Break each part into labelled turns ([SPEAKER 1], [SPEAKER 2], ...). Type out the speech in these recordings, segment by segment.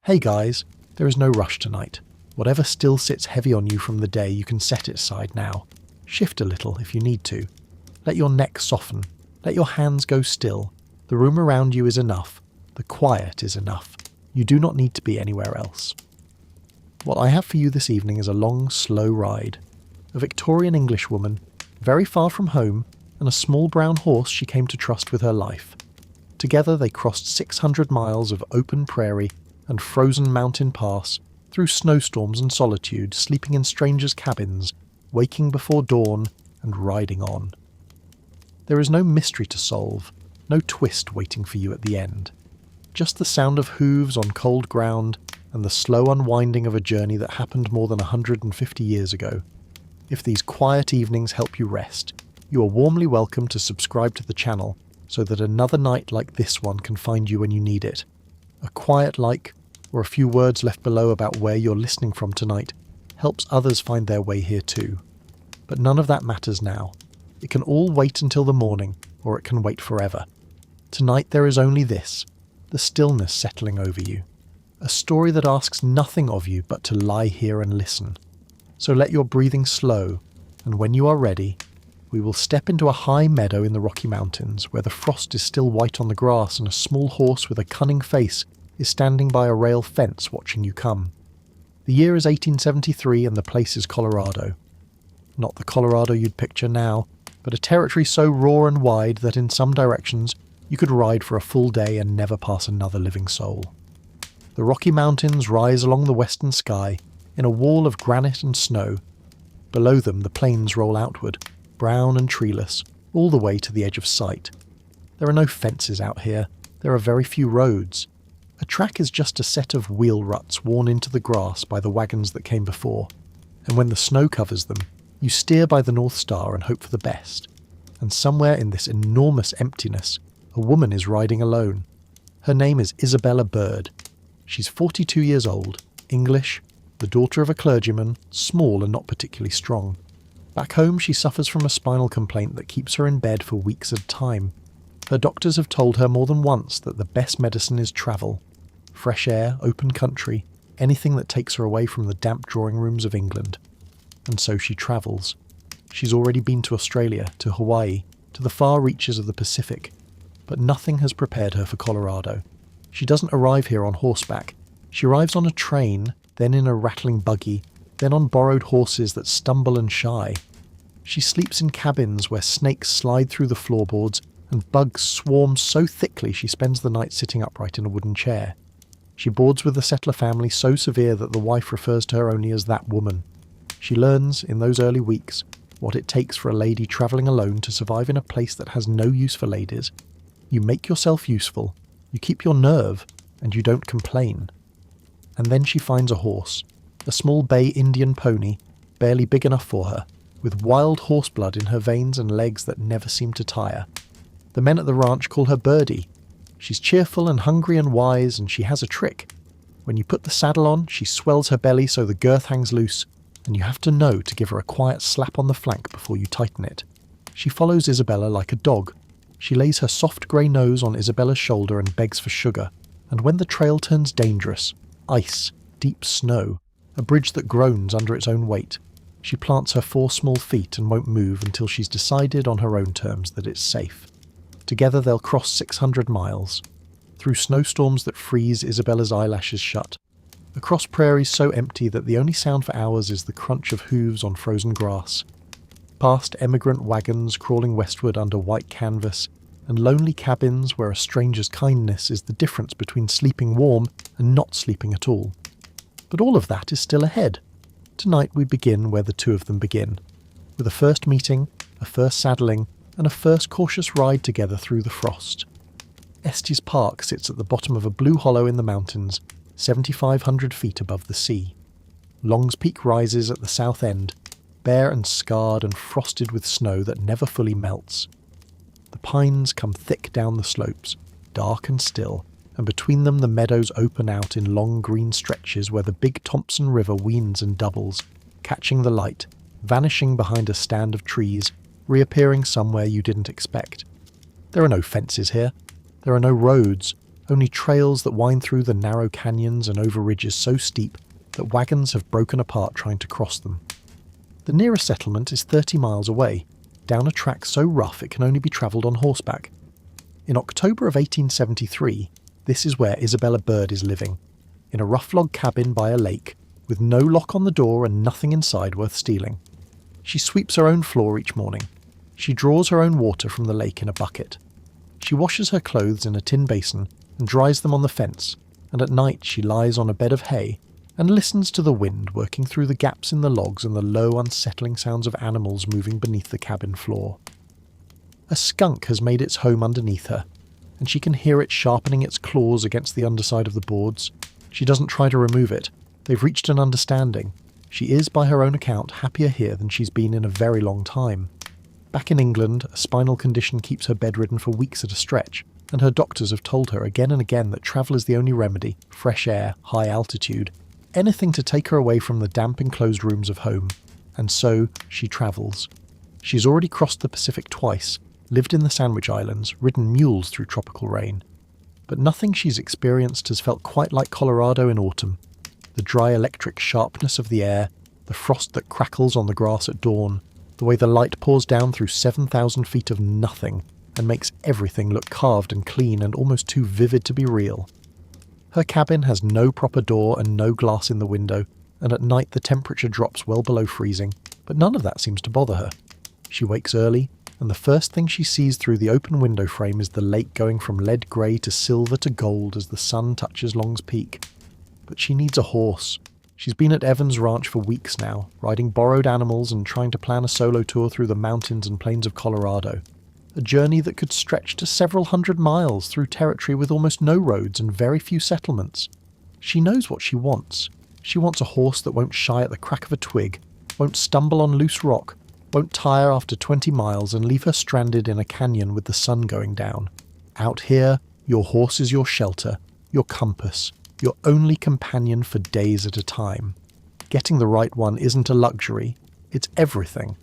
[SPEAKER 1] Hey guys, there is no rush tonight. Whatever still sits heavy on you from the day, you can set it aside now. Shift a little if you need to. Let your neck soften. Let your hands go still. The room around you is enough. The quiet is enough. You do not need to be anywhere else. What I have for you this evening is a long, slow ride. A Victorian Englishwoman, very far from home, and a small brown horse she came to trust with her life. Together they crossed 600 miles of open prairie and frozen mountain pass, through snowstorms and solitude, sleeping in strangers' cabins, waking before dawn, and riding on. There is no mystery to solve, no twist waiting for you at the end. Just the sound of hooves on cold ground and the slow unwinding of a journey that happened more than 150 years ago. If these quiet evenings help you rest, you are warmly welcome to subscribe to the channel so that another night like this one can find you when you need it. A quiet like, or a few words left below about where you're listening from tonight, helps others find their way here too. But none of that matters now. It can all wait until the morning, or it can wait forever. Tonight there is only this, the stillness settling over you. A story that asks nothing of you but to lie here and listen. So let your breathing slow, and when you are ready, we will step into a high meadow in the Rocky Mountains where the frost is still white on the grass and a small horse with a cunning face is standing by a rail fence watching you come. The year is 1873 and the place is Colorado. Not the Colorado you'd picture now, but a territory so raw and wide that in some directions you could ride for a full day and never pass another living soul. The Rocky Mountains rise along the western sky in a wall of granite and snow. Below them the plains roll outward, brown and treeless, all the way to the edge of sight. There are no fences out here. There are very few roads. A track is just a set of wheel ruts worn into the grass by the wagons that came before, and when the snow covers them, you steer by the North Star and hope for the best. And somewhere in this enormous emptiness, a woman is riding alone. Her name is Isabella Bird. She's 42 years old, English, the daughter of a clergyman, small and not particularly strong. Back home she suffers from a spinal complaint that keeps her in bed for weeks at a time. Her doctors have told her more than once that the best medicine is travel. Fresh air, open country, anything that takes her away from the damp drawing rooms of England. And so she travels. She's already been to Australia, to Hawaii, to the far reaches of the Pacific, but nothing has prepared her for Colorado. She doesn't arrive here on horseback. She arrives on a train, then in a rattling buggy, then on borrowed horses that stumble and shy. She sleeps in cabins where snakes slide through the floorboards and bugs swarm so thickly she spends the night sitting upright in a wooden chair. She boards with a settler family so severe that the wife refers to her only as that woman. She learns, in those early weeks, what it takes for a lady travelling alone to survive in a place that has no use for ladies. You make yourself useful, you keep your nerve, and you don't complain. And then she finds a horse, a small bay Indian pony, barely big enough for her, with wild horse blood in her veins and legs that never seem to tire. The men at the ranch call her Birdie. She's cheerful and hungry and wise, and she has a trick. When you put the saddle on, she swells her belly so the girth hangs loose, and you have to know to give her a quiet slap on the flank before you tighten it. She follows Isabella like a dog. She lays her soft grey nose on Isabella's shoulder and begs for sugar, and when the trail turns dangerous, ice, deep snow, a bridge that groans under its own weight, she plants her 4 small feet and won't move until she's decided on her own terms that it's safe. Together they'll cross 600 miles, through snowstorms that freeze Isabella's eyelashes shut, across prairies so empty that the only sound for hours is the crunch of hooves on frozen grass, past emigrant wagons crawling westward under white canvas, and lonely cabins where a stranger's kindness is the difference between sleeping warm and not sleeping at all. But all of that is still ahead. Tonight we begin where the two of them begin, with a first meeting, a first saddling, and a first cautious ride together through the frost. Estes Park sits at the bottom of a blue hollow in the mountains, 7,500 feet above the sea. Long's Peak rises at the south end, bare and scarred and frosted with snow that never fully melts. The pines come thick down the slopes, dark and still, and between them the meadows open out in long green stretches where the big Thompson River weans and doubles, catching the light, vanishing behind a stand of trees, reappearing somewhere you didn't expect. There are no fences here. There are no roads. only trails that wind through the narrow canyons and over ridges so steep that wagons have broken apart trying to cross them. The nearest settlement is 30 miles away, down a track so rough it can only be travelled on horseback. In October of 1873, this is where Isabella Bird is living, in a rough log cabin by a lake, with no lock on the door and nothing inside worth stealing. She sweeps her own floor each morning. She draws her own water from the lake in a bucket. She washes her clothes in a tin basin and dries them on the fence, and at night she lies on a bed of hay and listens to the wind working through the gaps in the logs and the low, unsettling sounds of animals moving beneath the cabin floor. A skunk has made its home underneath her, and she can hear it sharpening its claws against the underside of the boards. She doesn't try to remove it. They've reached an understanding. She is, by her own account, happier here than she's been in a very long time. Back in England, a spinal condition keeps her bedridden for weeks at a stretch, and her doctors have told her again and again that travel is the only remedy: fresh air, high altitude, anything to take her away from the damp enclosed rooms of home. And so she travels. She's already crossed the Pacific twice, lived in the Sandwich Islands, ridden mules through tropical rain. But nothing she's experienced has felt quite like Colorado in autumn. The dry electric sharpness of the air, the frost that crackles on the grass at dawn, the way the light pours down through 7,000 feet of nothing and makes everything look carved and clean and almost too vivid to be real. Her cabin has no proper door and no glass in the window, and at night the temperature drops well below freezing, but none of that seems to bother her. She wakes early, and the first thing she sees through the open window frame is the lake going from lead grey to silver to gold as the sun touches Long's Peak. But she needs a horse. She's been at Evans' ranch for weeks now, riding borrowed animals and trying to plan a solo tour through the mountains and plains of Colorado. A journey that could stretch to several hundred miles through territory with almost no roads and very few settlements. She knows what she wants. She wants a horse that won't shy at the crack of a twig, won't stumble on loose rock, won't tire after 20 miles and leave her stranded in a canyon with the sun going down. Out here, your horse is your shelter, your compass, your only companion for days at a time. Getting the right one isn't a luxury, it's everything.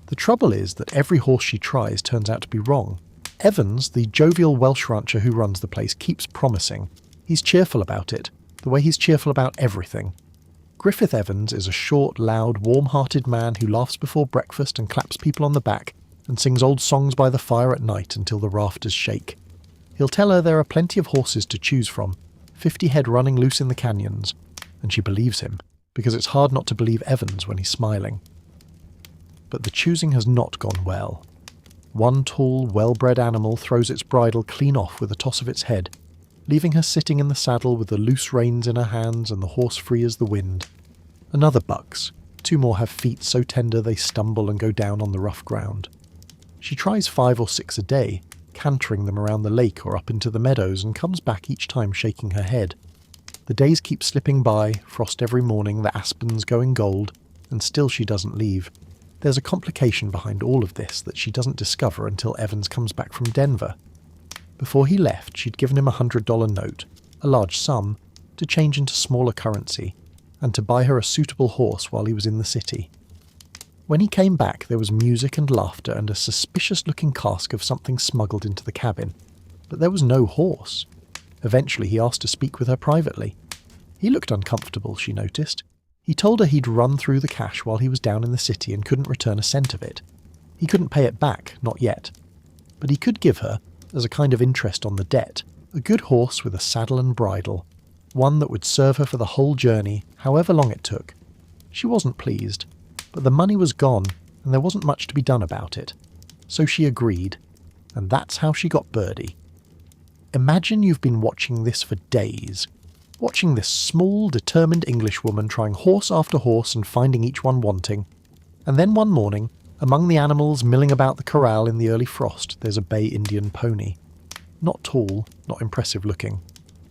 [SPEAKER 1] The trouble is that every horse she tries turns out to be wrong. Evans, the jovial Welsh rancher who runs the place, keeps promising. He's cheerful about it, the way he's cheerful about everything. Griffith Evans is a short, loud, warm-hearted man who laughs before breakfast and claps people on the back and sings old songs by the fire at night until the rafters shake. He'll tell her there are plenty of horses to choose from, 50 head running loose in the canyons, and she believes him, because it's hard not to believe Evans when he's smiling. But the choosing has not gone well. One tall, well-bred animal throws its bridle clean off with a toss of its head, leaving her sitting in the saddle with the loose reins in her hands and the horse free as the wind. Another bucks. 2 more have feet so tender they stumble and go down on the rough ground. She tries 5 or 6 a day, cantering them around the lake or up into the meadows, and comes back each time shaking her head. The days keep slipping by, frost every morning, the aspens going gold, and still she doesn't leave. There's a complication behind all of this that she doesn't discover until Evans comes back from Denver. Before he left, she'd given him a $100 note, a large sum, to change into smaller currency, and to buy her a suitable horse while he was in the city. When he came back, there was music and laughter and a suspicious-looking cask of something smuggled into the cabin. But there was no horse. Eventually he asked to speak with her privately. He looked uncomfortable, she noticed. He told her he'd run through the cash while he was down in the city and couldn't return a cent of it. He couldn't pay it back, not yet. But he could give her, as a kind of interest on the debt, a good horse with a saddle and bridle, one that would serve her for the whole journey, however long it took. She wasn't pleased, but the money was gone and there wasn't much to be done about it. So she agreed, and that's how she got Birdie. Imagine you've been watching this for days, watching this small, determined Englishwoman trying horse after horse and finding each one wanting. And then one morning, among the animals milling about the corral in the early frost, there's a bay Indian pony. Not tall, not impressive looking.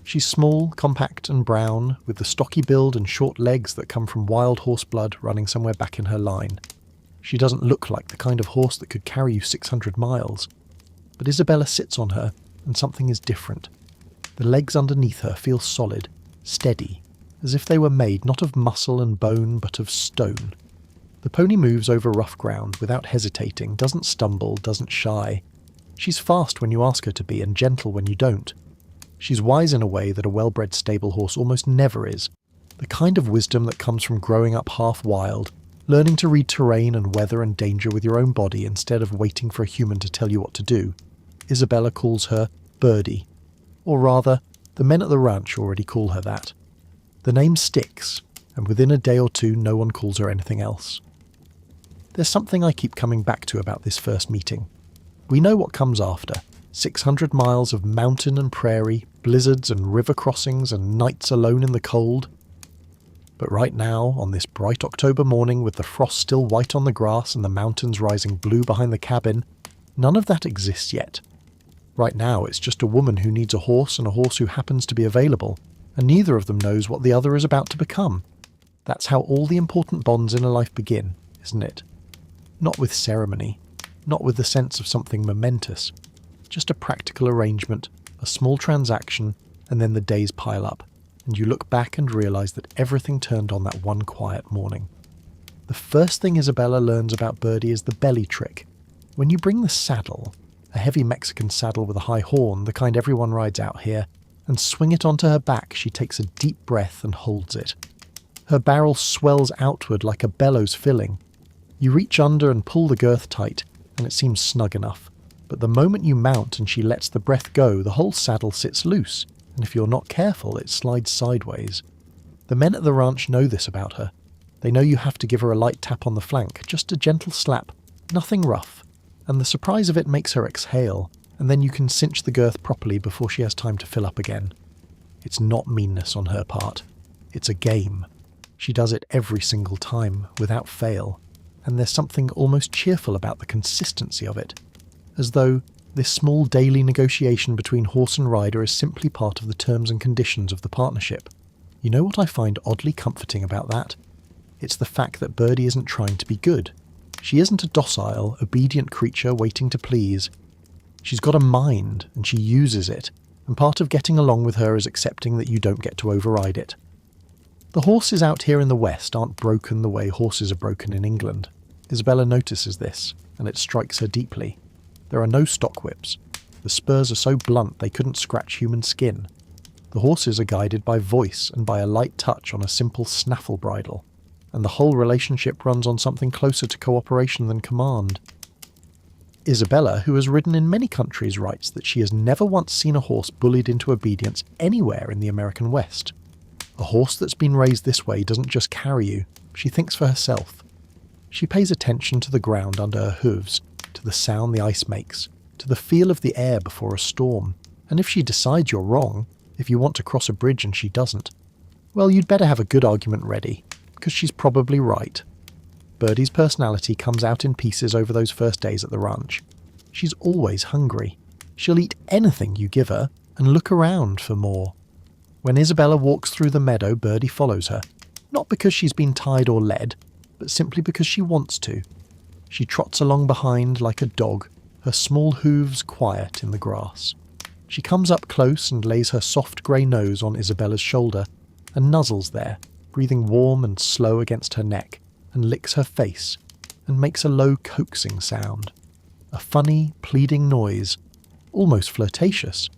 [SPEAKER 1] She's small, compact and brown, with the stocky build and short legs that come from wild horse blood running somewhere back in her line. She doesn't look like the kind of horse that could carry you 600 miles. But Isabella sits on her, and something is different. The legs underneath her feel solid, steady, as if they were made not of muscle and bone but of stone. The pony moves over rough ground without hesitating, doesn't stumble, doesn't shy. She's fast when you ask her to be and gentle when you don't. She's wise in a way that a well-bred stable horse almost never is. The kind of wisdom that comes from growing up half wild, learning to read terrain and weather and danger with your own body instead of waiting for a human to tell you what to do. Isabella calls her Birdie. Or rather, the men at the ranch already call her that. The name sticks, and within a day or two no one calls her anything else. There's something I keep coming back to about this first meeting. We know what comes after. 600 miles of mountain and prairie, blizzards and river crossings and nights alone in the cold. But right now, on this bright October morning with the frost still white on the grass and the mountains rising blue behind the cabin, none of that exists yet. Right now it's just a woman who needs a horse and a horse who happens to be available, and neither of them knows what the other is about to become. That's how all the important bonds in a life begin, isn't it? Not with ceremony, not with the sense of something momentous. Just a practical arrangement, a small transaction, and then the days pile up, and you look back and realise that everything turned on that one quiet morning. The first thing Isabella learns about Birdie is the belly trick. When you bring the saddle, a heavy Mexican saddle with a high horn, the kind everyone rides out here, and swing it onto her back, she takes a deep breath and holds it. Her barrel swells outward like a bellows filling. You reach under and pull the girth tight, and it seems snug enough. But the moment you mount and she lets the breath go, the whole saddle sits loose, and if you're not careful, it slides sideways. The men at the ranch know this about her. They know you have to give her a light tap on the flank, just a gentle slap, nothing rough, and the surprise of it makes her exhale, and then you can cinch the girth properly before she has time to fill up again. It's not meanness on her part. It's a game. She does it every single time, without fail, and there's something almost cheerful about the consistency of it. As though this small daily negotiation between horse and rider is simply part of the terms and conditions of the partnership. You know what I find oddly comforting about that? It's the fact that Birdie isn't trying to be good. She isn't a docile, obedient creature waiting to please. She's got a mind, and she uses it, and part of getting along with her is accepting that you don't get to override it. The horses out here in the West aren't broken the way horses are broken in England. Isabella notices this, and it strikes her deeply. There are no stock whips. The spurs are so blunt they couldn't scratch human skin. The horses are guided by voice and by a light touch on a simple snaffle bridle, and the whole relationship runs on something closer to cooperation than command. Isabella, who has ridden in many countries, writes that she has never once seen a horse bullied into obedience anywhere in the American West. A horse that's been raised this way doesn't just carry you, she thinks for herself. She pays attention to the ground under her hooves, to the sound the ice makes, to the feel of the air before a storm, and if she decides you're wrong, if you want to cross a bridge and she doesn't, well, you'd better have a good argument ready, because she's probably right. Birdie's personality comes out in pieces over those first days at the ranch. She's always hungry. She'll eat anything you give her, and look around for more. When Isabella walks through the meadow, Birdie follows her, not because she's been tied or led, but simply because she wants to. She trots along behind like a dog, her small hooves quiet in the grass. She comes up close and lays her soft grey nose on Isabella's shoulder, and nuzzles there, breathing warm and slow against her neck, and licks her face, and makes a low coaxing sound. A funny, pleading noise, almost flirtatious.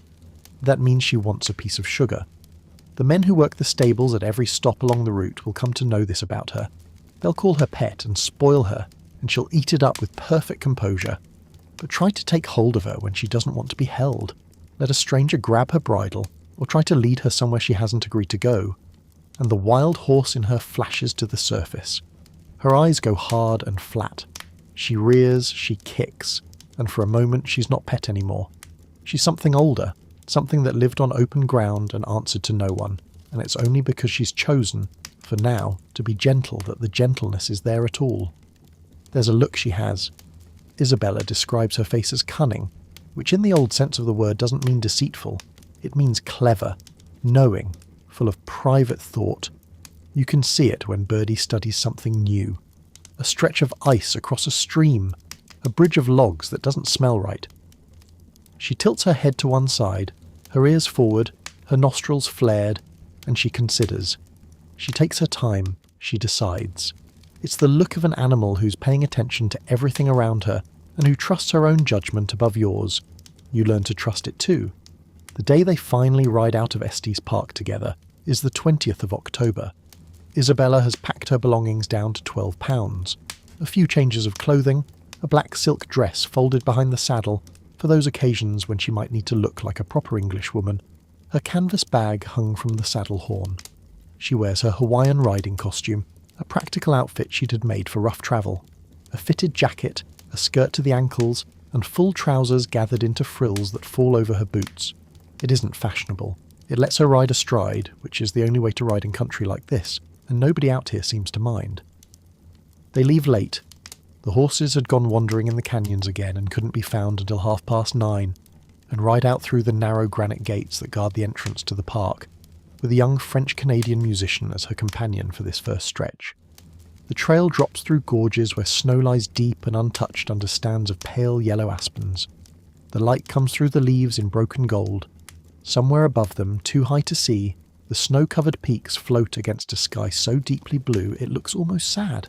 [SPEAKER 1] That means she wants a piece of sugar. The men who work the stables at every stop along the route will come to know this about her. They'll call her pet and spoil her, and she'll eat it up with perfect composure. But try to take hold of her when she doesn't want to be held. Let a stranger grab her bridle, or try to lead her somewhere she hasn't agreed to go, and the wild horse in her flashes to the surface. Her eyes go hard and flat. She rears, she kicks, and for a moment she's not pet anymore. She's something older, something that lived on open ground and answered to no one, and it's only because she's chosen, for now, to be gentle that the gentleness is there at all. There's a look she has. Isabella describes her face as cunning, which in the old sense of the word doesn't mean deceitful. It means clever, knowing, full of private thought. You can see it when Birdie studies something new. A stretch of ice across a stream, a bridge of logs that doesn't smell right. She tilts her head to one side, her ears forward, her nostrils flared, and she considers. She takes her time, she decides. It's the look of an animal who's paying attention to everything around her, and who trusts her own judgment above yours. You learn to trust it too. The day they finally ride out of Estes Park together is the 20th of October. Isabella has packed her belongings down to £12, a few changes of clothing, a black silk dress folded behind the saddle for those occasions when she might need to look like a proper Englishwoman, her canvas bag hung from the saddle horn. She wears her Hawaiian riding costume, a practical outfit she'd had made for rough travel. A fitted jacket, a skirt to the ankles, and full trousers gathered into frills that fall over her boots. It isn't fashionable. It lets her ride astride, which is the only way to ride in country like this, and nobody out here seems to mind. They leave late. The horses had gone wandering in the canyons again and couldn't be found until 9:30, and ride out through the narrow granite gates that guard the entrance to the park, with a young French-Canadian musician as her companion for this first stretch. The trail drops through gorges where snow lies deep and untouched under stands of pale yellow aspens. The light comes through the leaves in broken gold. Somewhere above them, too high to see, the snow-covered peaks float against a sky so deeply blue it looks almost sad.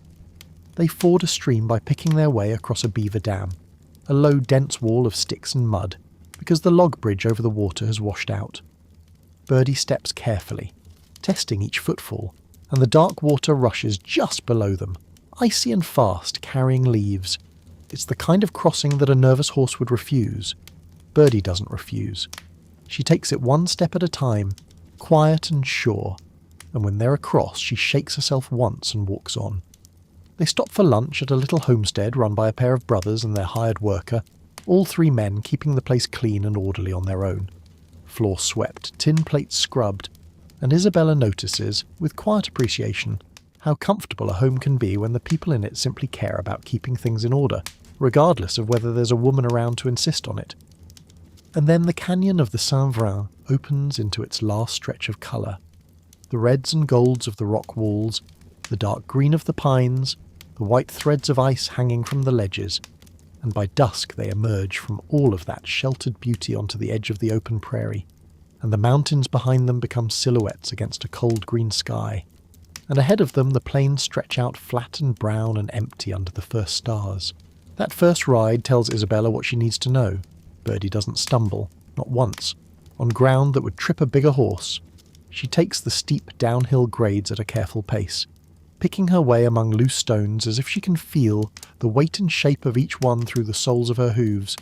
[SPEAKER 1] They ford a stream by picking their way across a beaver dam, a low, dense wall of sticks and mud, because the log bridge over the water has washed out. Birdie steps carefully, testing each footfall, and the dark water rushes just below them, icy and fast, carrying leaves. It's the kind of crossing that a nervous horse would refuse. Birdie doesn't refuse. She takes it one step at a time, quiet and sure, and when they're across, she shakes herself once and walks on. They stop for lunch at a little homestead run by a pair of brothers and their hired worker, all three men keeping the place clean and orderly on their own. Floor swept, tin plates scrubbed, and Isabella notices, with quiet appreciation, how comfortable a home can be when the people in it simply care about keeping things in order, regardless of whether there's a woman around to insist on it. And then the canyon of the Saint-Vrain opens into its last stretch of colour. The reds and golds of the rock walls, the dark green of the pines, the white threads of ice hanging from the ledges, and by dusk they emerge from all of that sheltered beauty onto the edge of the open prairie, and the mountains behind them become silhouettes against a cold green sky, and ahead of them the plains stretch out flat and brown and empty under the first stars. That first ride tells Isabella what she needs to know. Birdie doesn't stumble, not once, on ground that would trip a bigger horse. She takes the steep downhill grades at a careful pace, picking her way among loose stones as if she can feel the weight and shape of each one through the soles of her hooves.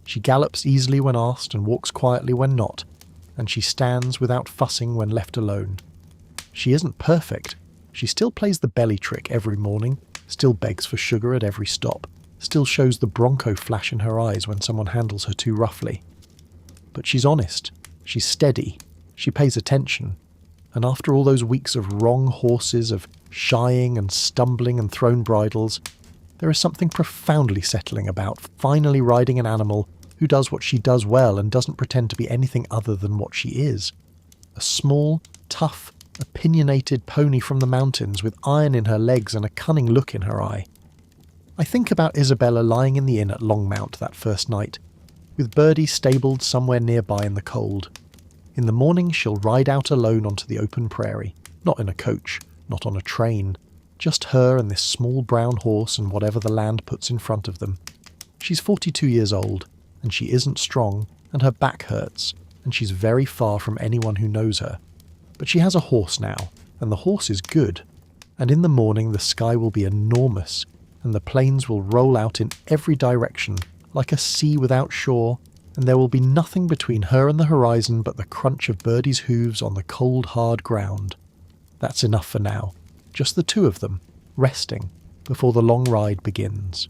[SPEAKER 1] She gallops easily when asked and walks quietly when not, and she stands without fussing when left alone. She isn't perfect. She still plays the belly trick every morning, still begs for sugar at every stop, still shows the bronco flash in her eyes when someone handles her too roughly. But she's honest, she's steady, she pays attention, and after all those weeks of wrong horses, of shying and stumbling and thrown bridles, there is something profoundly settling about finally riding an animal who does what she does well and doesn't pretend to be anything other than what she is. A small, tough, opinionated pony from the mountains with iron in her legs and a cunning look in her eye. I think about Isabella lying in the inn at Longmount that first night, with Birdie stabled somewhere nearby in the cold. In the morning she'll ride out alone onto the open prairie, not in a coach, not on a train, just her and this small brown horse and whatever the land puts in front of them. She's 42 years old, and she isn't strong, and her back hurts, and she's very far from anyone who knows her. But she has a horse now, and the horse is good, and in the morning the sky will be enormous, and the plains will roll out in every direction, like a sea without shore, and there will be nothing between her and the horizon but the crunch of Birdie's hooves on the cold, hard ground. That's enough for now. Just the two of them, resting, before the long ride begins.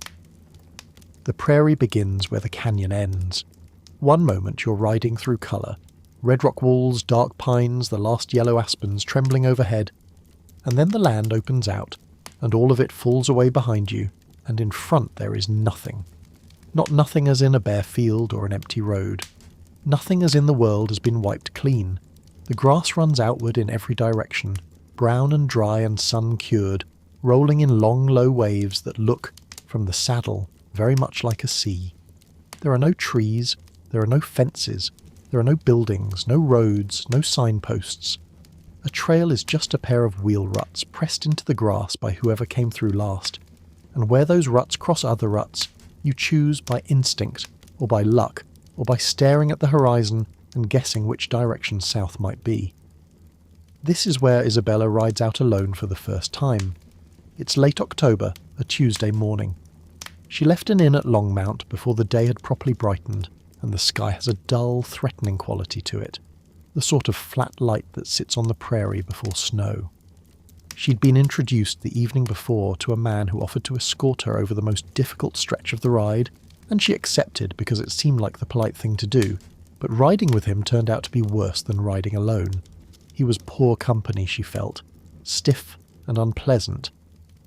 [SPEAKER 1] The prairie begins where the canyon ends. One moment you're riding through colour, red rock walls, dark pines, the last yellow aspens trembling overhead, and then the land opens out, and all of it falls away behind you, and in front there is nothing. Not nothing as in a bare field or an empty road. Nothing as in the world has been wiped clean. The grass runs outward in every direction, brown and dry and sun-cured, rolling in long, low waves that look, from the saddle, very much like a sea. There are no trees, there are no fences, there are no buildings, no roads, no signposts. A trail is just a pair of wheel ruts pressed into the grass by whoever came through last, and where those ruts cross other ruts, you choose by instinct, or by luck, or by staring at the horizon, and guessing which direction south might be. This is where Isabella rides out alone for the first time. It's late October, a Tuesday morning. She left an inn at Longmount before the day had properly brightened, and the sky has a dull, threatening quality to it, the sort of flat light that sits on the prairie before snow. She'd been introduced the evening before to a man who offered to escort her over the most difficult stretch of the ride, and she accepted because it seemed like the polite thing to do, but riding with him turned out to be worse than riding alone. He was poor company, she felt, stiff and unpleasant,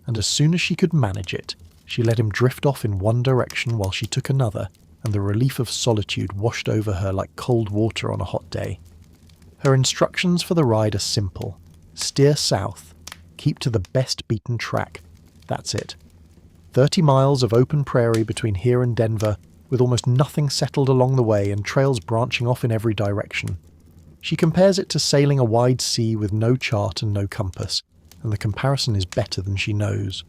[SPEAKER 1] and as soon as she could manage it, she let him drift off in one direction while she took another, and the relief of solitude washed over her like cold water on a hot day. Her instructions for the ride are simple. Steer south. Keep to the best beaten track. That's it. 30 miles of open prairie between here and Denver, with almost nothing settled along the way and trails branching off in every direction. She compares it to sailing a wide sea with no chart and no compass, and the comparison is better than she knows.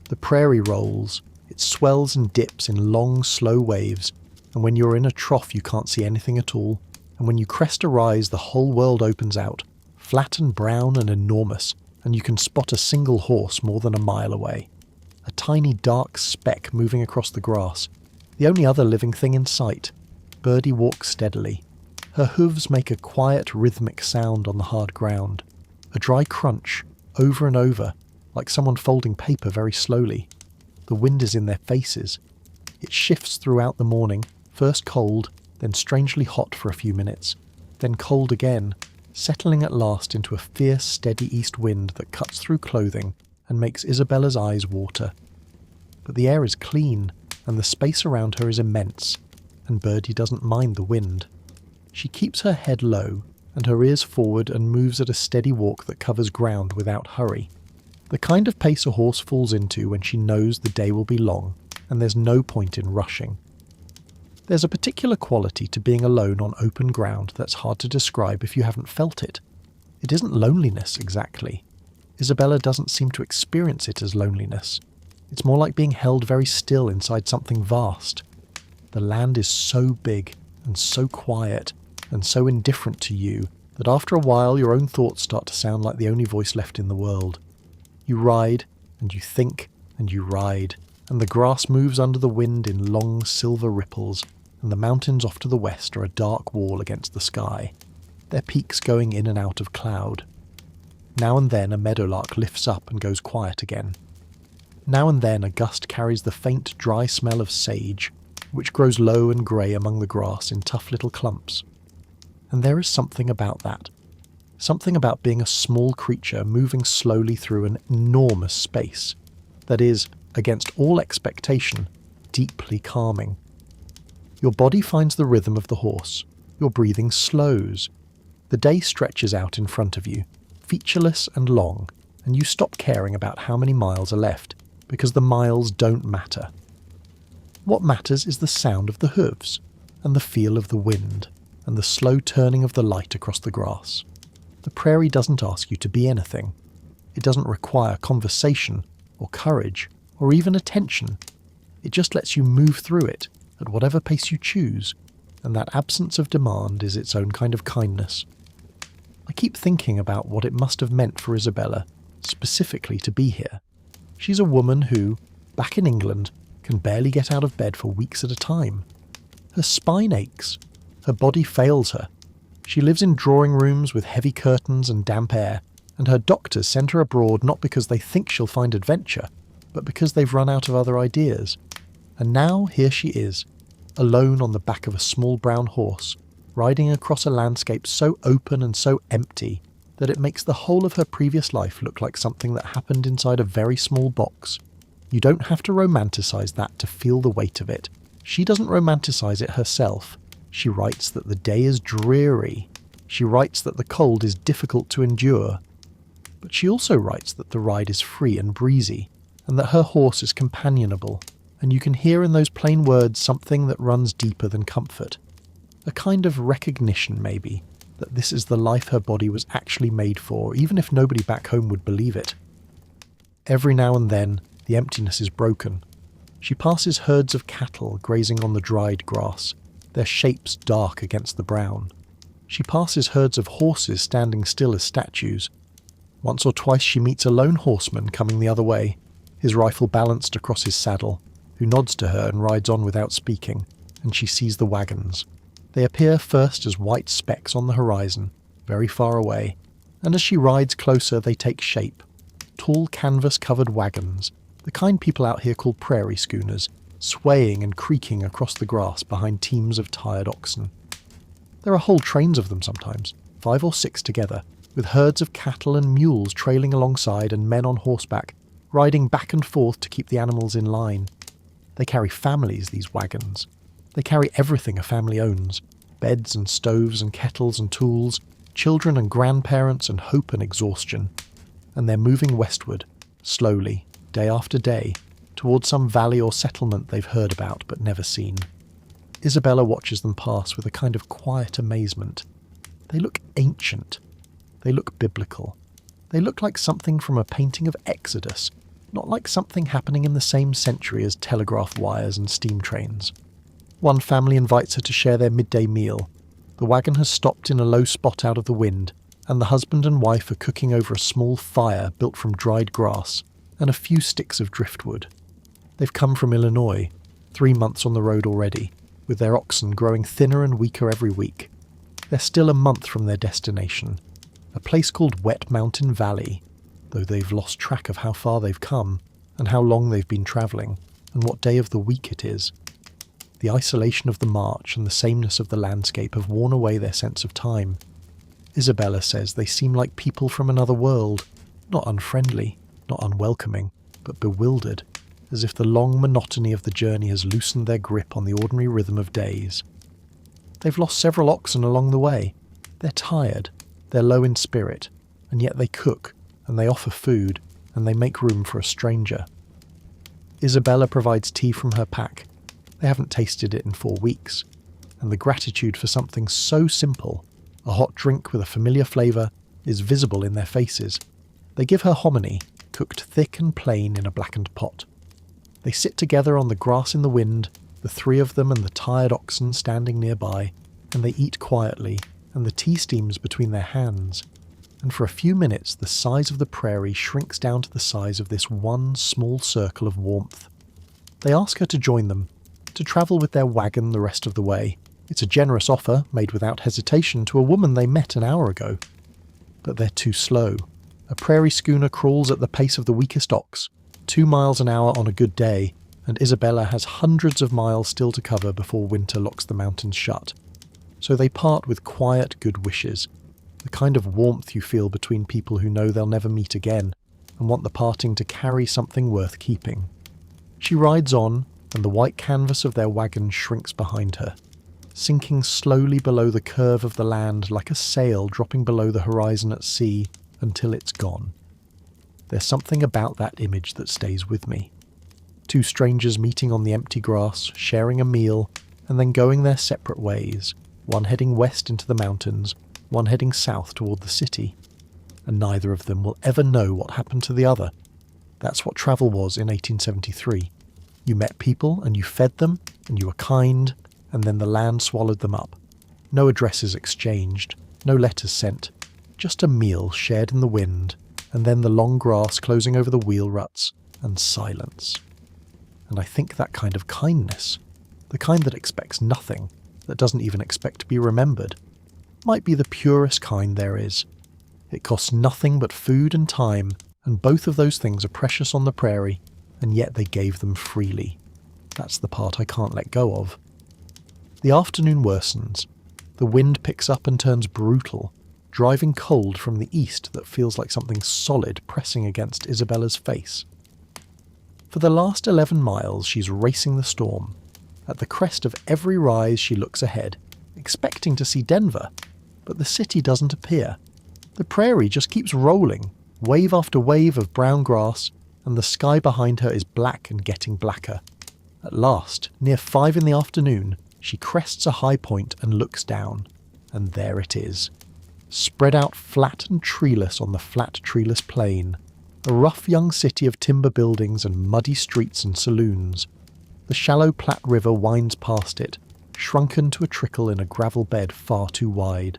[SPEAKER 1] The prairie rolls, it swells and dips in long, slow waves, and when you're in a trough you can't see anything at all, and when you crest a rise the whole world opens out, flat and brown and enormous, and you can spot a single horse more than a mile away. A tiny dark speck moving across the grass, the only other living thing in sight. Birdie walks steadily. Her hooves make a quiet, rhythmic sound on the hard ground. A dry crunch, over and over, like someone folding paper very slowly. The wind is in their faces. It shifts throughout the morning, first cold, then strangely hot for a few minutes, then cold again, settling at last into a fierce, steady east wind that cuts through clothing and makes Isabella's eyes water. But the air is clean, and the space around her is immense, and Birdie doesn't mind the wind. She keeps her head low, and her ears forward and moves at a steady walk that covers ground without hurry. The kind of pace a horse falls into when she knows the day will be long, and there's no point in rushing. There's a particular quality to being alone on open ground that's hard to describe if you haven't felt it. It isn't loneliness, exactly. Isabella doesn't seem to experience it as loneliness. It's more like being held very still inside something vast. The land is so big and so quiet and so indifferent to you that after a while your own thoughts start to sound like the only voice left in the world. You ride, and you think, and you ride, and the grass moves under the wind in long silver ripples, and the mountains off to the west are a dark wall against the sky, their peaks going in and out of cloud. Now and then a meadowlark lifts up and goes quiet again. Now and then a gust carries the faint, dry smell of sage, which grows low and grey among the grass in tough little clumps. And there is something about that. Something about being a small creature moving slowly through an enormous space that is, against all expectation, deeply calming. Your body finds the rhythm of the horse. Your breathing slows. The day stretches out in front of you, featureless and long, and you stop caring about how many miles are left, because the miles don't matter. What matters is the sound of the hooves, and the feel of the wind, and the slow turning of the light across the grass. The prairie doesn't ask you to be anything. It doesn't require conversation, or courage, or even attention. It just lets you move through it, at whatever pace you choose, and that absence of demand is its own kind of kindness. I keep thinking about what it must have meant for Isabella, specifically to be here. She's a woman who, back in England, can barely get out of bed for weeks at a time. Her spine aches. Her body fails her. She lives in drawing rooms with heavy curtains and damp air, and her doctors send her abroad not because they think she'll find adventure, but because they've run out of other ideas. And now here she is, alone on the back of a small brown horse, riding across a landscape so open and so empty that it makes the whole of her previous life look like something that happened inside a very small box. You don't have to romanticize that to feel the weight of it. She doesn't romanticize it herself. She writes that the day is dreary. She writes that the cold is difficult to endure. But she also writes that the ride is free and breezy, and that her horse is companionable, and you can hear in those plain words something that runs deeper than comfort. A kind of recognition, maybe, that this is the life her body was actually made for, even if nobody back home would believe it. Every now and then, the emptiness is broken. She passes herds of cattle grazing on the dried grass, their shapes dark against the brown. She passes herds of horses standing still as statues. Once or twice she meets a lone horseman coming the other way, his rifle balanced across his saddle, who nods to her and rides on without speaking, and she sees the wagons. They appear first as white specks on the horizon, very far away, and as she rides closer they take shape. Tall canvas-covered wagons, the kind people out here call prairie schooners, swaying and creaking across the grass behind teams of tired oxen. There are whole trains of them sometimes, 5 or 6 together, with herds of cattle and mules trailing alongside and men on horseback, riding back and forth to keep the animals in line. They carry families, these wagons. They carry everything a family owns, beds and stoves and kettles and tools, children and grandparents and hope and exhaustion. And they're moving westward, slowly, day after day, towards some valley or settlement they've heard about but never seen. Isabella watches them pass with a kind of quiet amazement. They look ancient. They look biblical. They look like something from a painting of Exodus, not like something happening in the same century as telegraph wires and steam trains. One family invites her to share their midday meal. The wagon has stopped in a low spot out of the wind, and the husband and wife are cooking over a small fire built from dried grass and a few sticks of driftwood. They've come from Illinois, 3 months on the road already, with their oxen growing thinner and weaker every week. They're still a month from their destination, a place called Wet Mountain Valley, though they've lost track of how far they've come, and how long they've been travelling, and what day of the week it is. The isolation of the march and the sameness of the landscape have worn away their sense of time. Isabella says they seem like people from another world, not unfriendly, not unwelcoming, but bewildered, as if the long monotony of the journey has loosened their grip on the ordinary rhythm of days. They've lost several oxen along the way. They're tired, they're low in spirit, and yet they cook, and they offer food, and they make room for a stranger. Isabella provides tea from her pack. They haven't tasted it in 4 weeks, and the gratitude for something so simple, a hot drink with a familiar flavour, is visible in their faces. They give her hominy, cooked thick and plain in a blackened pot. They sit together on the grass in the wind, the 3 of them and the tired oxen standing nearby, and they eat quietly, and the tea steams between their hands. And for a few minutes the size of the prairie shrinks down to the size of this one small circle of warmth. They ask her to join them, to travel with their wagon the rest of the way. It's a generous offer, made without hesitation, to a woman they met an hour ago. But they're too slow. A prairie schooner crawls at the pace of the weakest ox, 2 miles an hour on a good day, and Isabella has hundreds of miles still to cover before winter locks the mountains shut. So they part with quiet good wishes, the kind of warmth you feel between people who know they'll never meet again, and want the parting to carry something worth keeping. She rides on, and the white canvas of their wagon shrinks behind her, sinking slowly below the curve of the land like a sail dropping below the horizon at sea until it's gone. There's something about that image that stays with me. 2 strangers meeting on the empty grass, sharing a meal, and then going their separate ways, one heading west into the mountains, one heading south toward the city. And neither of them will ever know what happened to the other. That's what travel was in 1873. You met people and you fed them, and you were kind, and then the land swallowed them up. No addresses exchanged, no letters sent, just a meal shared in the wind, and then the long grass closing over the wheel ruts, and silence. And I think that kind of kindness, the kind that expects nothing, that doesn't even expect to be remembered, might be the purest kind there is. It costs nothing but food and time, and both of those things are precious on the prairie, and yet they gave them freely. That's the part I can't let go of. The afternoon worsens. The wind picks up and turns brutal, driving cold from the east that feels like something solid pressing against Isabella's face. For the last 11 miles she's racing the storm. At the crest of every rise she looks ahead, expecting to see Denver, but the city doesn't appear. The prairie just keeps rolling, wave after wave of brown grass, and the sky behind her is black and getting blacker. At last, near 5 in the afternoon, she crests a high point and looks down, and there it is. Spread out flat and treeless on the flat treeless plain, a rough young city of timber buildings and muddy streets and saloons. The shallow Platte River winds past it, shrunken to a trickle in a gravel bed far too wide.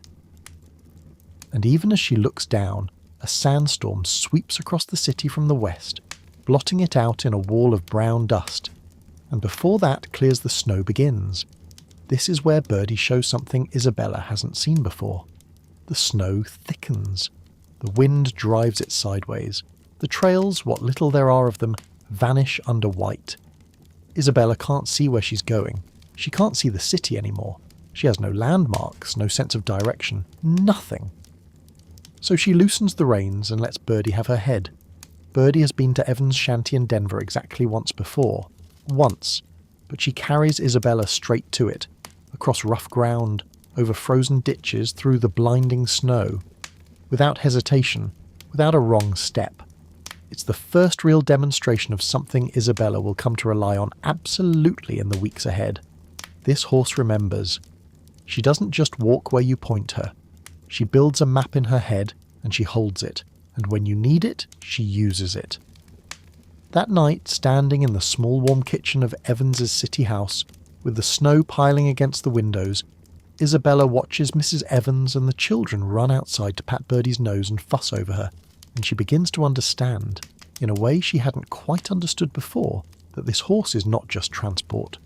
[SPEAKER 1] and even as she looks down, a sandstorm sweeps across the city from the west, blotting it out in a wall of brown dust, and before that clears the snow begins. This is where Birdie shows something Isabella hasn't seen before. The snow thickens. The wind drives it sideways. The trails, what little there are of them, vanish under white. Isabella can't see where she's going. She can't see the city anymore. She has no landmarks, no sense of direction, nothing. So she loosens the reins and lets Birdie have her head. Birdie has been to Evan's shanty in Denver exactly once before. Once. But she carries Isabella straight to it, across rough ground, over frozen ditches, through the blinding snow. Without hesitation, without a wrong step. It's the first real demonstration of something Isabella will come to rely on absolutely in the weeks ahead. This horse remembers. She doesn't just walk where you point her. She builds a map in her head and she holds it, and when you need it, she uses it. That night, standing in the small warm kitchen of Evans's city house, with the snow piling against the windows, Isabella watches Mrs. Evans and the children run outside to pat Birdie's nose and fuss over her, and she begins to understand, in a way she hadn't quite understood before, that this horse is not just transport.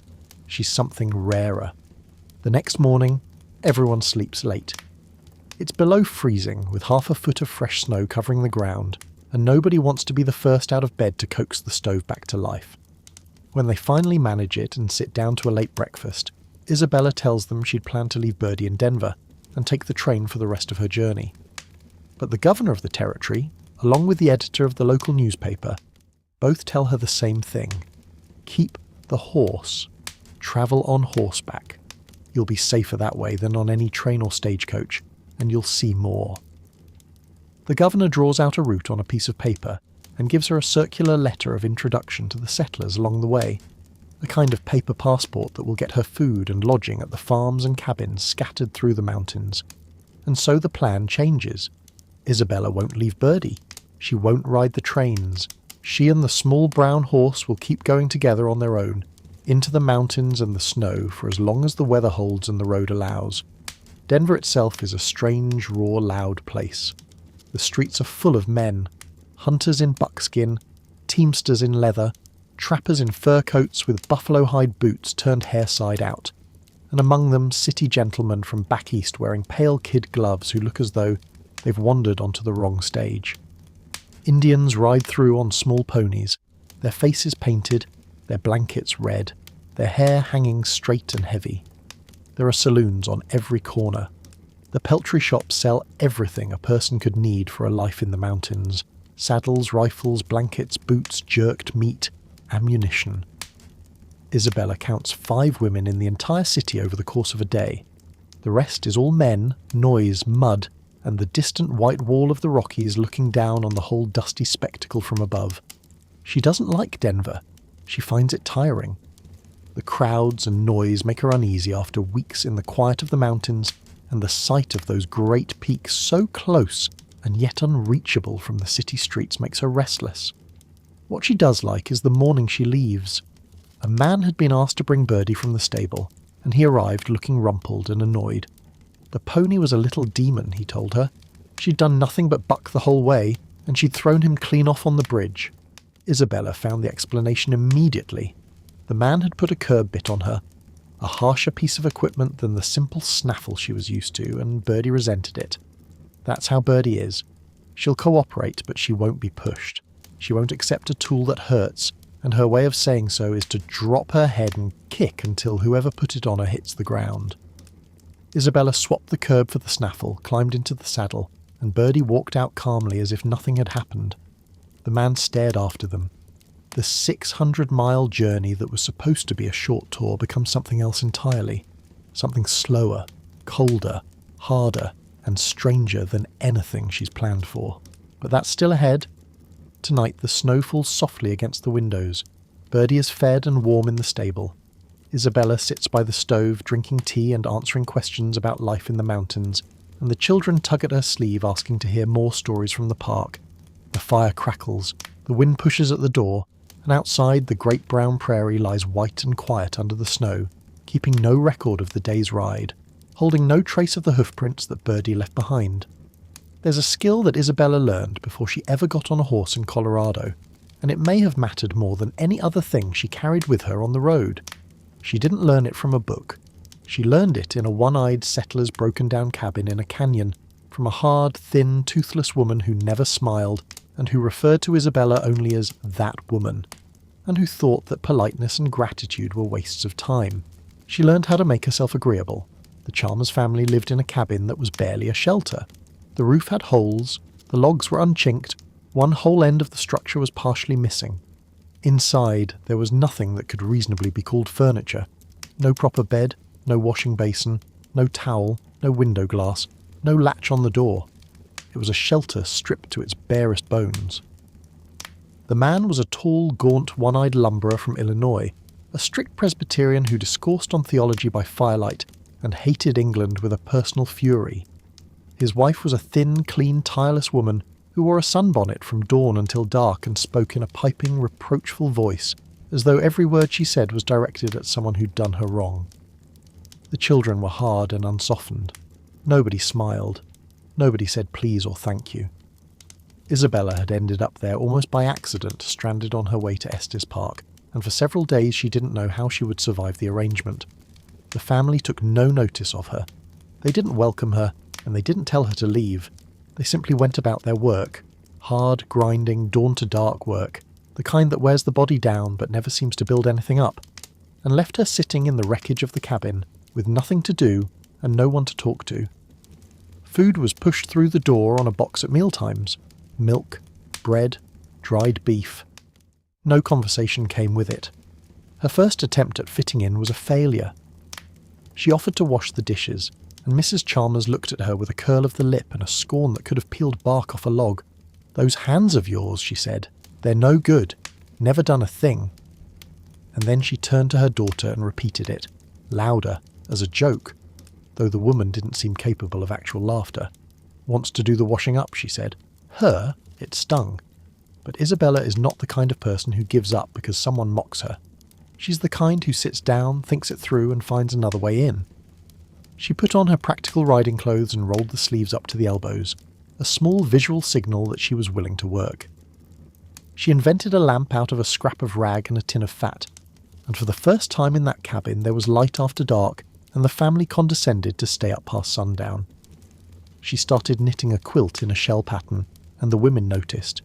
[SPEAKER 1] She's something rarer. The next morning, everyone sleeps late. It's below freezing, with half a foot of fresh snow covering the ground, and nobody wants to be the first out of bed to coax the stove back to life. When they finally manage it and sit down to a late breakfast, Isabella tells them she'd planned to leave Birdie in Denver and take the train for the rest of her journey. But the governor of the territory, along with the editor of the local newspaper, both tell her the same thing. Keep the horse. Travel on horseback. You'll be safer that way than on any train or stagecoach, and you'll see more. The governor draws out a route on a piece of paper and gives her a circular letter of introduction to the settlers along the way, a kind of paper passport that will get her food and lodging at the farms and cabins scattered through the mountains. And so the plan changes. Isabella won't leave Birdie. She won't ride the trains. She and the small brown horse will keep going together on their own, into the mountains and the snow for as long as the weather holds and the road allows. Denver itself is a strange, raw, loud place. The streets are full of men, hunters in buckskin, teamsters in leather, trappers in fur coats with buffalo hide boots turned hair side out, and among them city gentlemen from back east wearing pale kid gloves who look as though they've wandered onto the wrong stage. Indians ride through on small ponies, their faces painted, their blankets red, their hair hanging straight and heavy. There are saloons on every corner. The peltry shops sell everything a person could need for a life in the mountains. Saddles, rifles, blankets, boots, jerked meat, ammunition. Isabella counts 5 women in the entire city over the course of a day. The rest is all men, noise, mud, and the distant white wall of the Rockies looking down on the whole dusty spectacle from above. She doesn't like Denver. She finds it tiring. The crowds and noise make her uneasy after weeks in the quiet of the mountains, and the sight of those great peaks so close and yet unreachable from the city streets makes her restless. What she does like is the morning she leaves. A man had been asked to bring Birdie from the stable, and he arrived looking rumpled and annoyed. The pony was a little demon, he told her. She'd done nothing but buck the whole way, and she'd thrown him clean off on the bridge. Isabella found the explanation immediately. The man had put a curb bit on her, a harsher piece of equipment than the simple snaffle she was used to, and Birdie resented it. That's how Birdie is. She'll cooperate, but she won't be pushed. She won't accept a tool that hurts, and her way of saying so is to drop her head and kick until whoever put it on her hits the ground. Isabella swapped the curb for the snaffle, climbed into the saddle, and Birdie walked out calmly as if nothing had happened. The man stared after them. The 600-mile journey that was supposed to be a short tour becomes something else entirely. Something slower, colder, harder, and stranger than anything she's planned for. But that's still ahead. Tonight the snow falls softly against the windows. Birdie is fed and warm in the stable. Isabella sits by the stove drinking tea and answering questions about life in the mountains, and the children tug at her sleeve asking to hear more stories from the park. The fire crackles, the wind pushes at the door, and outside the great brown prairie lies white and quiet under the snow, keeping no record of the day's ride, holding no trace of the hoofprints that Birdie left behind. There's a skill that Isabella learned before she ever got on a horse in Colorado, and it may have mattered more than any other thing she carried with her on the road. She didn't learn it from a book. She learned it in a one-eyed settler's broken-down cabin in a canyon from a hard, thin, toothless woman who never smiled and who referred to Isabella only as that woman, and who thought that politeness and gratitude were wastes of time. She learned how to make herself agreeable. The Chalmers family lived in a cabin that was barely a shelter. The roof had holes, the logs were unchinked, one whole end of the structure was partially missing. Inside, there was nothing that could reasonably be called furniture. No proper bed, no washing basin, no towel, no window glass, no latch on the door. It was a shelter stripped to its barest bones. The man was a tall, gaunt, one-eyed lumberer from Illinois, a strict Presbyterian who discoursed on theology by firelight and hated England with a personal fury. His wife was a thin, clean, tireless woman who wore a sunbonnet from dawn until dark and spoke in a piping, reproachful voice, as though every word she said was directed at someone who'd done her wrong. The children were hard and unsoftened. Nobody smiled. Nobody said please or thank you. Isabella had ended up there almost by accident, stranded on her way to Estes Park, and for several days she didn't know how she would survive the arrangement. The family took no notice of her. They didn't welcome her, and they didn't tell her to leave. They simply went about their work. Hard, grinding, dawn-to-dark work, the kind that wears the body down but never seems to build anything up, and left her sitting in the wreckage of the cabin, with nothing to do and no one to talk to. Food was pushed through the door on a box at mealtimes. Milk, bread, dried beef. No conversation came with it. Her first attempt at fitting in was a failure. She offered to wash the dishes, and Mrs. Chalmers looked at her with a curl of the lip and a scorn that could have peeled bark off a log. "Those hands of yours," she said. "They're no good. Never done a thing." And then she turned to her daughter and repeated it, louder, as a joke, though the woman didn't seem capable of actual laughter. "Wants to do the washing up," she said. Her, it stung. But Isabella is not the kind of person who gives up because someone mocks her. She's the kind who sits down, thinks it through, and finds another way in. She put on her practical riding clothes and rolled the sleeves up to the elbows, a small visual signal that she was willing to work. She invented a lamp out of a scrap of rag and a tin of fat, and for the first time in that cabin there was light after dark, and the family condescended to stay up past sundown. She started knitting a quilt in a shell pattern, and the women noticed.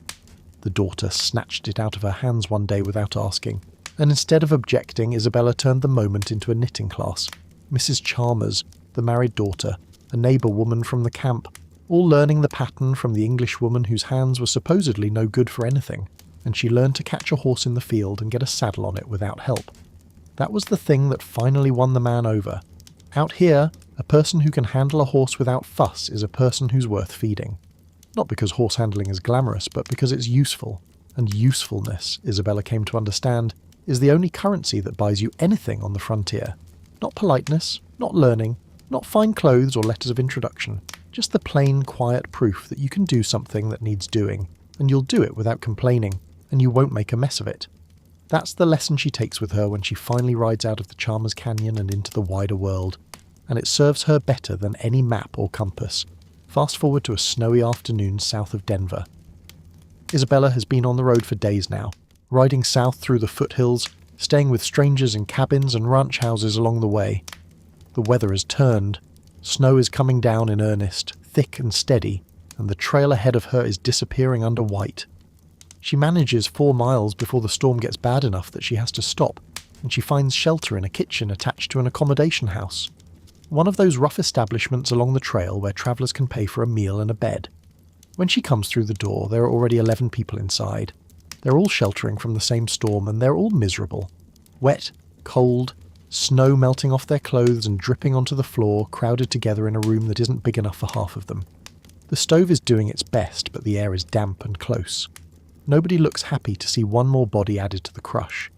[SPEAKER 1] The daughter snatched it out of her hands one day without asking, and instead of objecting, Isabella turned the moment into a knitting class. Mrs. Chalmers, the married daughter, a neighbour woman from the camp, all learning the pattern from the English woman whose hands were supposedly no good for anything, and she learned to catch a horse in the field and get a saddle on it without help. That was the thing that finally won the man over. Out here, a person who can handle a horse without fuss is a person who's worth feeding. Not because horse handling is glamorous, but because it's useful. And usefulness, Isabella came to understand, is the only currency that buys you anything on the frontier. Not politeness, not learning, not fine clothes or letters of introduction. Just the plain, quiet proof that you can do something that needs doing, and you'll do it without complaining, and you won't make a mess of it. That's the lesson she takes with her when she finally rides out of the Chalmers Canyon and into the wider world, and it serves her better than any map or compass. Fast forward to a snowy afternoon south of Denver. Isabella has been on the road for days now, riding south through the foothills, staying with strangers in cabins and ranch houses along the way. The weather has turned. Snow is coming down in earnest, thick and steady, and the trail ahead of her is disappearing under white. She manages 4 miles before the storm gets bad enough that she has to stop, and she finds shelter in a kitchen attached to an accommodation house. One of those rough establishments along the trail where travellers can pay for a meal and a bed. When she comes through the door, there are already 11 people inside. They're all sheltering from the same storm, and they're all miserable. Wet, cold, snow melting off their clothes and dripping onto the floor, crowded together in a room that isn't big enough for half of them. The stove is doing its best, but the air is damp and close. Nobody looks happy to see one more body added to the crush.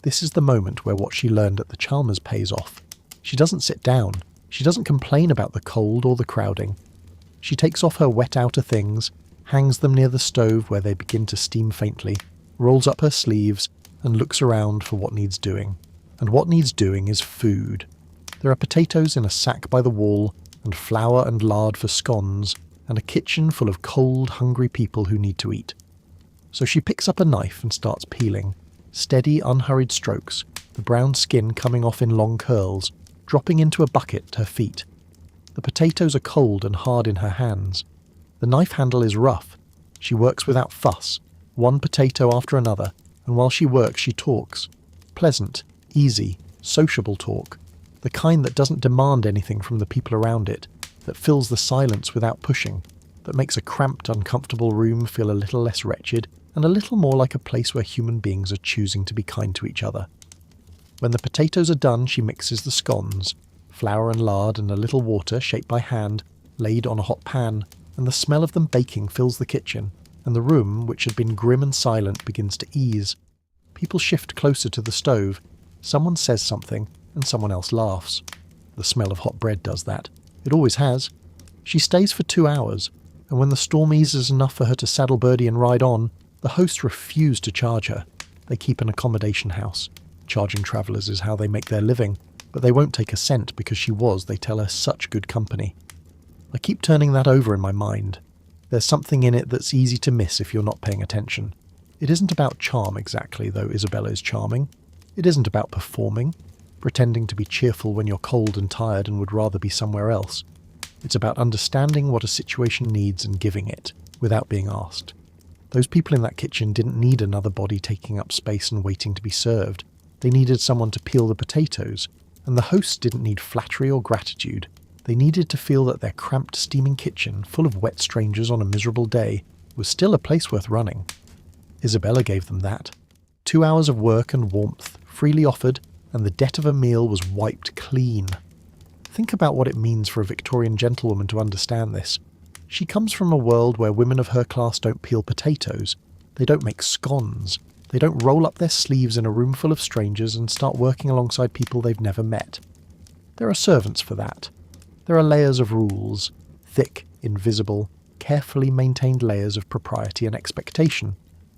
[SPEAKER 1] This is the moment where what she learned at the Chalmers pays off. She doesn't sit down. She doesn't complain about the cold or the crowding. She takes off her wet outer things, hangs them near the stove where they begin to steam faintly, rolls up her sleeves, and looks around for what needs doing. And what needs doing is food. There are potatoes in a sack by the wall, and flour and lard for scones, and a kitchen full of cold, hungry people who need to eat. So she picks up a knife and starts peeling. Steady, unhurried strokes, the brown skin coming off in long curls, dropping into a bucket at her feet. The potatoes are cold and hard in her hands. The knife handle is rough. She works without fuss, one potato after another, and while she works she talks. Pleasant, easy, sociable talk. The kind that doesn't demand anything from the people around it, that fills the silence without pushing, that makes a cramped, uncomfortable room feel a little less wretched and a little more like a place where human beings are choosing to be kind to each other. When the potatoes are done, she mixes the scones, flour and lard and a little water shaped by hand, laid on a hot pan, and the smell of them baking fills the kitchen, and the room, which had been grim and silent, begins to ease. People shift closer to the stove, someone says something, and someone else laughs. The smell of hot bread does that. It always has. She stays for 2 hours, and when the storm eases enough for her to saddle Birdie and ride on, the hosts refuse to charge her. They keep an accommodation house. Charging travellers is how they make their living, but they won't take a cent because she was, they tell her, such good company. I keep turning that over in my mind. There's something in it that's easy to miss if you're not paying attention. It isn't about charm exactly, though Isabella is charming. It isn't about performing, pretending to be cheerful when you're cold and tired and would rather be somewhere else. It's about understanding what a situation needs and giving it, without being asked. Those people in that kitchen didn't need another body taking up space and waiting to be served. They needed someone to peel the potatoes, and the hosts didn't need flattery or gratitude. They needed to feel that their cramped, steaming kitchen, full of wet strangers on a miserable day, was still a place worth running. Isabella gave them that. 2 hours of work and warmth, freely offered, and the debt of a meal was wiped clean. Think about what it means for a Victorian gentlewoman to understand this. She comes from a world where women of her class don't peel potatoes, they don't make scones, they don't roll up their sleeves in a room full of strangers and start working alongside people they've never met. There are servants for that. There are layers of rules, thick, invisible, carefully maintained layers of propriety and expectation,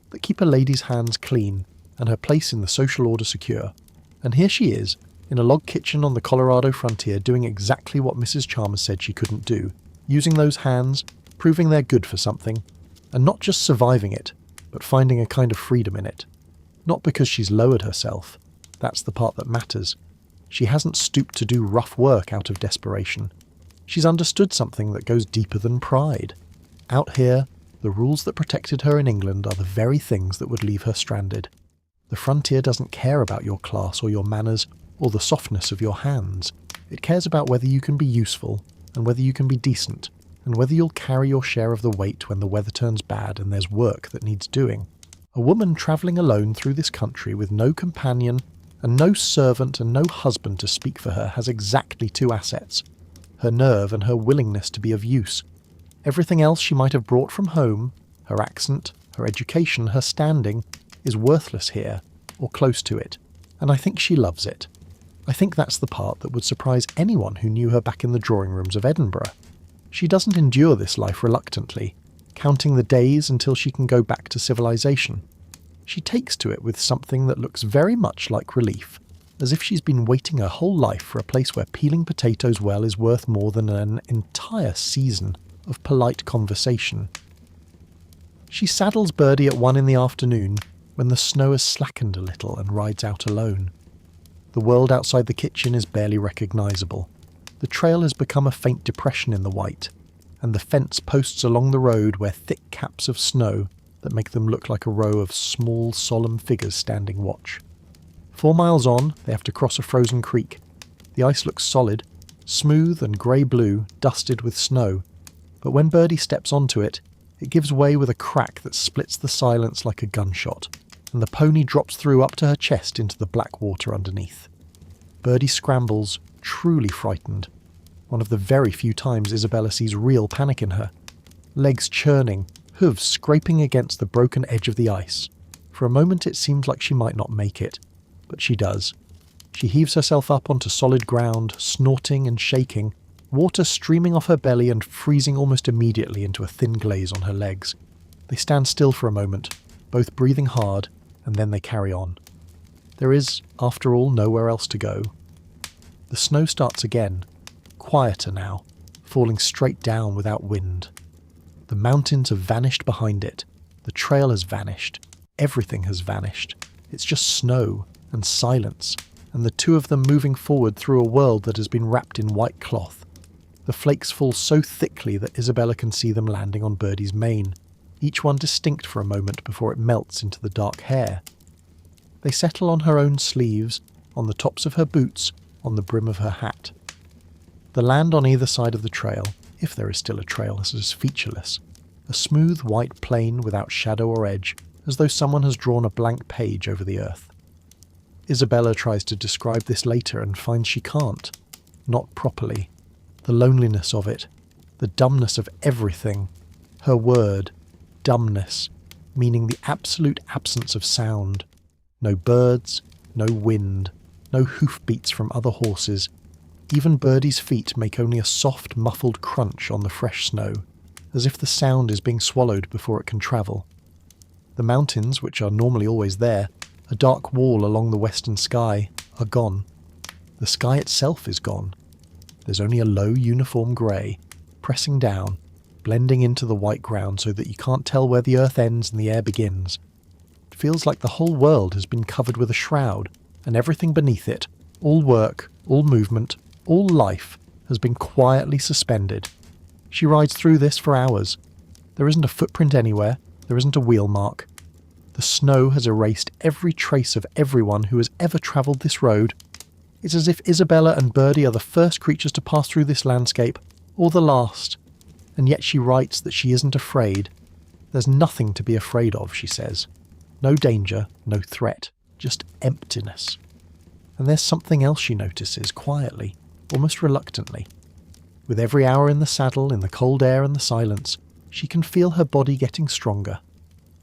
[SPEAKER 1] that keep a lady's hands clean and her place in the social order secure. And here she is, in a log kitchen on the Colorado frontier, doing exactly what Mrs. Chalmers said she couldn't do, using those hands, proving they're good for something, and not just surviving it, but finding a kind of freedom in it. Not because she's lowered herself. That's the part that matters. She hasn't stooped to do rough work out of desperation. She's understood something that goes deeper than pride. Out here, the rules that protected her in England are the very things that would leave her stranded. The frontier doesn't care about your class or your manners or the softness of your hands. It cares about whether you can be useful and whether you can be decent and whether you'll carry your share of the weight when the weather turns bad and there's work that needs doing. A woman travelling alone through this country with no companion and no servant and no husband to speak for her has exactly 2 assets: her nerve and her willingness to be of use. Everything else she might have brought from home, her accent, her education, her standing, is worthless here, or close to it, and I think she loves it. I think that's the part that would surprise anyone who knew her back in the drawing rooms of Edinburgh. She doesn't endure this life reluctantly, counting the days until she can go back to civilization. She takes to it with something that looks very much like relief, as if she's been waiting her whole life for a place where peeling potatoes well is worth more than an entire season of polite conversation. She saddles Birdie at 1 in the afternoon, when the snow has slackened a little, and rides out alone. The world outside the kitchen is barely recognisable. The trail has become a faint depression in the white, and the fence posts along the road wear thick caps of snow that make them look like a row of small, solemn figures standing watch. 4 miles on, they have to cross a frozen creek. The ice looks solid, smooth and grey-blue, dusted with snow, but when Birdie steps onto it, it gives way with a crack that splits the silence like a gunshot, and the pony drops through up to her chest into the black water underneath. Birdie scrambles, truly frightened. One of the very few times Isabella sees real panic in her. Legs churning, hooves scraping against the broken edge of the ice. For a moment it seems like she might not make it, but she does. She heaves herself up onto solid ground, snorting and shaking, water streaming off her belly and freezing almost immediately into a thin glaze on her legs. They stand still for a moment, both breathing hard, and then they carry on. There is, after all, nowhere else to go. The snow starts again, quieter now, falling straight down without wind. The mountains have vanished behind it. The trail has vanished. Everything has vanished. It's just snow and silence, and the two of them moving forward through a world that has been wrapped in white cloth. The flakes fall so thickly that Isabella can see them landing on Birdie's mane, each one distinct for a moment before it melts into the dark hair. They settle on her own sleeves, on the tops of her boots, on the brim of her hat. The land on either side of the trail, if there is still a trail, is featureless. A smooth white plain without shadow or edge, as though someone has drawn a blank page over the earth. Isabella tries to describe this later and finds she can't. Not properly. The loneliness of it, the dumbness of everything. Her word, dumbness, meaning the absolute absence of sound. No birds, no wind, no hoofbeats from other horses. Even Birdie's feet make only a soft, muffled crunch on the fresh snow, as if the sound is being swallowed before it can travel. The mountains, which are normally always there, a dark wall along the western sky, are gone. The sky itself is gone. There's only a low, uniform grey, pressing down, blending into the white ground so that you can't tell where the earth ends and the air begins. It feels like the whole world has been covered with a shroud, and everything beneath it, all work, all movement, all life, has been quietly suspended. She rides through this for hours. There isn't a footprint anywhere, there isn't a wheel mark. The snow has erased every trace of everyone who has ever travelled this road. It's as if Isabella and Birdie are the first creatures to pass through this landscape, or the last. And yet she writes that she isn't afraid. There's nothing to be afraid of, she says. No danger, no threat, just emptiness. And there's something else she notices, quietly, almost reluctantly. With every hour in the saddle, in the cold air and the silence, she can feel her body getting stronger.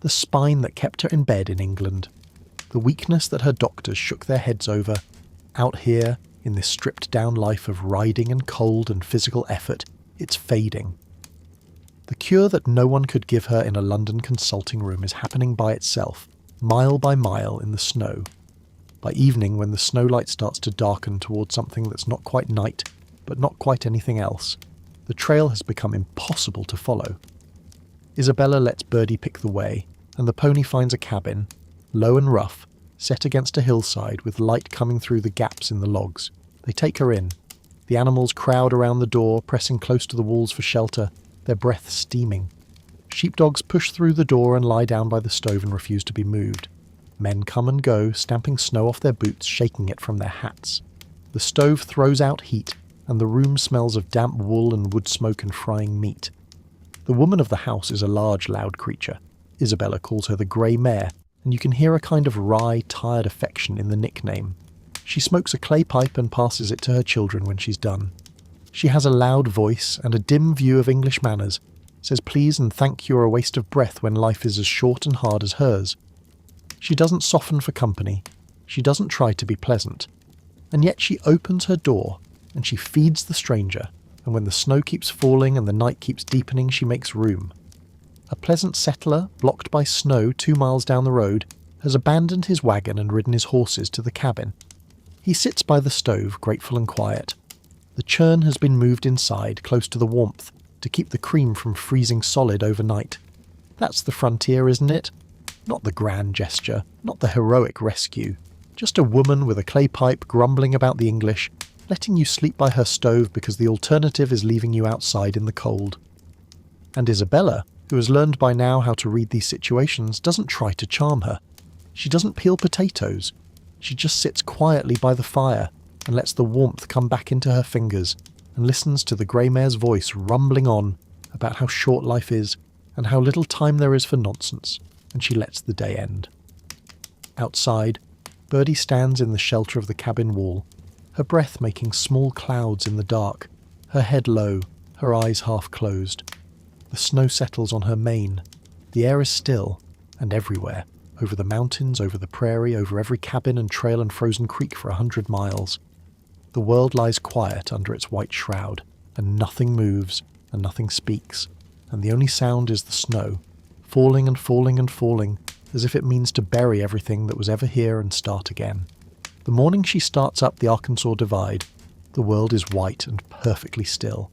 [SPEAKER 1] The spine that kept her in bed in England. The weakness that her doctors shook their heads over. Out here, in this stripped-down life of riding and cold and physical effort, it's fading. The cure that no one could give her in a London consulting room is happening by itself, mile by mile in the snow. By evening, when the snowlight starts to darken towards something that's not quite night, but not quite anything else, the trail has become impossible to follow. Isabella lets Birdie pick the way, and the pony finds a cabin, low and rough, set against a hillside with light coming through the gaps in the logs. They take her in. The animals crowd around the door, pressing close to the walls for shelter, their breath steaming. Sheepdogs push through the door and lie down by the stove and refuse to be moved. Men come and go, stamping snow off their boots, shaking it from their hats. The stove throws out heat, and the room smells of damp wool and wood smoke and frying meat. The woman of the house is a large, loud creature. Isabella calls her the grey mare, and you can hear a kind of wry, tired affection in the nickname. She smokes a clay pipe and passes it to her children when she's done. She has a loud voice and a dim view of English manners, says please and thank you are a waste of breath when life is as short and hard as hers. She doesn't soften for company. She doesn't try to be pleasant. And yet she opens her door, and she feeds the stranger, and when the snow keeps falling and the night keeps deepening, she makes room. A pleasant settler, blocked by snow 2 miles down the road, has abandoned his wagon and ridden his horses to the cabin. He sits by the stove, grateful and quiet. The churn has been moved inside, close to the warmth, to keep the cream from freezing solid overnight. That's the frontier, isn't it? Not the grand gesture, not the heroic rescue. Just a woman with a clay pipe grumbling about the English, letting you sleep by her stove because the alternative is leaving you outside in the cold. And Isabella, who has learned by now how to read these situations, doesn't try to charm her. She doesn't peel potatoes. She just sits quietly by the fire and lets the warmth come back into her fingers and listens to the grey mare's voice rumbling on about how short life is and how little time there is for nonsense, and she lets the day end. Outside, Birdie stands in the shelter of the cabin wall, her breath making small clouds in the dark, her head low, her eyes half closed. The snow settles on her mane. The air is still, and everywhere, over the mountains, over the prairie, over every cabin and trail and frozen creek for 100 miles. The world lies quiet under its white shroud, and nothing moves, and nothing speaks, and the only sound is the snow, falling and falling and falling, as if it means to bury everything that was ever here and start again. The morning she starts up the Arkansas Divide, the world is white and perfectly still.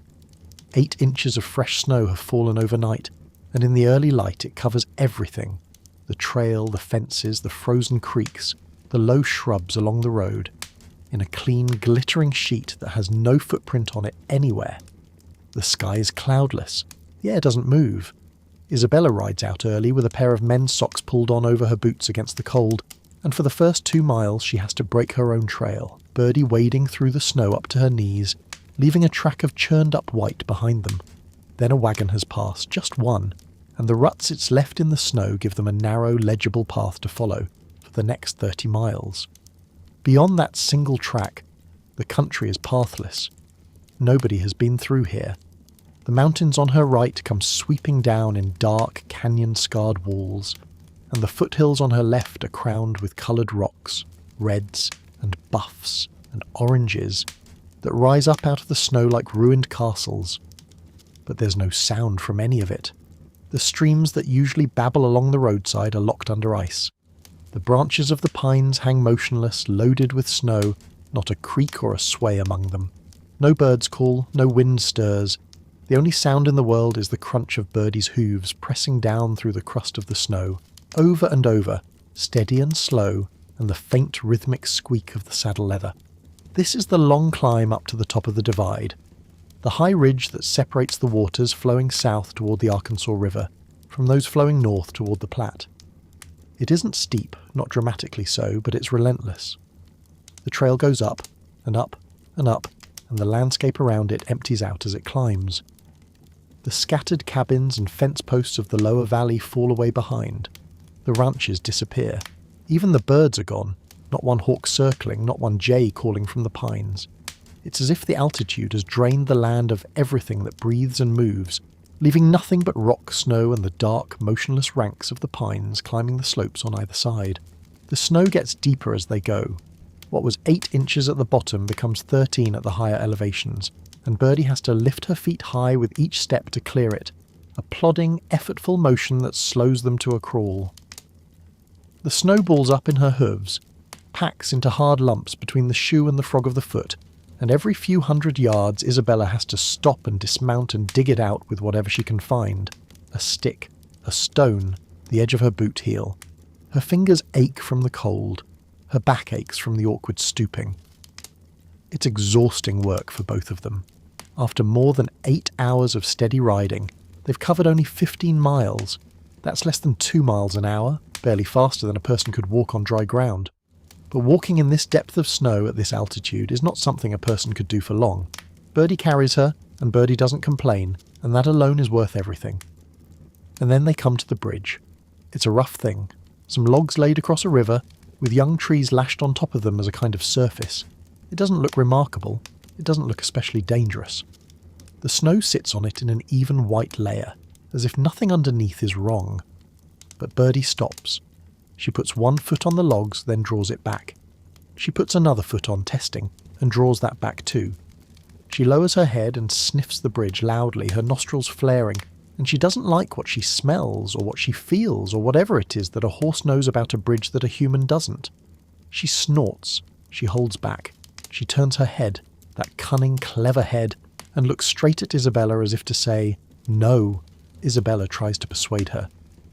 [SPEAKER 1] 8 inches of fresh snow have fallen overnight, and in the early light it covers everything. The trail, the fences, the frozen creeks, the low shrubs along the road, in a clean, glittering sheet that has no footprint on it anywhere. The sky is cloudless. The air doesn't move. Isabella rides out early with a pair of men's socks pulled on over her boots against the cold, and for the first 2 miles she has to break her own trail, Birdie wading through the snow up to her knees, leaving a track of churned-up white behind them. Then a wagon has passed, just one, and the ruts it's left in the snow give them a narrow, legible path to follow for the next 30 miles. Beyond that single track, the country is pathless. Nobody has been through here. The mountains on her right come sweeping down in dark, canyon-scarred walls, and the foothills on her left are crowned with coloured rocks, reds and buffs and oranges, that rise up out of the snow like ruined castles. But there's no sound from any of it. The streams that usually babble along the roadside are locked under ice. The branches of the pines hang motionless, loaded with snow, not a creak or a sway among them. No birds call, no wind stirs. The only sound in the world is the crunch of Birdie's hooves pressing down through the crust of the snow, over and over, steady and slow, and the faint rhythmic squeak of the saddle leather. This is the long climb up to the top of the divide, the high ridge that separates the waters flowing south toward the Arkansas River from those flowing north toward the Platte. It isn't steep, not dramatically so, but it's relentless. The trail goes up, and up, and up, and the landscape around it empties out as it climbs. The scattered cabins and fence posts of the lower valley fall away behind. The ranches disappear. Even the birds are gone, not one hawk circling, not one jay calling from the pines. It's as if the altitude has drained the land of everything that breathes and moves, leaving nothing but rock, snow, and the dark, motionless ranks of the pines climbing the slopes on either side. The snow gets deeper as they go. What was 8 inches at the bottom becomes 13 at the higher elevations, and Birdie has to lift her feet high with each step to clear it, a plodding, effortful motion that slows them to a crawl. The snow balls up in her hooves, packs into hard lumps between the shoe and the frog of the foot, and every few hundred yards Isabella has to stop and dismount and dig it out with whatever she can find. A stick, a stone, the edge of her boot heel. Her fingers ache from the cold. Her back aches from the awkward stooping. It's exhausting work for both of them. After more than 8 hours of steady riding, they've covered only 15 miles. That's less than 2 miles an hour, barely faster than a person could walk on dry ground. But walking in this depth of snow at this altitude is not something a person could do for long. Birdie carries her, and Birdie doesn't complain, and that alone is worth everything. And then they come to the bridge. It's a rough thing. Some logs laid across a river, with young trees lashed on top of them as a kind of surface. It doesn't look remarkable. It doesn't look especially dangerous. The snow sits on it in an even white layer, as if nothing underneath is wrong. But Birdie stops. She puts one foot on the logs, then draws it back. She puts another foot on, testing, and draws that back too. She lowers her head and sniffs the bridge loudly, her nostrils flaring, and she doesn't like what she smells, or what she feels, or whatever it is that a horse knows about a bridge that a human doesn't. She snorts. She holds back. She turns her head, that cunning, clever head, and looks straight at Isabella as if to say, "No." Isabella tries to persuade her.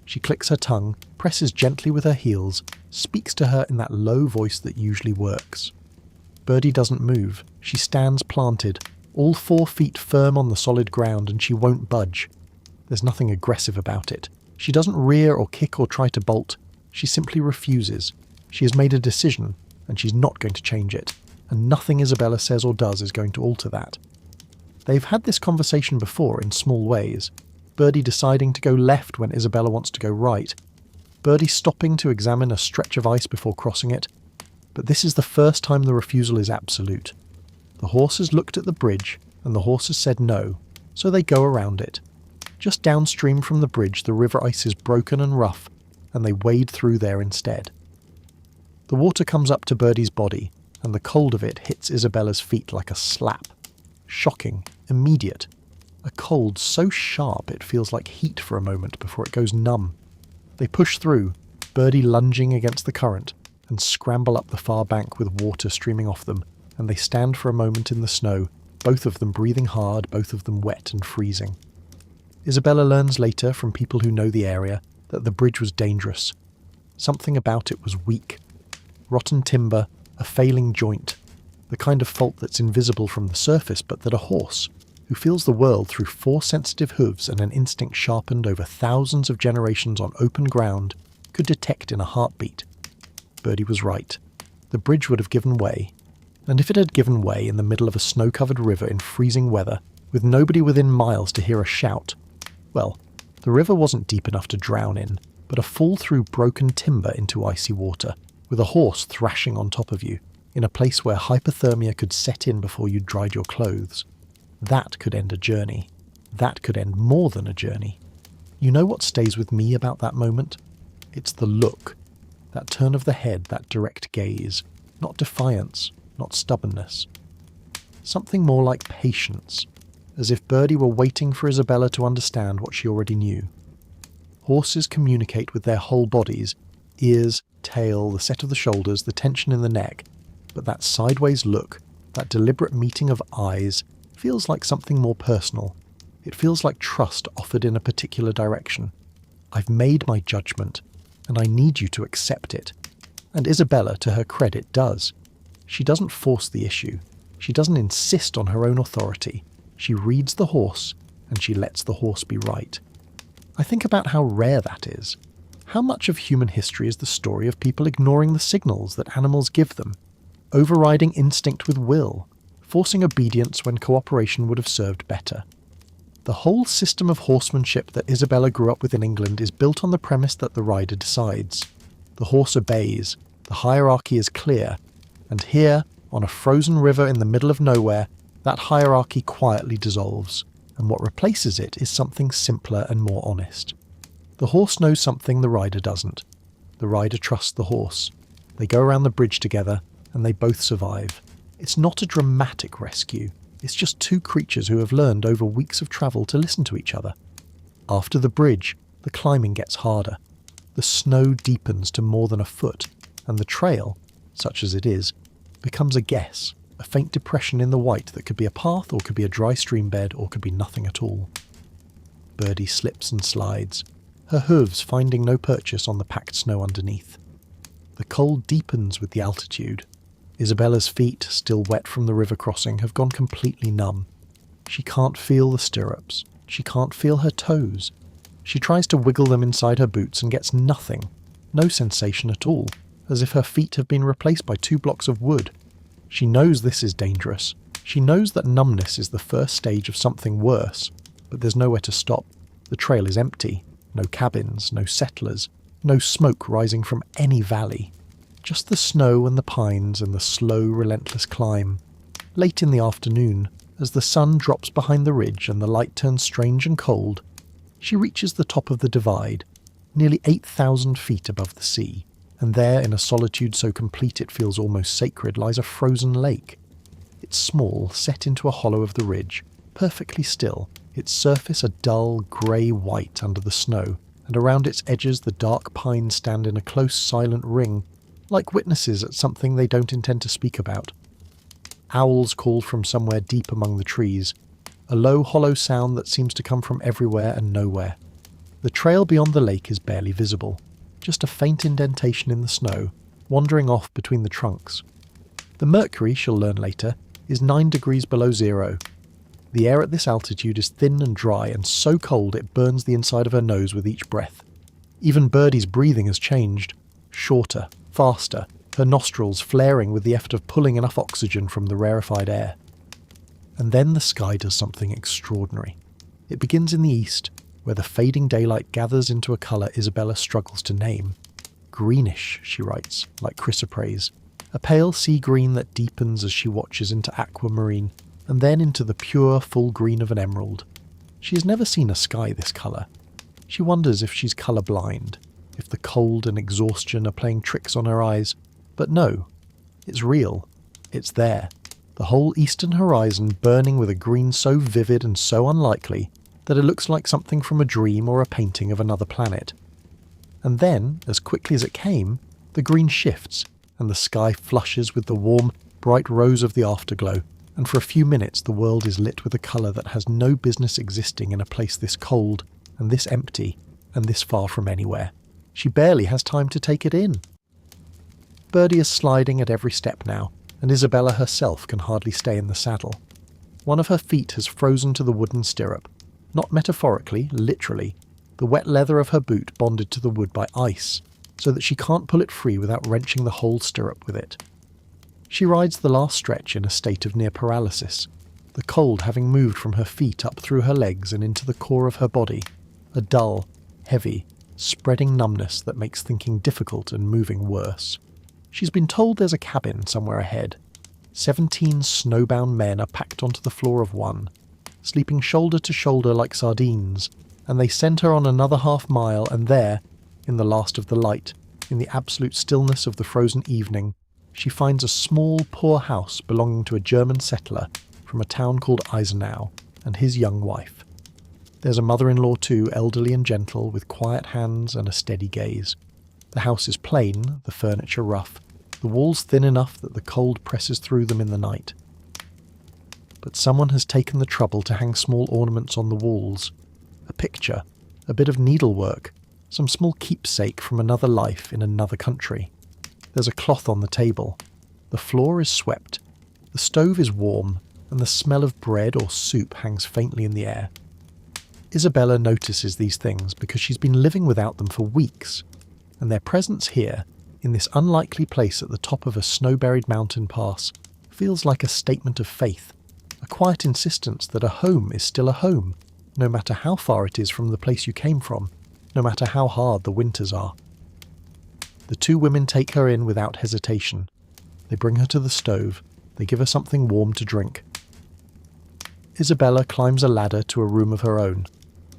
[SPEAKER 1] She clicks her tongue, presses gently with her heels, speaks to her in that low voice that usually works. Birdie doesn't move. She stands planted, all 4 feet firm on the solid ground, and she won't budge. There's nothing aggressive about it. She doesn't rear or kick or try to bolt. She simply refuses. She has made a decision, and she's not going to change it, and nothing Isabella says or does is going to alter that. They've had this conversation before in small ways. Birdie deciding to go left when Isabella wants to go right. Birdie stopping to examine a stretch of ice before crossing it. But this is the first time the refusal is absolute. The horse has looked at the bridge, and the horse has said no, so they go around it. Just downstream from the bridge the river ice is broken and rough, and they wade through there instead. The water comes up to Birdie's body, and the cold of it hits Isabella's feet like a slap. Shocking, immediate. A cold so sharp it feels like heat for a moment before it goes numb. They push through, Birdie lunging against the current, and scramble up the far bank with water streaming off them, and they stand for a moment in the snow, both of them breathing hard, both of them wet and freezing. Isabella learns later from people who know the area that the bridge was dangerous. Something about it was weak. Rotten timber, a failing joint, the kind of fault that's invisible from the surface but that a horse, who feels the world through 4 sensitive hooves and an instinct sharpened over thousands of generations on open ground, could detect in a heartbeat. Birdie was right. The bridge would have given way. And if it had given way in the middle of a snow-covered river in freezing weather, with nobody within miles to hear a shout, well, the river wasn't deep enough to drown in, but a fall through broken timber into icy water, with a horse thrashing on top of you, in a place where hypothermia could set in before you dried your clothes. That could end a journey. That could end more than a journey. You know what stays with me about that moment? It's the look. That turn of the head, that direct gaze. Not defiance, not stubbornness. Something more like patience, as if Birdie were waiting for Isabella to understand what she already knew. Horses communicate with their whole bodies, ears, tail, the set of the shoulders, the tension in the neck, but that sideways look, that deliberate meeting of eyes, feels like something more personal. It feels like trust offered in a particular direction. I've made my judgment, and I need you to accept it. And Isabella, to her credit, does. She doesn't force the issue. She doesn't insist on her own authority. She reads the horse, and she lets the horse be right. I think about how rare that is. How much of human history is the story of people ignoring the signals that animals give them, overriding instinct with will, forcing obedience when cooperation would have served better. The whole system of horsemanship that Isabella grew up with in England is built on the premise that the rider decides. The horse obeys, the hierarchy is clear, and here, on a frozen river in the middle of nowhere, that hierarchy quietly dissolves, and what replaces it is something simpler and more honest. The horse knows something the rider doesn't. The rider trusts the horse. They go around the bridge together, and they both survive. It's not a dramatic rescue. It's just 2 creatures who have learned over weeks of travel to listen to each other. After the bridge, the climbing gets harder. The snow deepens to more than a foot, and the trail, such as it is, becomes a guess, a faint depression in the white that could be a path or could be a dry stream bed or could be nothing at all. Birdie slips and slides, her hooves finding no purchase on the packed snow underneath. The cold deepens with the altitude. Isabella's feet, still wet from the river crossing, have gone completely numb. She can't feel the stirrups. She can't feel her toes. She tries to wiggle them inside her boots and gets nothing. No sensation at all, as if her feet have been replaced by 2 blocks of wood. She knows this is dangerous. She knows that numbness is the first stage of something worse, but there's nowhere to stop. The trail is empty. No cabins, no settlers, no smoke rising from any valley. Just the snow and the pines and the slow, relentless climb. Late in the afternoon, as the sun drops behind the ridge and the light turns strange and cold, she reaches the top of the divide, nearly 8,000 feet above the sea, and there, in a solitude so complete it feels almost sacred, lies a frozen lake. It's small, set into a hollow of the ridge, perfectly still, its surface a dull, grey white under the snow, and around its edges the dark pines stand in a close, silent ring, like witnesses at something they don't intend to speak about. Owls call from somewhere deep among the trees, a low, hollow sound that seems to come from everywhere and nowhere. The trail beyond the lake is barely visible, just a faint indentation in the snow, wandering off between the trunks. The mercury, she'll learn later, is 9 degrees below zero. The air at this altitude is thin and dry and so cold it burns the inside of her nose with each breath. Even Birdie's breathing has changed, shorter, faster, her nostrils flaring with the effort of pulling enough oxygen from the rarefied air. And then the sky does something extraordinary. It begins in the east, where the fading daylight gathers into a colour Isabella struggles to name. Greenish, she writes, like chrysoprase, a pale sea green that deepens as she watches into aquamarine, and then into the pure, full green of an emerald. She has never seen a sky this colour. She wonders if she's colour blind, if the cold and exhaustion are playing tricks on her eyes. But no, it's real. It's there. The whole eastern horizon burning with a green so vivid and so unlikely that it looks like something from a dream or a painting of another planet. And then, as quickly as it came, the green shifts, and the sky flushes with the warm, bright rose of the afterglow, and for a few minutes the world is lit with a colour that has no business existing in a place this cold and this empty and this far from anywhere. She barely has time to take it in. Birdie is sliding at every step now, and Isabella herself can hardly stay in the saddle. One of her feet has frozen to the wooden stirrup. Not metaphorically, literally. The wet leather of her boot bonded to the wood by ice, so that she can't pull it free without wrenching the whole stirrup with it. She rides the last stretch in a state of near paralysis, the cold having moved from her feet up through her legs and into the core of her body, a dull, heavy, spreading numbness that makes thinking difficult and moving worse. She's been told there's a cabin somewhere ahead. 17 snowbound men are packed onto the floor of one, sleeping shoulder to shoulder like sardines, and they send her on another half-mile, and there, in the last of the light, in the absolute stillness of the frozen evening, she finds a small, poor house belonging to a German settler from a town called Eisenau, and his young wife. There's a mother-in-law too, elderly and gentle, with quiet hands and a steady gaze. The house is plain, the furniture rough, the walls thin enough that the cold presses through them in the night. But someone has taken the trouble to hang small ornaments on the walls. A picture, a bit of needlework, some small keepsake from another life in another country. There's a cloth on the table. The floor is swept. The stove is warm, and the smell of bread or soup hangs faintly in the air. Isabella notices these things because she's been living without them for weeks, and their presence here, in this unlikely place at the top of a snow-buried mountain pass, feels like a statement of faith, a quiet insistence that a home is still a home, no matter how far it is from the place you came from, no matter how hard the winters are. The two women take her in without hesitation. They bring her to the stove. They give her something warm to drink. Isabella climbs a ladder to a room of her own,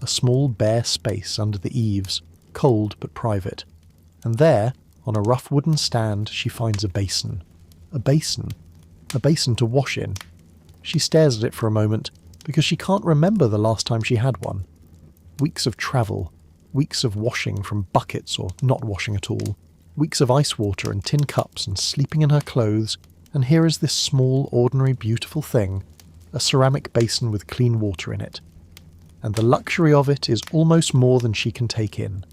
[SPEAKER 1] a small bare space under the eaves, cold but private. And there, on a rough wooden stand, she finds a basin. A basin. A basin to wash in. She stares at it for a moment, because she can't remember the last time she had one. Weeks of travel, weeks of washing from buckets or not washing at all, weeks of ice water and tin cups and sleeping in her clothes, and here is this small, ordinary, beautiful thing, a ceramic basin with clean water in it. And the luxury of it is almost more than she can take in.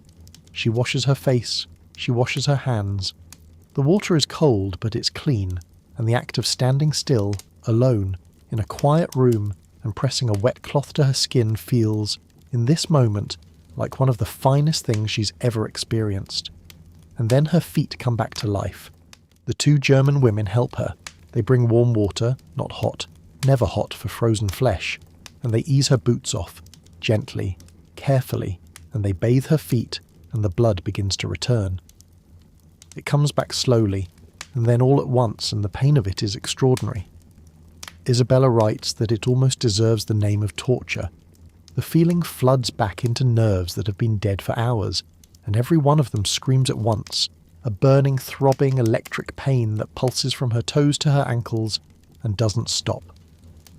[SPEAKER 1] She washes her face, she washes her hands. The water is cold, but it's clean, and the act of standing still, alone, in a quiet room, and pressing a wet cloth to her skin feels, in this moment, like one of the finest things she's ever experienced. And then her feet come back to life. The two German women help her. They bring warm water, not hot, never hot for frozen flesh, and they ease her boots off, gently, carefully, and they bathe her feet, and the blood begins to return. It comes back slowly, and then all at once, and the pain of it is extraordinary. Isabella writes that it almost deserves the name of torture. The feeling floods back into nerves that have been dead for hours, and every one of them screams at once, a burning, throbbing, electric pain that pulses from her toes to her ankles and doesn't stop.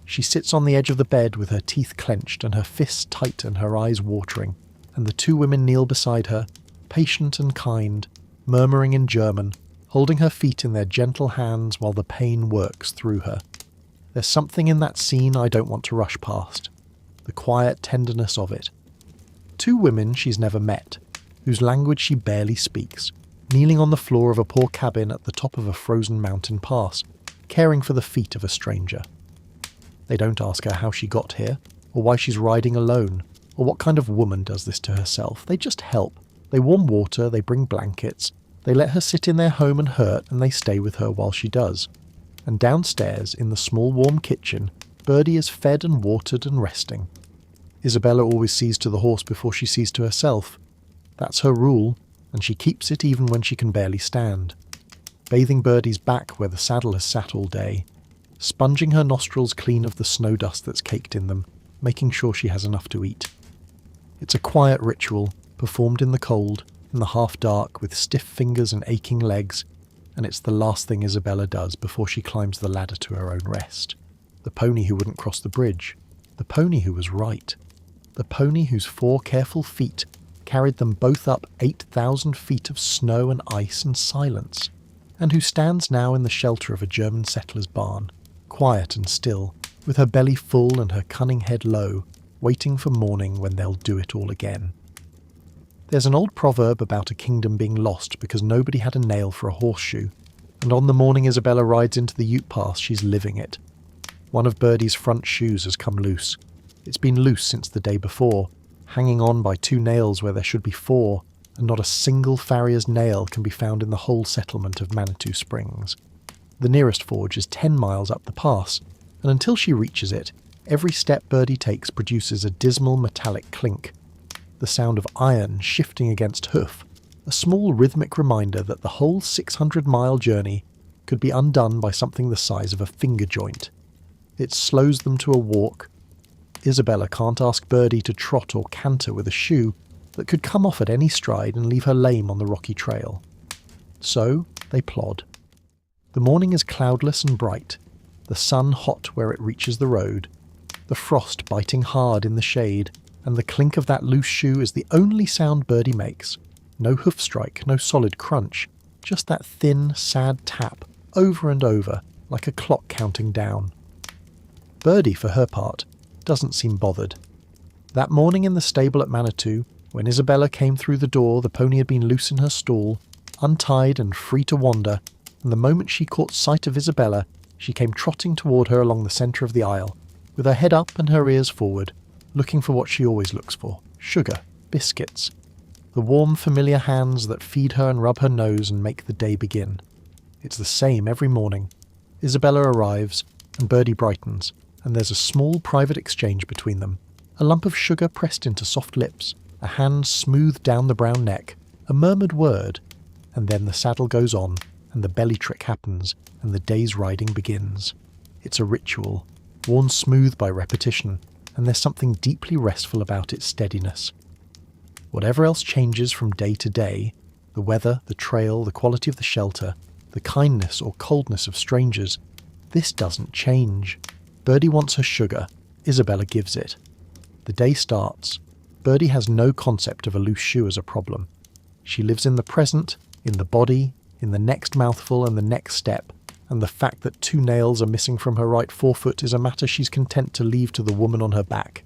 [SPEAKER 1] She sits on the edge of the bed with her teeth clenched and her fists tight and her eyes watering, and the two women kneel beside her, patient and kind, murmuring in German, holding her feet in their gentle hands while the pain works through her. There's something in that scene I don't want to rush past, the quiet tenderness of it. Two women she's never met, whose language she barely speaks, kneeling on the floor of a poor cabin at the top of a frozen mountain pass, caring for the feet of a stranger. They don't ask her how she got here, or why she's riding alone, or what kind of woman does this to herself. They just help. They warm water, they bring blankets, they let her sit in their home and hurt, and they stay with her while she does. And downstairs, in the small warm kitchen, Birdie is fed and watered and resting. Isabella always sees to the horse before she sees to herself. That's her rule, and she keeps it even when she can barely stand. Bathing Birdie's back where the saddle has sat all day, sponging her nostrils clean of the snow dust that's caked in them, making sure she has enough to eat. It's a quiet ritual, performed in the cold, in the half-dark, with stiff fingers and aching legs, and it's the last thing Isabella does before she climbs the ladder to her own rest. The pony who wouldn't cross the bridge. The pony who was right. The pony whose 4 careful feet carried them both up 8,000 feet of snow and ice and silence, and who stands now in the shelter of a German settler's barn, quiet and still, with her belly full and her cunning head low, waiting for morning when they'll do it all again. There's an old proverb about a kingdom being lost because nobody had a nail for a horseshoe, and on the morning Isabella rides into the ute pass, she's living it. One of Birdie's front shoes has come loose. It's been loose since the day before, hanging on by 2 nails where there should be 4, and not a single farrier's nail can be found in the whole settlement of Manitou Springs. The nearest forge is 10 miles up the pass, and until she reaches it, every step Birdie takes produces a dismal metallic clink, the sound of iron shifting against hoof, a small rhythmic reminder that the whole 600-mile journey could be undone by something the size of a finger joint. It slows them to a walk. Isabella can't ask Birdie to trot or canter with a shoe that could come off at any stride and leave her lame on the rocky trail. So they plod. The morning is cloudless and bright, the sun hot where it reaches the road, the frost biting hard in the shade, and the clink of that loose shoe is the only sound Birdie makes. No hoof strike, no solid crunch, just that thin, sad tap, over and over, like a clock counting down. Birdie, for her part, doesn't seem bothered. That morning in the stable at Manitou, when Isabella came through the door, the pony had been loose in her stall, untied and free to wander, and the moment she caught sight of Isabella, she came trotting toward her along the centre of the aisle, with her head up and her ears forward, looking for what she always looks for: sugar, biscuits, the warm, familiar hands that feed her and rub her nose and make the day begin. It's the same every morning. Isabella arrives, and Birdie brightens, and there's a small private exchange between them. A lump of sugar pressed into soft lips, a hand smoothed down the brown neck, a murmured word, and then the saddle goes on, and the belly trick happens, and the day's riding begins. It's a ritual, worn smooth by repetition, and there's something deeply restful about its steadiness. Whatever else changes from day to day, the weather, the trail, the quality of the shelter, the kindness or coldness of strangers, this doesn't change. Birdie wants her sugar, Isabella gives it. The day starts. Birdie has no concept of a loose shoe as a problem. She lives in the present, in the body, in the next mouthful and the next step, and the fact that 2 nails are missing from her right forefoot is a matter she's content to leave to the woman on her back.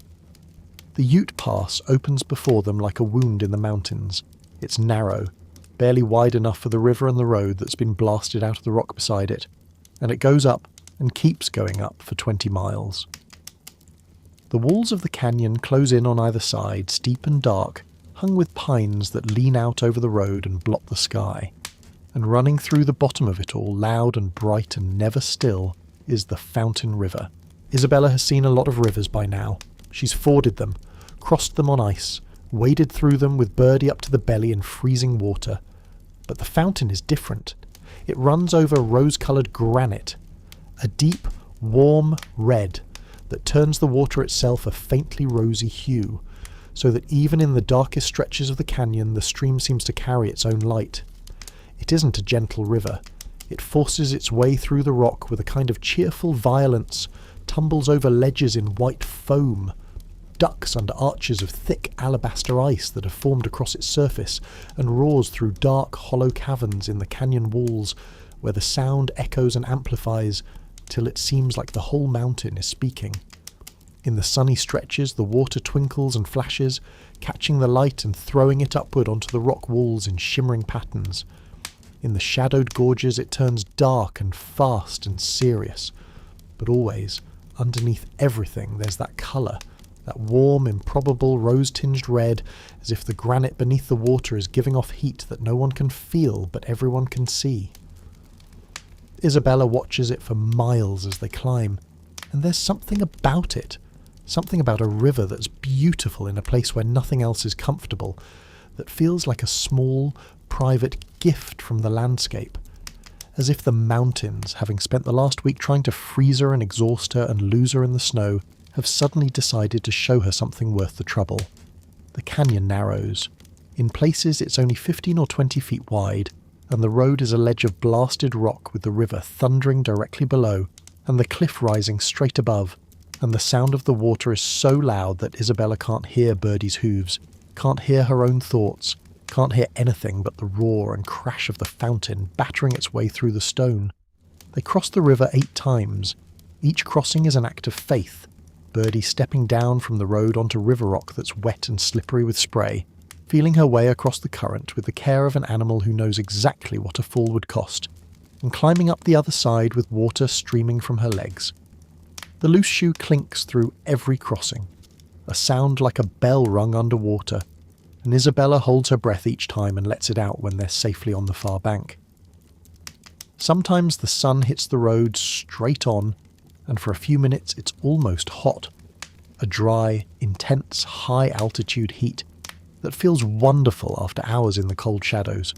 [SPEAKER 1] The Ute Pass opens before them like a wound in the mountains. It's narrow, barely wide enough for the river and the road that's been blasted out of the rock beside it, and it goes up and keeps going up for 20 miles. The walls of the canyon close in on either side, steep and dark, hung with pines that lean out over the road and blot the sky. And running through the bottom of it all, loud and bright and never still, is the Fountain River. Isabella has seen a lot of rivers by now. She's forded them, crossed them on ice, waded through them with Birdie up to the belly in freezing water. But the fountain is different. It runs over rose-coloured granite, a deep, warm red that turns the water itself a faintly rosy hue, so that even in the darkest stretches of the canyon the stream seems to carry its own light. It isn't a gentle river. It forces its way through the rock with a kind of cheerful violence, tumbles over ledges in white foam, ducks under arches of thick alabaster ice that have formed across its surface, and roars through dark, hollow caverns in the canyon walls where the sound echoes and amplifies till it seems like the whole mountain is speaking. In the sunny stretches the water twinkles and flashes, catching the light and throwing it upward onto the rock walls in shimmering patterns. In the shadowed gorges it turns dark and fast and serious, but always, underneath everything, there's that colour, that warm, improbable, rose-tinged red, as if the granite beneath the water is giving off heat that no one can feel but everyone can see. Isabella watches it for miles as they climb, and there's something about it, something about a river that's beautiful in a place where nothing else is comfortable, that feels like a small, private gift from the landscape, as if the mountains, having spent the last week trying to freeze her and exhaust her and lose her in the snow, have suddenly decided to show her something worth the trouble. The canyon narrows. In places it's only 15 or 20 feet wide, and the road is a ledge of blasted rock with the river thundering directly below, and the cliff rising straight above, and the sound of the water is so loud that Isabella can't hear Birdie's hooves, can't hear her own thoughts, can't hear anything but the roar and crash of the fountain battering its way through the stone. They cross the river 8 times, Each crossing is an act of faith, Birdie stepping down from the road onto river rock that's wet and slippery with spray, feeling her way across the current with the care of an animal who knows exactly what a fall would cost, and climbing up the other side with water streaming from her legs. The loose shoe clinks through every crossing, a sound like a bell rung underwater, and Isabella holds her breath each time and lets it out when they're safely on the far bank. Sometimes the sun hits the road straight on, and for a few minutes it's almost hot, a dry, intense, high-altitude heat that feels wonderful after hours in the cold shadows.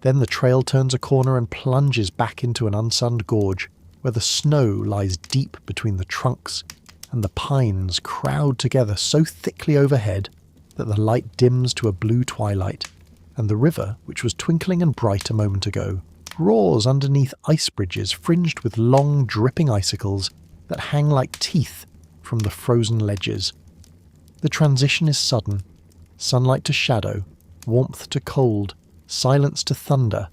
[SPEAKER 1] Then the trail turns a corner and plunges back into an unsunned gorge, where the snow lies deep between the trunks, and the pines crowd together so thickly overhead that the light dims to a blue twilight, and the river, which was twinkling and bright a moment ago, roars underneath ice bridges fringed with long, dripping icicles that hang like teeth from the frozen ledges. The transition is sudden. Sunlight to shadow, warmth to cold, silence to thunder,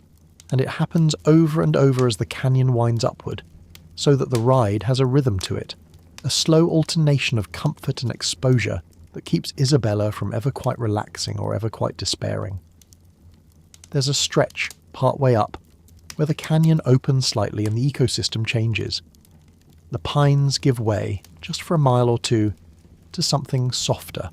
[SPEAKER 1] and it happens over and over as the canyon winds upward, so that the ride has a rhythm to it, a slow alternation of comfort and exposure that keeps Isabella from ever quite relaxing or ever quite despairing. There's a stretch, partway up, where the canyon opens slightly and the ecosystem changes. The pines give way, just for a mile or two, to something softer.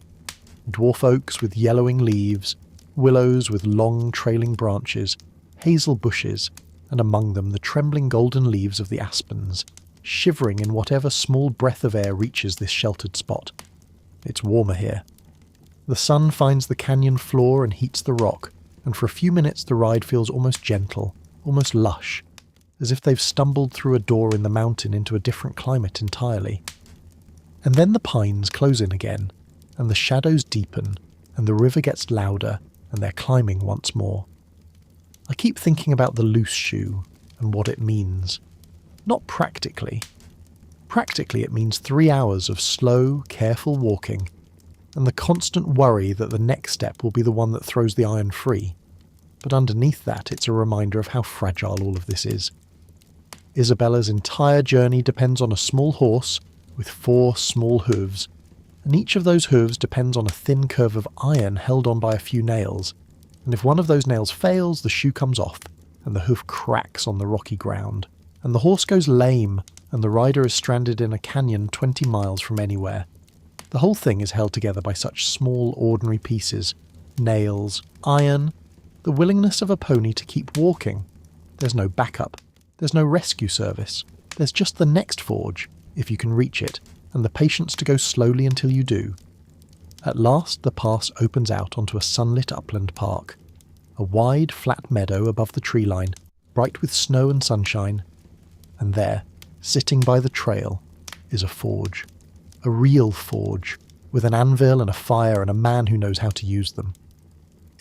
[SPEAKER 1] Dwarf oaks with yellowing leaves, willows with long trailing branches, hazel bushes, and among them the trembling golden leaves of the aspens, shivering in whatever small breath of air reaches this sheltered spot. It's warmer here. The sun finds the canyon floor and heats the rock, and for a few minutes the ride feels almost gentle, almost lush, as if they've stumbled through a door in the mountain into a different climate entirely. And then the pines close in again, and the shadows deepen, and the river gets louder, and they're climbing once more. I keep thinking about the loose shoe and what it means. Not practically. Practically it means 3 hours of slow, careful walking, and the constant worry that the next step will be the one that throws the iron free. But underneath that, it's a reminder of how fragile all of this is. Isabella's entire journey depends on a small horse with 4 small hooves, and each of those hooves depends on a thin curve of iron held on by a few nails, and if one of those nails fails, the shoe comes off, and the hoof cracks on the rocky ground, and the horse goes lame, and the rider is stranded in a canyon 20 miles from anywhere. The whole thing is held together by such small, ordinary pieces: nails, iron, the willingness of a pony to keep walking. There's no backup. There's no rescue service. There's just the next forge, if you can reach it, and the patience to go slowly until you do. At last the pass opens out onto a sunlit upland park. A wide, flat meadow above the tree line, bright with snow and sunshine. And there, sitting by the trail, is a forge. A real forge, with an anvil and a fire and a man who knows how to use them.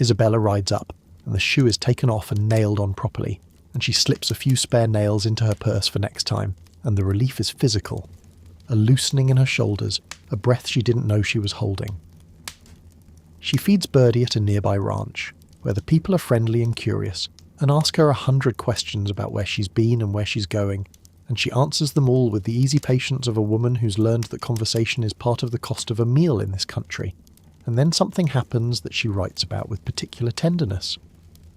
[SPEAKER 1] Isabella rides up, and the shoe is taken off and nailed on properly, and she slips a few spare nails into her purse for next time, and the relief is physical. A loosening in her shoulders, a breath she didn't know she was holding. She feeds Birdie at a nearby ranch, where the people are friendly and curious, and ask her 100 questions about where she's been and where she's going, and she answers them all with the easy patience of a woman who's learned that conversation is part of the cost of a meal in this country. And then something happens that she writes about with particular tenderness.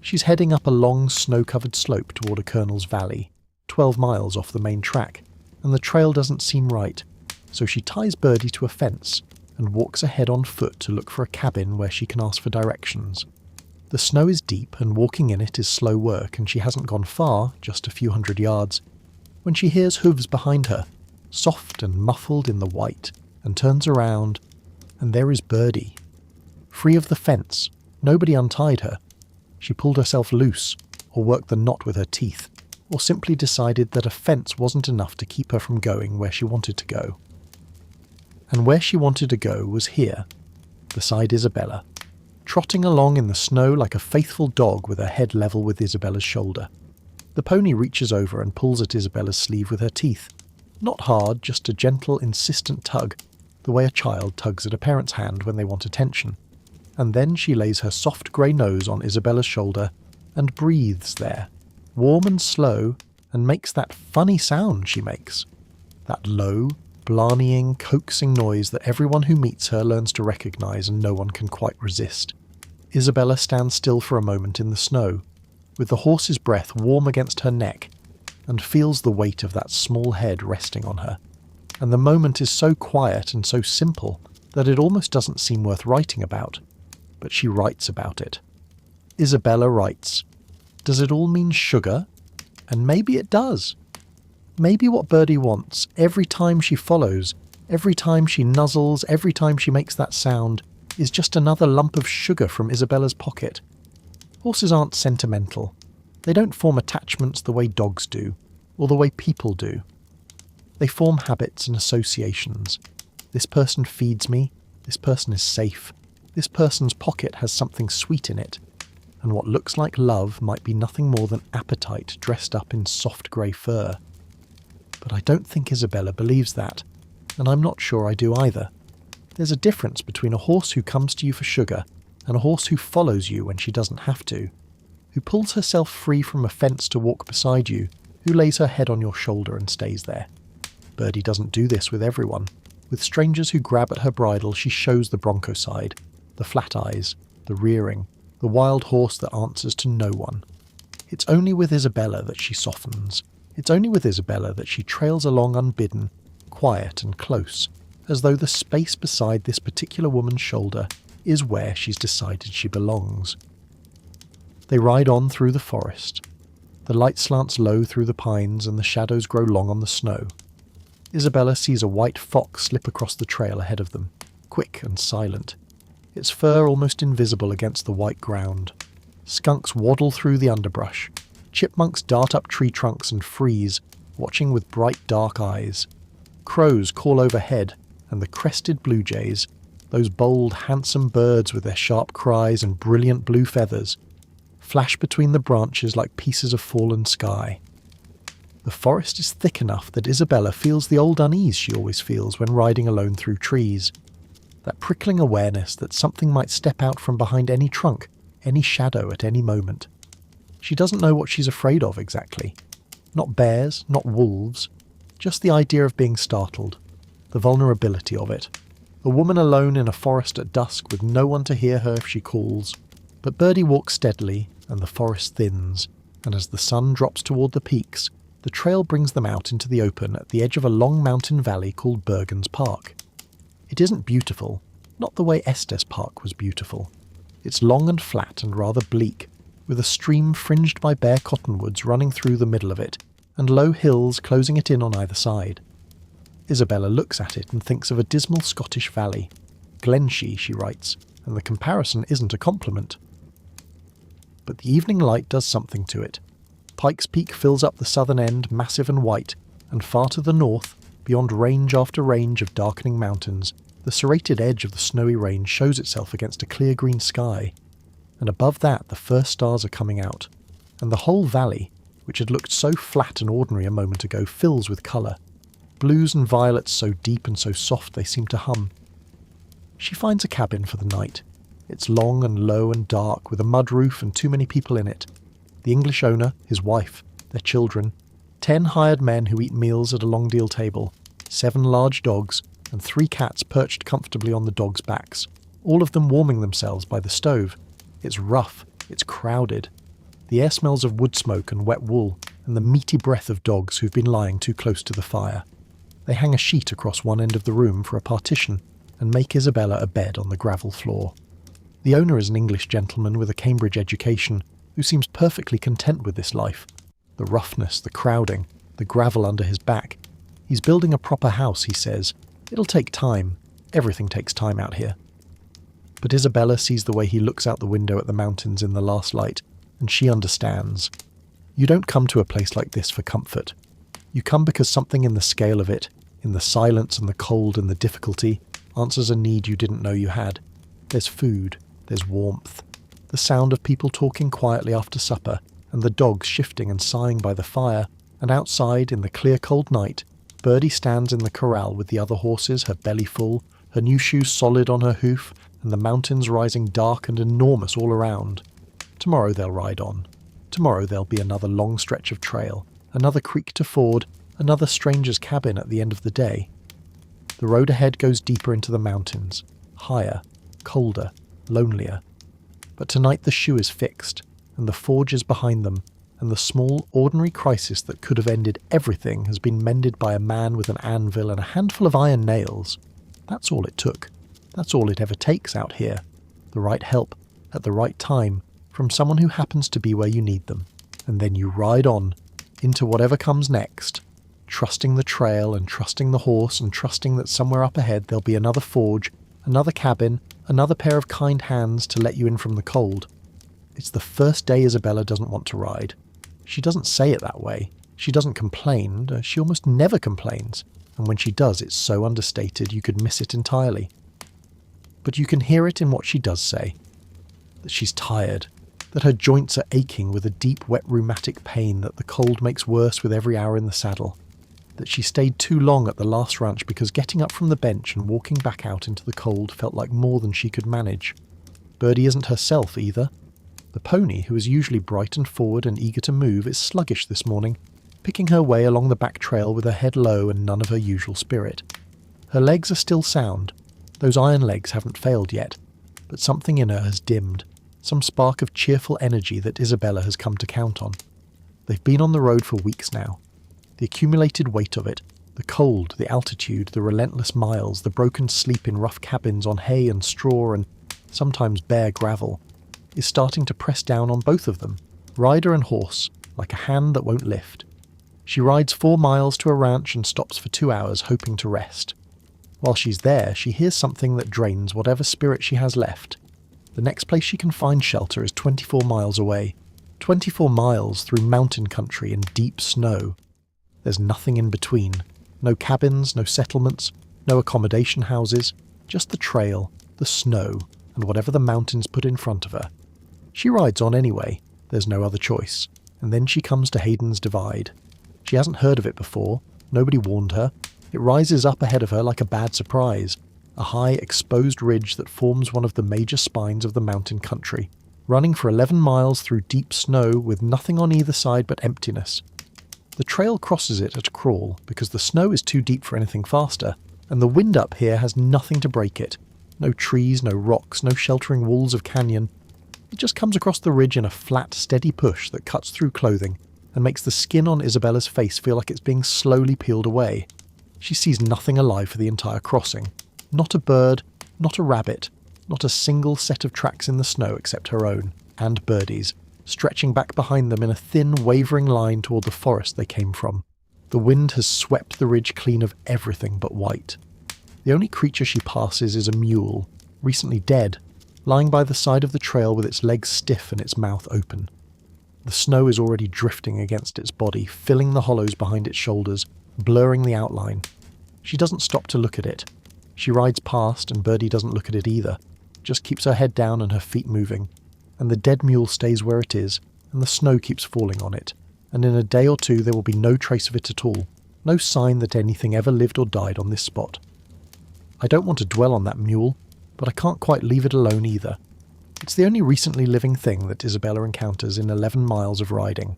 [SPEAKER 1] She's heading up a long, snow-covered slope toward a colonel's valley, 12 miles off the main track, and the trail doesn't seem right, so she ties Birdie to a fence and walks ahead on foot to look for a cabin where she can ask for directions. The snow is deep and walking in it is slow work, and she hasn't gone far, just a few hundred yards, when she hears hooves behind her, soft and muffled in the white, and turns around, and there is Birdie. Free of the fence, nobody untied her. She pulled herself loose, or worked the knot with her teeth, or simply decided that a fence wasn't enough to keep her from going where she wanted to go. And where she wanted to go was here, beside Isabella, trotting along in the snow like a faithful dog with her head level with Isabella's shoulder. The pony reaches over and pulls at Isabella's sleeve with her teeth. Not hard, just a gentle, insistent tug, the way a child tugs at a parent's hand when they want attention. And then she lays her soft grey nose on Isabella's shoulder and breathes there, warm and slow, and makes that funny sound she makes. That low, blarneying, coaxing noise that everyone who meets her learns to recognise and no one can quite resist. Isabella stands still for a moment in the snow, with the horse's breath warm against her neck, and feels the weight of that small head resting on her. And the moment is so quiet and so simple that it almost doesn't seem worth writing about. But she writes about it. Isabella writes, "Does it all mean sugar? And maybe it does. Maybe what Birdie wants, every time she follows, every time she nuzzles, every time she makes that sound, is just another lump of sugar from Isabella's pocket. Horses aren't sentimental. They don't form attachments the way dogs do, or the way people do. They form habits and associations. This person feeds me, this person is safe, this person's pocket has something sweet in it, and what looks like love might be nothing more than appetite dressed up in soft grey fur. But I don't think Isabella believes that, and I'm not sure I do either. There's a difference between a horse who comes to you for sugar and a horse who follows you when she doesn't have to, who pulls herself free from a fence to walk beside you, who lays her head on your shoulder and stays there. Birdie doesn't do this with everyone. With strangers who grab at her bridle, she shows the bronco side, the flat eyes, the rearing, the wild horse that answers to no one. It's only with Isabella that she softens. It's only with Isabella that she trails along unbidden, quiet and close, as though the space beside this particular woman's shoulder is where she's decided she belongs. They ride on through the forest. The light slants low through the pines and the shadows grow long on the snow. Isabella sees a white fox slip across the trail ahead of them, quick and silent, its fur almost invisible against the white ground. Skunks waddle through the underbrush. Chipmunks dart up tree trunks and freeze, watching with bright dark eyes. Crows call overhead, and the crested blue jays, those bold, handsome birds with their sharp cries and brilliant blue feathers, flash between the branches like pieces of fallen sky. The forest is thick enough that Isabella feels the old unease she always feels when riding alone through trees. That prickling awareness that something might step out from behind any trunk, any shadow at any moment. She doesn't know what she's afraid of exactly. Not bears, not wolves, just the idea of being startled, the vulnerability of it. A woman alone in a forest at dusk with no one to hear her if she calls. But Birdie walks steadily, and the forest thins, and as the sun drops toward the peaks, the trail brings them out into the open at the edge of a long mountain valley called Bergen's Park. It isn't beautiful, not the way Estes Park was beautiful. It's long and flat and rather bleak, with a stream fringed by bare cottonwoods running through the middle of it, and low hills closing it in on either side. Isabella looks at it and thinks of a dismal Scottish valley. Glenshee, she writes, and the comparison isn't a compliment. But the evening light does something to it. Pike's Peak fills up the southern end, massive and white, and far to the north, beyond range after range of darkening mountains, the serrated edge of the snowy range shows itself against a clear green sky, and above that the first stars are coming out, and the whole valley, which had looked so flat and ordinary a moment ago, fills with colour, blues and violets so deep and so soft they seem to hum. She finds a cabin for the night. It's long and low and dark, with a mud roof and too many people in it. The English owner, his wife, their children, 10 hired men who eat meals at a long deal table, 7 large dogs, and 3 cats perched comfortably on the dogs' backs, all of them warming themselves by the stove. It's rough, it's crowded. The air smells of wood smoke and wet wool, and the meaty breath of dogs who've been lying too close to the fire. They hang a sheet across one end of the room for a partition, and make Isabella a bed on the gravel floor. The owner is an English gentleman with a Cambridge education, who seems perfectly content with this life. The roughness, the crowding, the gravel under his back. He's building a proper house, he says. It'll take time. Everything takes time out here. But Isabella sees the way he looks out the window at the mountains in the last light, and she understands. You don't come to a place like this for comfort. You come because something in the scale of it, in the silence and the cold and the difficulty, answers a need you didn't know you had. There's food, there's warmth, the sound of people talking quietly after supper, and the dogs shifting and sighing by the fire, and outside, in the clear cold night, Birdie stands in the corral with the other horses, her belly full, her new shoes solid on her hoof, and the mountains rising dark and enormous all around. Tomorrow they'll ride on. Tomorrow there'll be another long stretch of trail, another creek to ford, Another stranger's cabin at the end of the day. The road ahead goes deeper into the mountains, higher, colder, lonelier. But tonight the shoe is fixed, and the forge is behind them, and the small, ordinary crisis that could have ended everything has been mended by a man with an anvil and a handful of iron nails. That's all it took. That's all it ever takes out here. The right help, at the right time, from someone who happens to be where you need them. And then you ride on, into whatever comes next, trusting the trail and trusting the horse and trusting that somewhere up ahead there'll be another forge, another cabin, another pair of kind hands to let you in from the cold. It's the first day Isabella doesn't want to ride. She doesn't say it that way. She doesn't complain. She almost never complains. And when she does, it's so understated you could miss it entirely. But you can hear it in what she does say. That she's tired. That her joints are aching with a deep, wet rheumatic pain that the cold makes worse with every hour in the saddle. That she stayed too long at the last ranch because getting up from the bench and walking back out into the cold felt like more than she could manage. Birdie isn't herself either. The pony, who is usually bright and forward and eager to move, is sluggish this morning, picking her way along the back trail with her head low and none of her usual spirit. Her legs are still sound. Those iron legs haven't failed yet, but something in her has dimmed, some spark of cheerful energy that Isabella has come to count on. They've been on the road for weeks now. The accumulated weight of it, the cold, the altitude, the relentless miles, the broken sleep in rough cabins on hay and straw and sometimes bare gravel, is starting to press down on both of them, rider and horse, like a hand that won't lift. She rides 4 miles to a ranch and stops for 2 hours hoping to rest. While she's there, she hears something that drains whatever spirit she has left. The next place she can find shelter is 24 miles away. 24 miles through mountain country and deep snow. There's nothing in between. No cabins, no settlements, no accommodation houses, just the trail, the snow, and whatever the mountains put in front of her. She rides on anyway, there's no other choice, and then she comes to Hayden's Divide. She hasn't heard of it before, nobody warned her. It rises up ahead of her like a bad surprise, a high, exposed ridge that forms one of the major spines of the mountain country, running for 11 miles through deep snow with nothing on either side but emptiness. The trail crosses it at a crawl because the snow is too deep for anything faster, and the wind up here has nothing to break it. No trees, no rocks, no sheltering walls of canyon. It just comes across the ridge in a flat, steady push that cuts through clothing and makes the skin on Isabella's face feel like it's being slowly peeled away. She sees nothing alive for the entire crossing. Not a bird, not a rabbit, not a single set of tracks in the snow except her own, and Birdie's, stretching back behind them in a thin, wavering line toward the forest they came from. The wind has swept the ridge clean of everything but white. The only creature she passes is a mule, recently dead, lying by the side of the trail with its legs stiff and its mouth open. The snow is already drifting against its body, filling the hollows behind its shoulders, blurring the outline. She doesn't stop to look at it. She rides past, and Birdie doesn't look at it either, just keeps her head down and her feet moving, and the dead mule stays where it is, and the snow keeps falling on it, and in a day or two there will be no trace of it at all, no sign that anything ever lived or died on this spot. I don't want to dwell on that mule, but I can't quite leave it alone either. It's the only recently living thing that Isabella encounters in 11 miles of riding.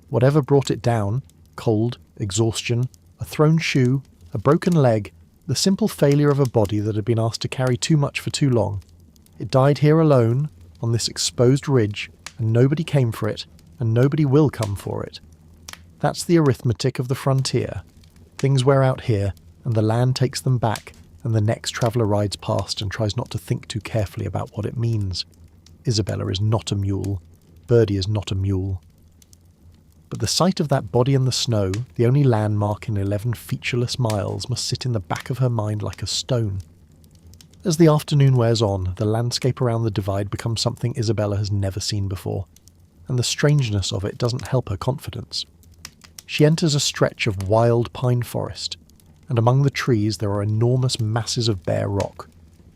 [SPEAKER 1] Whatever brought it down, cold, exhaustion, a thrown shoe, a broken leg, the simple failure of a body that had been asked to carry too much for too long. It died here alone, on this exposed ridge, and nobody came for it, and nobody will come for it. That's the arithmetic of the frontier. Things wear out here, and the land takes them back, and the next traveller rides past and tries not to think too carefully about what it means. Isabella is not a mule. Birdie is not a mule. But the sight of that body in the snow, the only landmark in 11 featureless miles, must sit in the back of her mind like a stone. As the afternoon wears on, the landscape around the divide becomes something Isabella has never seen before, and the strangeness of it doesn't help her confidence. She enters a stretch of wild pine forest, and among the trees there are enormous masses of bare rock,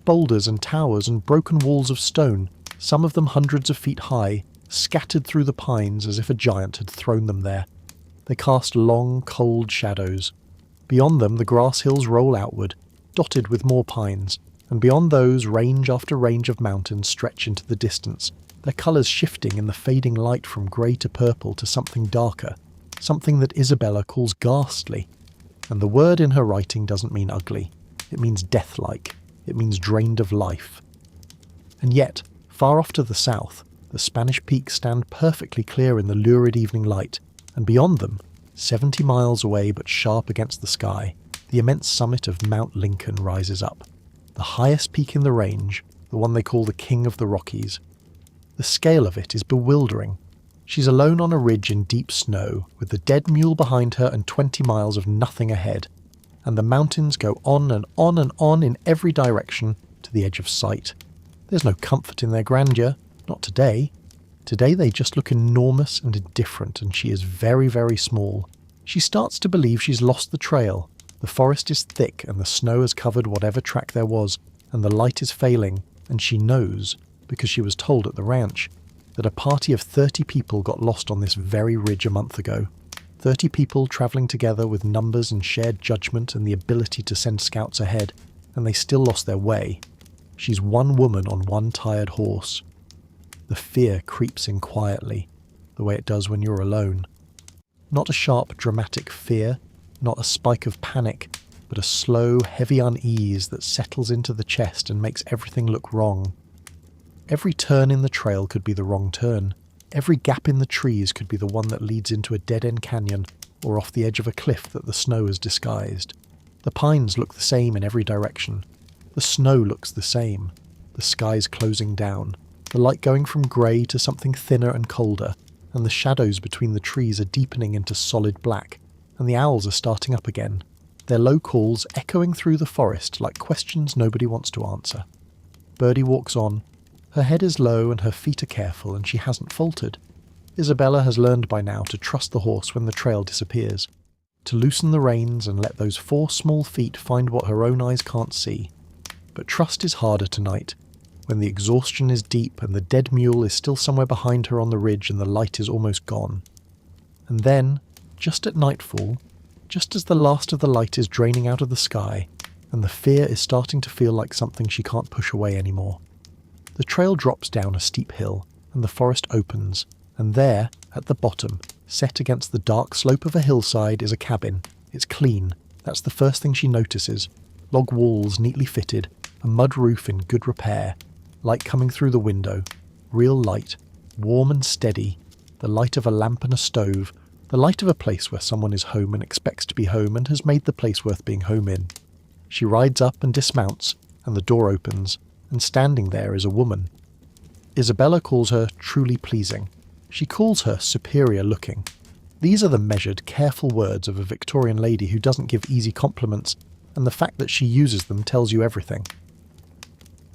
[SPEAKER 1] boulders and towers and broken walls of stone, some of them hundreds of feet high, scattered through the pines as if a giant had thrown them there. They cast long, cold shadows. Beyond them the grass hills roll outward, dotted with more pines, and beyond those range after range of mountains stretch into the distance, their colours shifting in the fading light from grey to purple to something darker. something that Isabella calls ghastly. And the word in her writing doesn't mean ugly. It means death-like. It means drained of life. And yet, far off to the south, the Spanish peaks stand perfectly clear in the lurid evening light, and beyond them, 70 miles away but sharp against the sky, the immense summit of Mount Lincoln rises up. The highest peak in the range, the one they call the King of the Rockies. The scale of it is bewildering. She's alone on a ridge in deep snow, with the dead mule behind her and 20 miles of nothing ahead, and the mountains go on and on and on in every direction to the edge of sight. There's no comfort in their grandeur, not today. Today they just look enormous and indifferent, and she is very, very small. She starts to believe she's lost the trail. The forest is thick and the snow has covered whatever track there was, and the light is failing, and she knows, because she was told at the ranch, that a party of 30 people got lost on this very ridge a month ago. 30 people travelling together with numbers and shared judgment and the ability to send scouts ahead, and they still lost their way. She's one woman on one tired horse. The fear creeps in quietly, the way it does when you're alone. Not a sharp, dramatic fear, not a spike of panic, but a slow, heavy unease that settles into the chest and makes everything look wrong. Every turn in the trail could be the wrong turn. Every gap in the trees could be the one that leads into a dead-end canyon or off the edge of a cliff that the snow has disguised. The pines look the same in every direction. The snow looks the same. The sky's closing down. The light going from grey to something thinner and colder, and the shadows between the trees are deepening into solid black, and the owls are starting up again, their low calls echoing through the forest like questions nobody wants to answer. Birdie walks on. Her head is low and her feet are careful, and she hasn't faltered. Isabella has learned by now to trust the horse when the trail disappears, to loosen the reins and let those 4 small feet find what her own eyes can't see. But trust is harder tonight, when the exhaustion is deep and the dead mule is still somewhere behind her on the ridge and the light is almost gone. And then, just at nightfall, just as the last of the light is draining out of the sky, and the fear is starting to feel like something she can't push away anymore, the trail drops down a steep hill, and the forest opens, and there, at the bottom, set against the dark slope of a hillside, is a cabin. It's clean. That's the first thing she notices. Log walls neatly fitted, a mud roof in good repair, light coming through the window, real light, warm and steady, the light of a lamp and a stove, the light of a place where someone is home and expects to be home and has made the place worth being home in. She rides up and dismounts, and the door opens, and standing there is a woman. Isabella calls her truly pleasing. She calls her superior looking. These are the measured, careful words of a Victorian lady who doesn't give easy compliments, and the fact that she uses them tells you everything.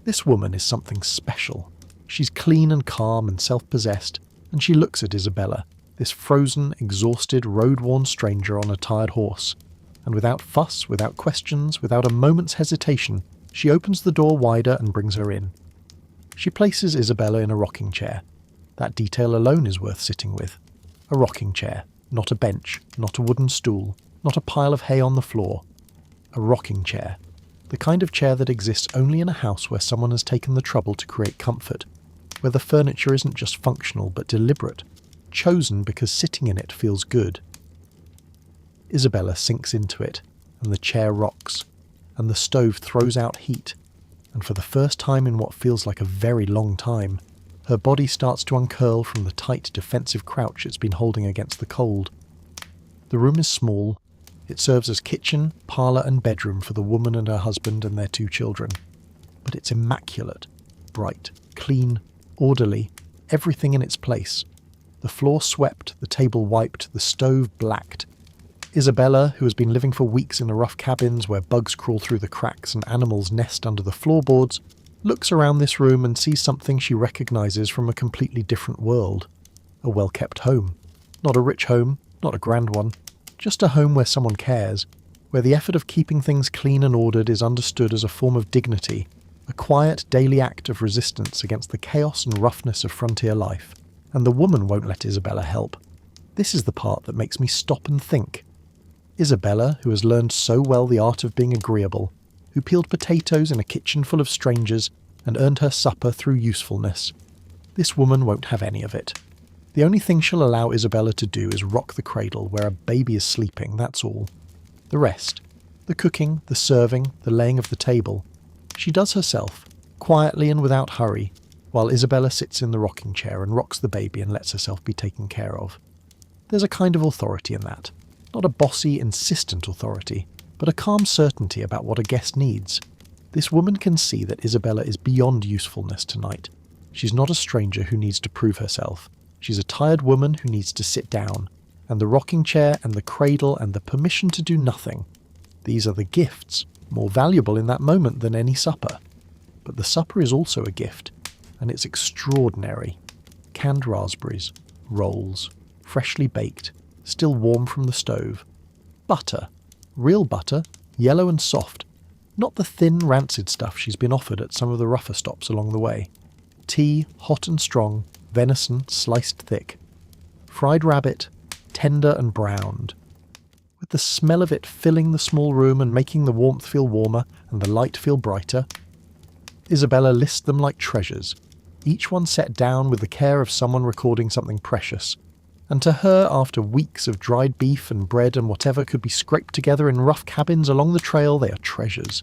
[SPEAKER 1] This woman is something special. She's clean and calm and self-possessed, and she looks at Isabella, this frozen, exhausted, road-worn stranger on a tired horse, and without fuss, without questions, without a moment's hesitation, she opens the door wider and brings her in. She places Isabella in a rocking chair. That detail alone is worth sitting with. A rocking chair, not a bench, not a wooden stool, not a pile of hay on the floor. A rocking chair. The kind of chair that exists only in a house where someone has taken the trouble to create comfort, where the furniture isn't just functional but deliberate, chosen because sitting in it feels good. Isabella sinks into it, and the chair rocks, and the stove throws out heat, and for the first time in what feels like a very long time, her body starts to uncurl from the tight defensive crouch it's been holding against the cold. The room is small. It serves as kitchen, parlour and bedroom for the woman and her husband and their 2 children. But it's immaculate, bright, clean, orderly, everything in its place. The floor swept, the table wiped, the stove blacked. Isabella, who has been living for weeks in the rough cabins where bugs crawl through the cracks and animals nest under the floorboards, looks around this room and sees something she recognises from a completely different world. A well-kept home. Not a rich home, not a grand one, just a home where someone cares, where the effort of keeping things clean and ordered is understood as a form of dignity, a quiet daily act of resistance against the chaos and roughness of frontier life. And the woman won't let Isabella help. This is the part that makes me stop and think. Isabella, who has learned so well the art of being agreeable, who peeled potatoes in a kitchen full of strangers and earned her supper through usefulness. This woman won't have any of it. The only thing she'll allow Isabella to do is rock the cradle where a baby is sleeping, that's all. The rest, the cooking, the serving, the laying of the table, she does herself, quietly and without hurry, while Isabella sits in the rocking chair and rocks the baby and lets herself be taken care of. There's a kind of authority in that. Not a bossy, insistent authority, but a calm certainty about what a guest needs. This woman can see that Isabella is beyond usefulness tonight. She's not a stranger who needs to prove herself. She's a tired woman who needs to sit down, and the rocking chair and the cradle and the permission to do nothing. These are the gifts, more valuable in that moment than any supper. But the supper is also a gift, and it's extraordinary. Canned raspberries, rolls, freshly baked, still warm from the stove. Butter, real butter, yellow and soft, not the thin, rancid stuff she's been offered at some of the rougher stops along the way. Tea, hot and strong, venison sliced thick. Fried rabbit, tender and browned. With the smell of it filling the small room and making the warmth feel warmer and the light feel brighter. Isabella lists them like treasures, each one set down with the care of someone recording something precious. And to her, after weeks of dried beef and bread and whatever could be scraped together in rough cabins along the trail, they are treasures.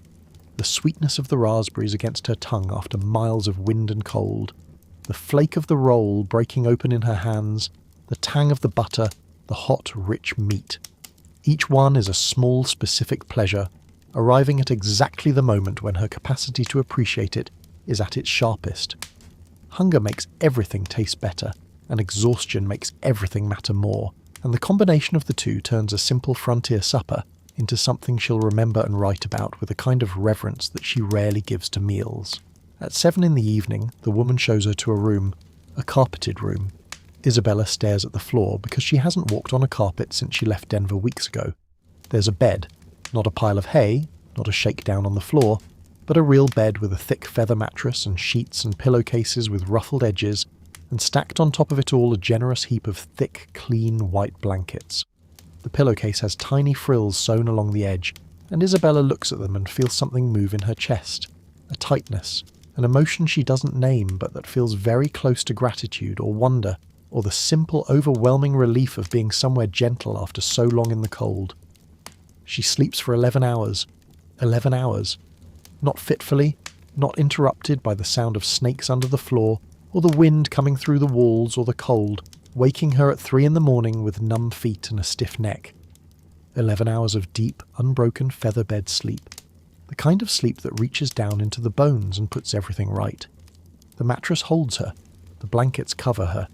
[SPEAKER 1] The sweetness of the raspberries against her tongue after miles of wind and cold. The flake of the roll breaking open in her hands. The tang of the butter. The hot, rich meat. Each one is a small, specific pleasure, arriving at exactly the moment when her capacity to appreciate it is at its sharpest. Hunger makes everything taste better, and exhaustion makes everything matter more, and the combination of the two turns a simple frontier supper into something she'll remember and write about with a kind of reverence that she rarely gives to meals. At 7 in the evening, the woman shows her to a room, a carpeted room. Isabella stares at the floor because she hasn't walked on a carpet since she left Denver weeks ago. There's a bed, not a pile of hay, not a shakedown on the floor, but a real bed with a thick feather mattress and sheets and pillowcases with ruffled edges, and stacked on top of it all a generous heap of thick, clean, white blankets. The pillowcase has tiny frills sewn along the edge, and Isabella looks at them and feels something move in her chest. A tightness, an emotion she doesn't name but that feels very close to gratitude or wonder, or the simple, overwhelming relief of being somewhere gentle after so long in the cold. She sleeps for 11 hours. 11 hours. Not fitfully, not interrupted by the sound of snakes under the floor, or the wind coming through the walls, or the cold, waking her at 3 in the morning with numb feet and a stiff neck. 11 hours of deep, unbroken feather bed sleep. The kind of sleep that reaches down into the bones and puts everything right. The mattress holds her. The blankets cover her.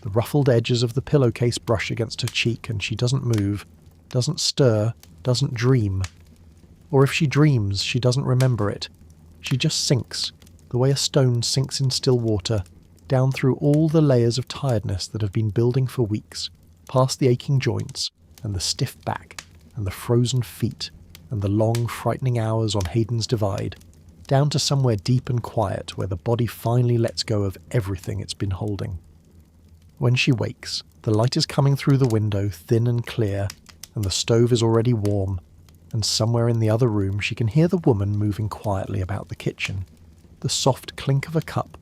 [SPEAKER 1] The ruffled edges of the pillowcase brush against her cheek and she doesn't move, doesn't stir, doesn't dream. Or if she dreams, she doesn't remember it. She just sinks, the way a stone sinks in still water, down through all the layers of tiredness that have been building for weeks, past the aching joints, and the stiff back, and the frozen feet, and the long, frightening hours on Hayden's Divide, down to somewhere deep and quiet where the body finally lets go of everything it's been holding. When she wakes, the light is coming through the window thin and clear, and the stove is already warm, and somewhere in the other room she can hear the woman moving quietly about the kitchen. The soft clink of a cup,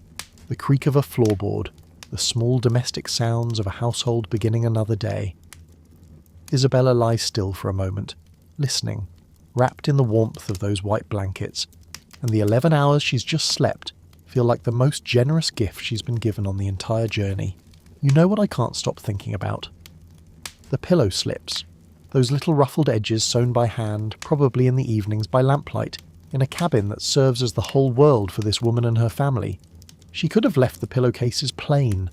[SPEAKER 1] the creak of a floorboard, the small domestic sounds of a household beginning another day. Isabella lies still for a moment, listening, wrapped in the warmth of those white blankets, and the 11 hours she's just slept feel like the most generous gift she's been given on the entire journey. You know what I can't stop thinking about? The pillow slips, those little ruffled edges sewn by hand, probably in the evenings by lamplight, in a cabin that serves as the whole world for this woman and her family. She could have left the pillowcases plain.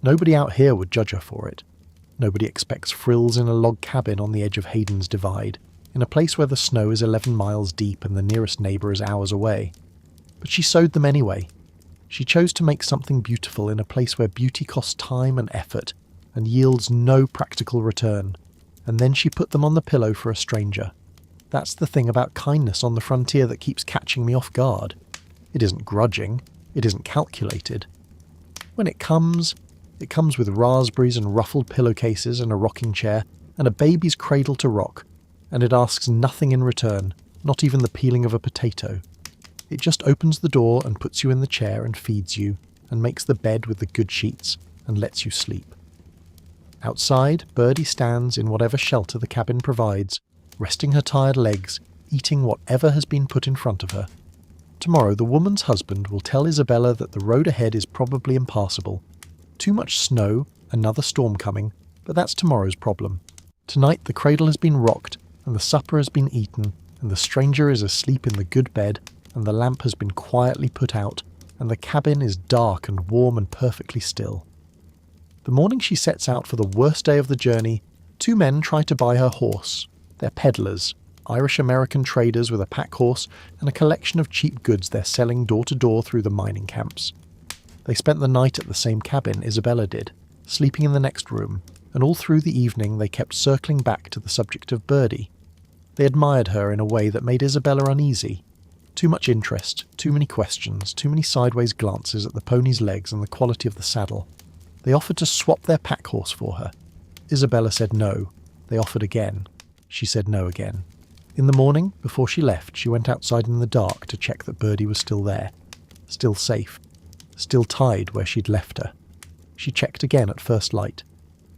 [SPEAKER 1] Nobody out here would judge her for it. Nobody expects frills in a log cabin on the edge of Hayden's Divide, in a place where the snow is 11 miles deep and the nearest neighbour is hours away. But she sewed them anyway. She chose to make something beautiful in a place where beauty costs time and effort and yields no practical return, and then she put them on the pillow for a stranger. That's the thing about kindness on the frontier that keeps catching me off guard. It isn't grudging, it isn't calculated. When it comes with raspberries and ruffled pillowcases and a rocking chair and a baby's cradle to rock, and it asks nothing in return, not even the peeling of a potato. It just opens the door and puts you in the chair and feeds you, and makes the bed with the good sheets, and lets you sleep. Outside, Birdie stands in whatever shelter the cabin provides, resting her tired legs, eating whatever has been put in front of her. Tomorrow the woman's husband will tell Isabella that the road ahead is probably impassable. Too much snow, another storm coming, but that's tomorrow's problem. Tonight the cradle has been rocked, and the supper has been eaten, and the stranger is asleep in the good bed, and the lamp has been quietly put out, and the cabin is dark and warm and perfectly still. The morning she sets out for the worst day of the journey, two men try to buy her horse. They're peddlers, Irish-American traders with a pack horse and a collection of cheap goods they're selling door to door through the mining camps. They spent the night at the same cabin Isabella did, sleeping in the next room, and all through the evening they kept circling back to the subject of Birdie. They admired her in a way that made Isabella uneasy. Too much interest, too many questions, too many sideways glances at the pony's legs and the quality of the saddle. They offered to swap their pack horse for her. Isabella said no. They offered again. She said no again. In the morning, before she left, she went outside in the dark to check that Birdie was still there. Still safe. Still tied where she'd left her. She checked again at first light.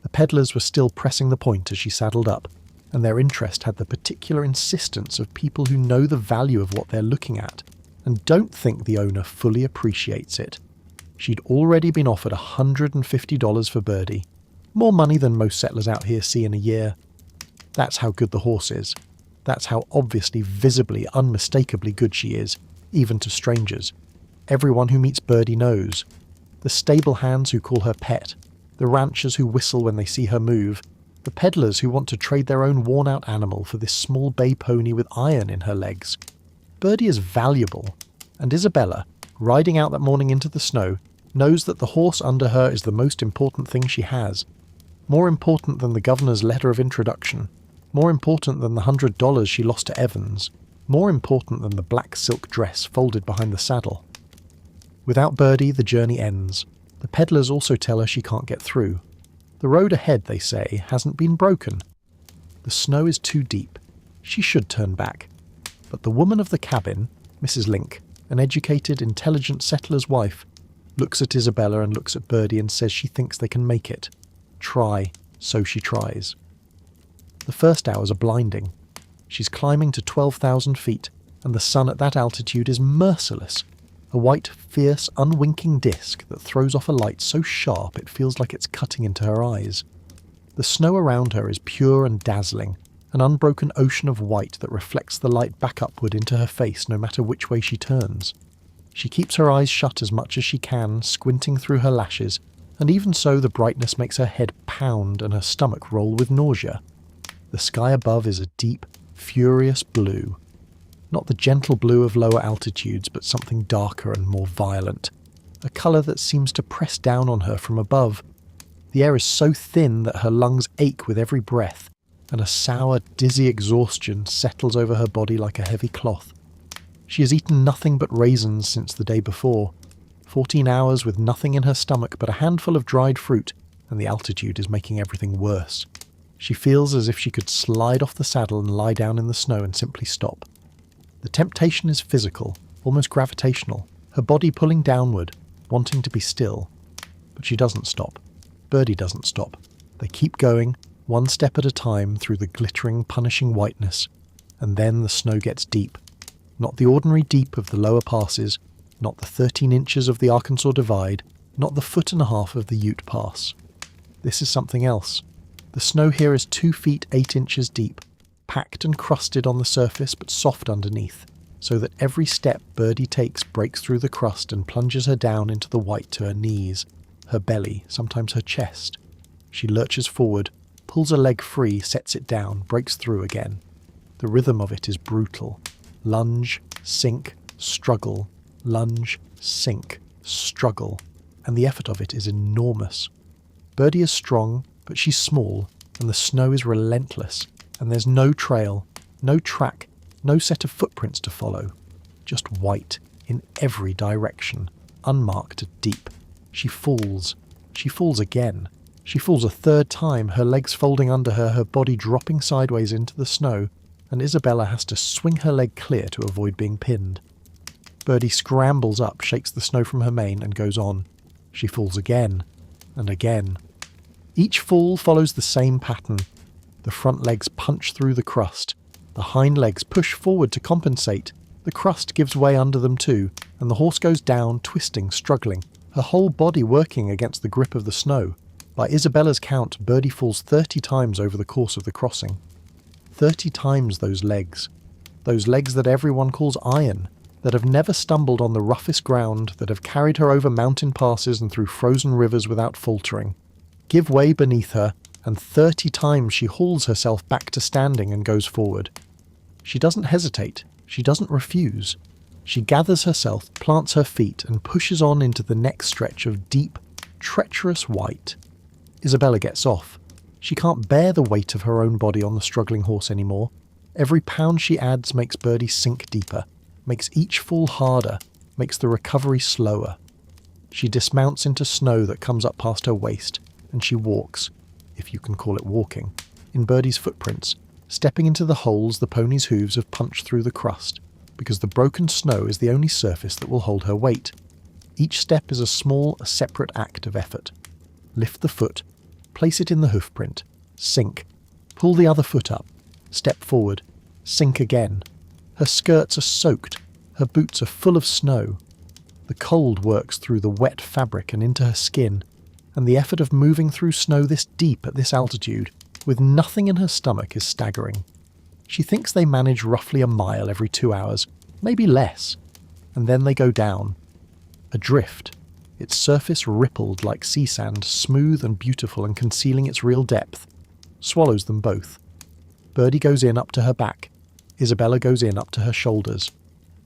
[SPEAKER 1] The peddlers were still pressing the point as she saddled up, and their interest had the particular insistence of people who know the value of what they're looking at, and don't think the owner fully appreciates it. She'd already been offered $150 for Birdie, more money than most settlers out here see in a year. That's how good the horse is. That's how obviously, visibly, unmistakably good she is, even to strangers. Everyone who meets Birdie knows. The stable hands who call her pet, the ranchers who whistle when they see her move, the peddlers who want to trade their own worn-out animal for this small bay pony with iron in her legs. Birdie is valuable, and Isabella, riding out that morning into the snow, knows that the horse under her is the most important thing she has. More important than the governor's letter of introduction. More important than the $100 she lost to Evans. More important than the black silk dress folded behind the saddle. Without Birdie, the journey ends. The peddlers also tell her she can't get through. The road ahead, they say, hasn't been broken. The snow is too deep. She should turn back. But the woman of the cabin, Mrs. Link, an educated, intelligent settler's wife, looks at Isabella and looks at Birdie and says she thinks they can make it. Try, so she tries. The first hours are blinding. She's climbing to 12,000 feet, and the sun at that altitude is merciless. A white, fierce, unwinking disk that throws off a light so sharp it feels like it's cutting into her eyes. The snow around her is pure and dazzling, an unbroken ocean of white that reflects the light back upward into her face no matter which way she turns. She keeps her eyes shut as much as she can, squinting through her lashes, and even so the brightness makes her head pound and her stomach roll with nausea. The sky above is a deep, furious blue. Not the gentle blue of lower altitudes, but something darker and more violent. A colour that seems to press down on her from above. The air is so thin that her lungs ache with every breath, and a sour, dizzy exhaustion settles over her body like a heavy cloth. She has eaten nothing but raisins since the day before. 14 hours with nothing in her stomach but a handful of dried fruit, and the altitude is making everything worse. She feels as if she could slide off the saddle and lie down in the snow and simply stop. The temptation is physical, almost gravitational, her body pulling downward, wanting to be still. But she doesn't stop. Birdie doesn't stop. They keep going, one step at a time through the glittering, punishing whiteness, and then the snow gets deep. Not the ordinary deep of the lower passes, not the 13 inches of the Arkansas Divide, not the 1.5 of the Ute Pass. This is something else. The snow here is 2 feet 8 inches deep, packed and crusted on the surface but soft underneath, so that every step Birdie takes breaks through the crust and plunges her down into the white to her knees, her belly, sometimes her chest. She lurches forward, pulls a leg free, sets it down, breaks through again. The rhythm of it is brutal. Lunge, sink, struggle, lunge, sink, struggle, and the effort of it is enormous. Birdie is strong, but she's small, and the snow is relentless, and there's no trail, no track, no set of footprints to follow. Just white, in every direction, unmarked, deep. She falls. She falls again. She falls a third time, her legs folding under her, her body dropping sideways into the snow, and Isabella has to swing her leg clear to avoid being pinned. Birdie scrambles up, shakes the snow from her mane, and goes on. She falls again, and again. Each fall follows the same pattern. The front legs punch through the crust. The hind legs push forward to compensate. The crust gives way under them too, and the horse goes down, twisting, struggling, her whole body working against the grip of the snow. By Isabella's count, Birdie falls 30 times over the course of the crossing. 30 times those legs that everyone calls iron, that have never stumbled on the roughest ground, that have carried her over mountain passes and through frozen rivers without faltering, give way beneath her, and 30 times she hauls herself back to standing and goes forward. She doesn't hesitate, she doesn't refuse. She gathers herself, plants her feet, and pushes on into the next stretch of deep, treacherous white. Isabella gets off. She can't bear the weight of her own body on the struggling horse anymore. Every pound she adds makes Birdie sink deeper, makes each fall harder, makes the recovery slower. She dismounts into snow that comes up past her waist, and she walks, if you can call it walking, in Birdie's footprints, stepping into the holes the pony's hooves have punched through the crust, because the broken snow is the only surface that will hold her weight. Each step is a small, separate act of effort. Lift the foot, place it in the hoofprint, sink, pull the other foot up, step forward, sink again. Her skirts are soaked, her boots are full of snow. The cold works through the wet fabric and into her skin, and the effort of moving through snow this deep at this altitude, with nothing in her stomach, is staggering. She thinks they manage roughly a mile every 2 hours, maybe less, and then they go down. Adrift, its surface rippled like sea sand, smooth and beautiful and concealing its real depth, swallows them both. Birdie goes in up to her back. Isabella goes in up to her shoulders.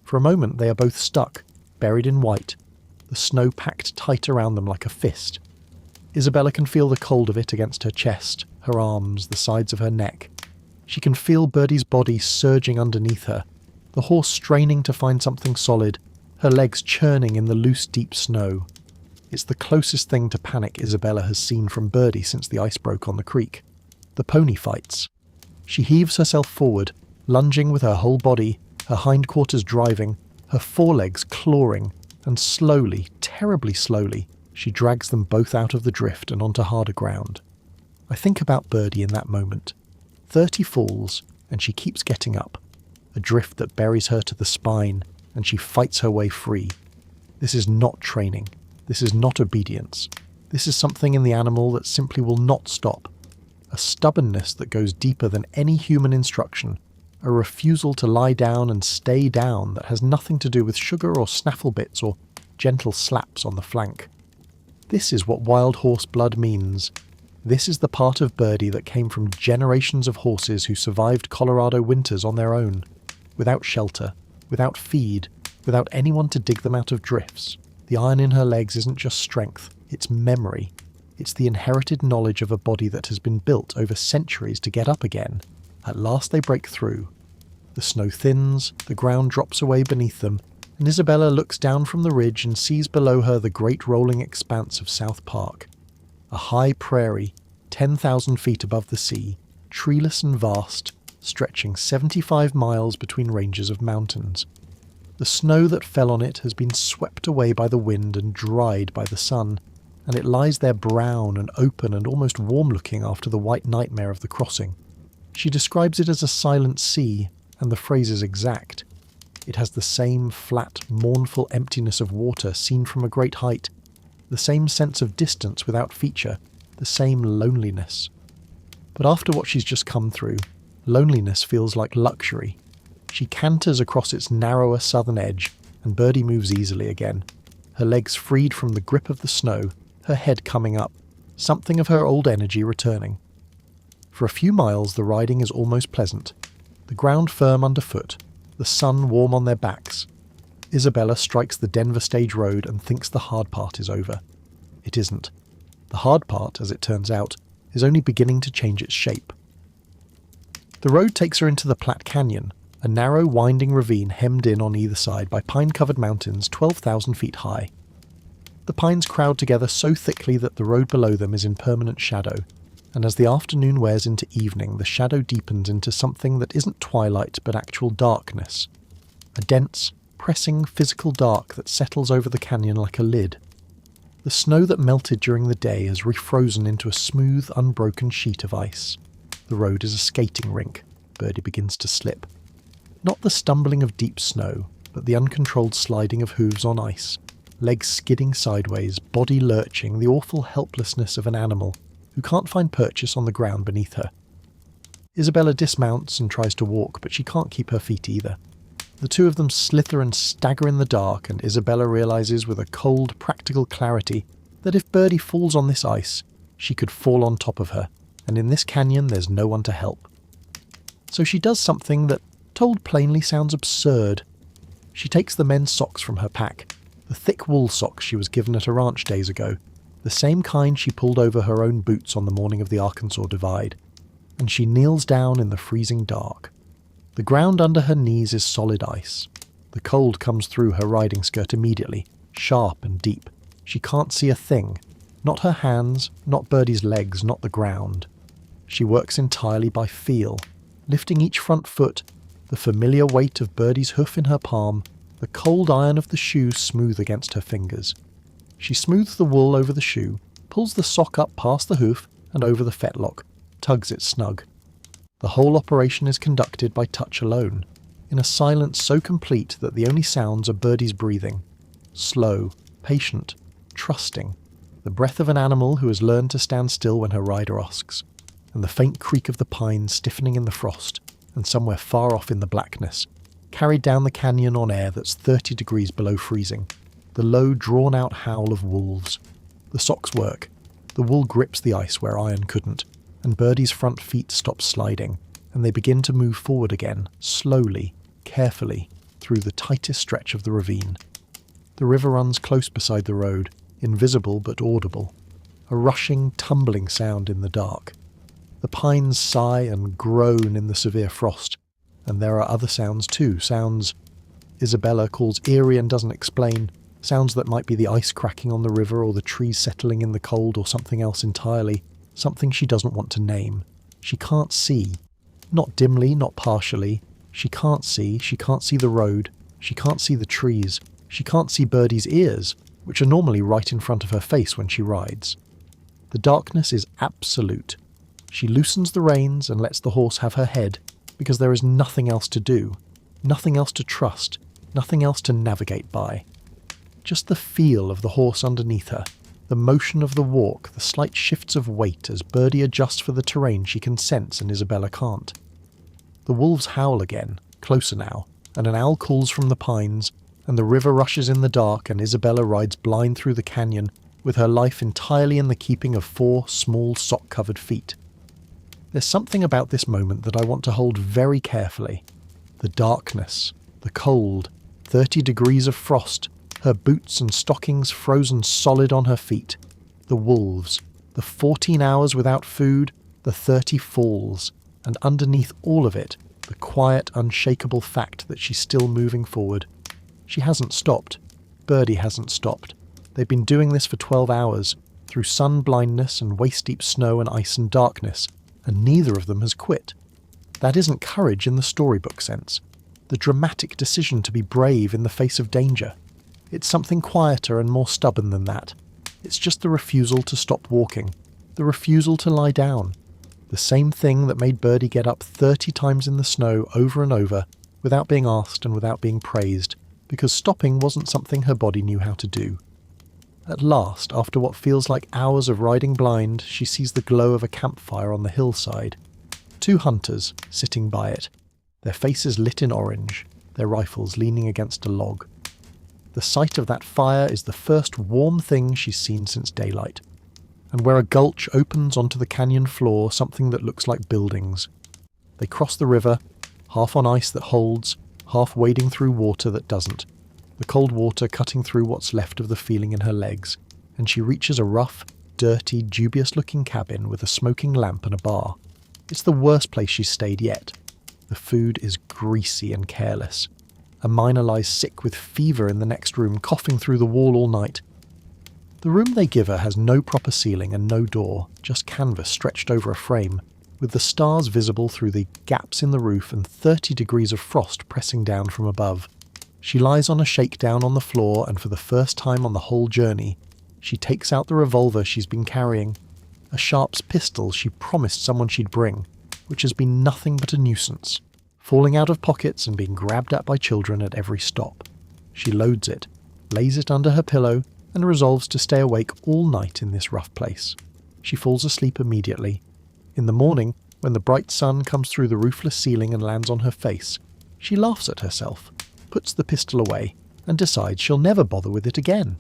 [SPEAKER 1] For a moment they are both stuck, buried in white, the snow packed tight around them like a fist. Isabella can feel the cold of it against her chest, her arms, the sides of her neck. She can feel Birdie's body surging underneath her, the horse straining to find something solid, her legs churning in the loose, deep snow. It's the closest thing to panic Isabella has seen from Birdie since the ice broke on the creek. The pony fights. She heaves herself forward, lunging with her whole body, her hindquarters driving, her forelegs clawing, and slowly, terribly slowly, she drags them both out of the drift and onto harder ground. I think about Birdie in that moment. 30 falls, and she keeps getting up. A drift that buries her to the spine, and she fights her way free. This is not training. This is not obedience. This is something in the animal that simply will not stop. A stubbornness that goes deeper than any human instruction. A refusal to lie down and stay down that has nothing to do with sugar or snaffle bits or gentle slaps on the flank. This is what wild horse blood means. This is the part of Birdie that came from generations of horses who survived Colorado winters on their own, without shelter, without feed, without anyone to dig them out of drifts. The iron in her legs isn't just strength, it's memory. It's the inherited knowledge of a body that has been built over centuries to get up again. At last they break through. The snow thins, the ground drops away beneath them, and Isabella looks down from the ridge and sees below her the great rolling expanse of South Park. A high prairie, 10,000 feet above the sea, treeless and vast, stretching 75 miles between ranges of mountains. The snow that fell on it has been swept away by the wind and dried by the sun, and it lies there brown and open and almost warm-looking after the white nightmare of the crossing. She describes it as a silent sea, and the phrase is exact. It has the same flat, mournful emptiness of water seen from a great height, the same sense of distance without feature, the same loneliness. But after what she's just come through, loneliness feels like luxury. She canters across its narrower southern edge, and Birdie moves easily again, her legs freed from the grip of the snow, her head coming up, something of her old energy returning. For a few miles the riding is almost pleasant, the ground firm underfoot, the sun warm on their backs. Isabella strikes the Denver Stage Road and thinks the hard part is over. It isn't. The hard part, as it turns out, is only beginning to change its shape. The road takes her into the Platte Canyon, a narrow, winding ravine hemmed in on either side by pine-covered mountains 12,000 feet high. The pines crowd together so thickly that the road below them is in permanent shadow, and as the afternoon wears into evening, the shadow deepens into something that isn't twilight but actual darkness. A dense, pressing physical dark that settles over the canyon like a lid. The snow that melted during the day has refrozen into a smooth, unbroken sheet of ice. The road is a skating rink. Birdie begins to slip. Not the stumbling of deep snow, but the uncontrolled sliding of hooves on ice, legs skidding sideways, body lurching, the awful helplessness of an animal who can't find purchase on the ground beneath her. Isabella dismounts and tries to walk, but she can't keep her feet either. The two of them slither and stagger in the dark, and Isabella realises with a cold, practical clarity that if Birdie falls on this ice, she could fall on top of her, and in this canyon there's no one to help. So she does something that, told plainly, sounds absurd. She takes the men's socks from her pack, the thick wool socks she was given at a ranch days ago, the same kind she pulled over her own boots on the morning of the Arkansas Divide, and she kneels down in the freezing dark. The ground under her knees is solid ice. The cold comes through her riding skirt immediately, sharp and deep. She can't see a thing. Not her hands, not Birdie's legs, not the ground. She works entirely by feel, lifting each front foot, the familiar weight of Birdie's hoof in her palm, the cold iron of the shoe smooth against her fingers. She smooths the wool over the shoe, pulls the sock up past the hoof and over the fetlock, tugs it snug. The whole operation is conducted by touch alone, in a silence so complete that the only sounds are Birdie's breathing. Slow, patient, trusting, the breath of an animal who has learned to stand still when her rider asks, and the faint creak of the pines stiffening in the frost, and somewhere far off in the blackness, carried down the canyon on air that's 30 degrees below freezing, the low, drawn-out howl of wolves. The socks work. The wool grips the ice where iron couldn't, and Birdie's front feet stop sliding, and they begin to move forward again, slowly, carefully, through the tightest stretch of the ravine. The river runs close beside the road, invisible but audible, a rushing, tumbling sound in the dark. The pines sigh and groan in the severe frost, and there are other sounds too, sounds Isabella calls eerie and doesn't explain, sounds that might be the ice cracking on the river or the trees settling in the cold or something else entirely, something she doesn't want to name. She can't see. Not dimly, not partially. She can't see the road, she can't see the trees, she can't see Birdie's ears, which are normally right in front of her face when she rides. The darkness is absolute. She loosens the reins and lets the horse have her head, because there is nothing else to do, nothing else to trust, nothing else to navigate by. Just the feel of the horse underneath her, the motion of the walk, the slight shifts of weight as Birdie adjusts for the terrain she can sense and Isabella can't. The wolves howl again, closer now, and an owl calls from the pines, and the river rushes in the dark, and Isabella rides blind through the canyon, with her life entirely in the keeping of 4 small sock-covered feet. There's something about this moment that I want to hold very carefully. The darkness, the cold, 30 degrees of frost, her boots and stockings frozen solid on her feet, the wolves, the 14 hours without food, the 30 falls, and underneath all of it, the quiet, unshakable fact that she's still moving forward. She hasn't stopped. Birdie hasn't stopped. They've been doing this for 12 hours, through sun blindness and waist-deep snow and ice and darkness, and neither of them has quit. That isn't courage in the storybook sense, the dramatic decision to be brave in the face of danger. It's something quieter and more stubborn than that. It's just the refusal to stop walking, the refusal to lie down. The same thing that made Birdie get up 30 times in the snow over and over, without being asked and without being praised, because stopping wasn't something her body knew how to do. At last, after what feels like hours of riding blind, she sees the glow of a campfire on the hillside. 2 hunters sitting by it, their faces lit in orange, their rifles leaning against a log. The sight of that fire is the first warm thing she's seen since daylight. And where a gulch opens onto the canyon floor, something that looks like buildings. They cross the river, half on ice that holds, half wading through water that doesn't, the cold water cutting through what's left of the feeling in her legs, and she reaches a rough, dirty, dubious-looking cabin with a smoking lamp and a bar. It's the worst place she's stayed yet. The food is greasy and careless. A miner lies sick with fever in the next room, coughing through the wall all night. The room they give her has no proper ceiling and no door, just canvas stretched over a frame, with the stars visible through the gaps in the roof and 30 degrees of frost pressing down from above. She lies on a shakedown on the floor, and for the first time on the whole journey, She takes out the revolver she's been carrying, a Sharp's pistol she promised someone she'd bring, which has been nothing but a nuisance, falling out of pockets and being grabbed at by children at every stop. She loads it, lays it under her pillow, and resolves to stay awake all night in this rough place. She falls asleep immediately. In the morning, when the bright sun comes through the roofless ceiling and lands on her face, she laughs at herself, puts the pistol away, and decides she'll never bother with it again.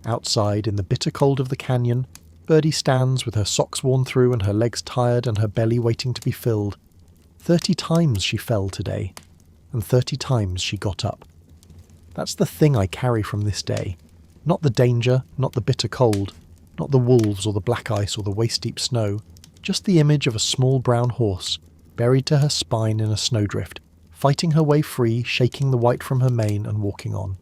[SPEAKER 1] Outside, in the bitter cold of the canyon, Birdie stands with her socks worn through and her legs tired and her belly waiting to be filled. 30 times she fell today, and 30 times she got up. That's the thing I carry from this day. Not the danger, not the bitter cold, not the wolves or the black ice or the waist-deep snow, just the image of a small brown horse, buried to her spine in a snowdrift, fighting her way free, shaking the white from her mane and walking on.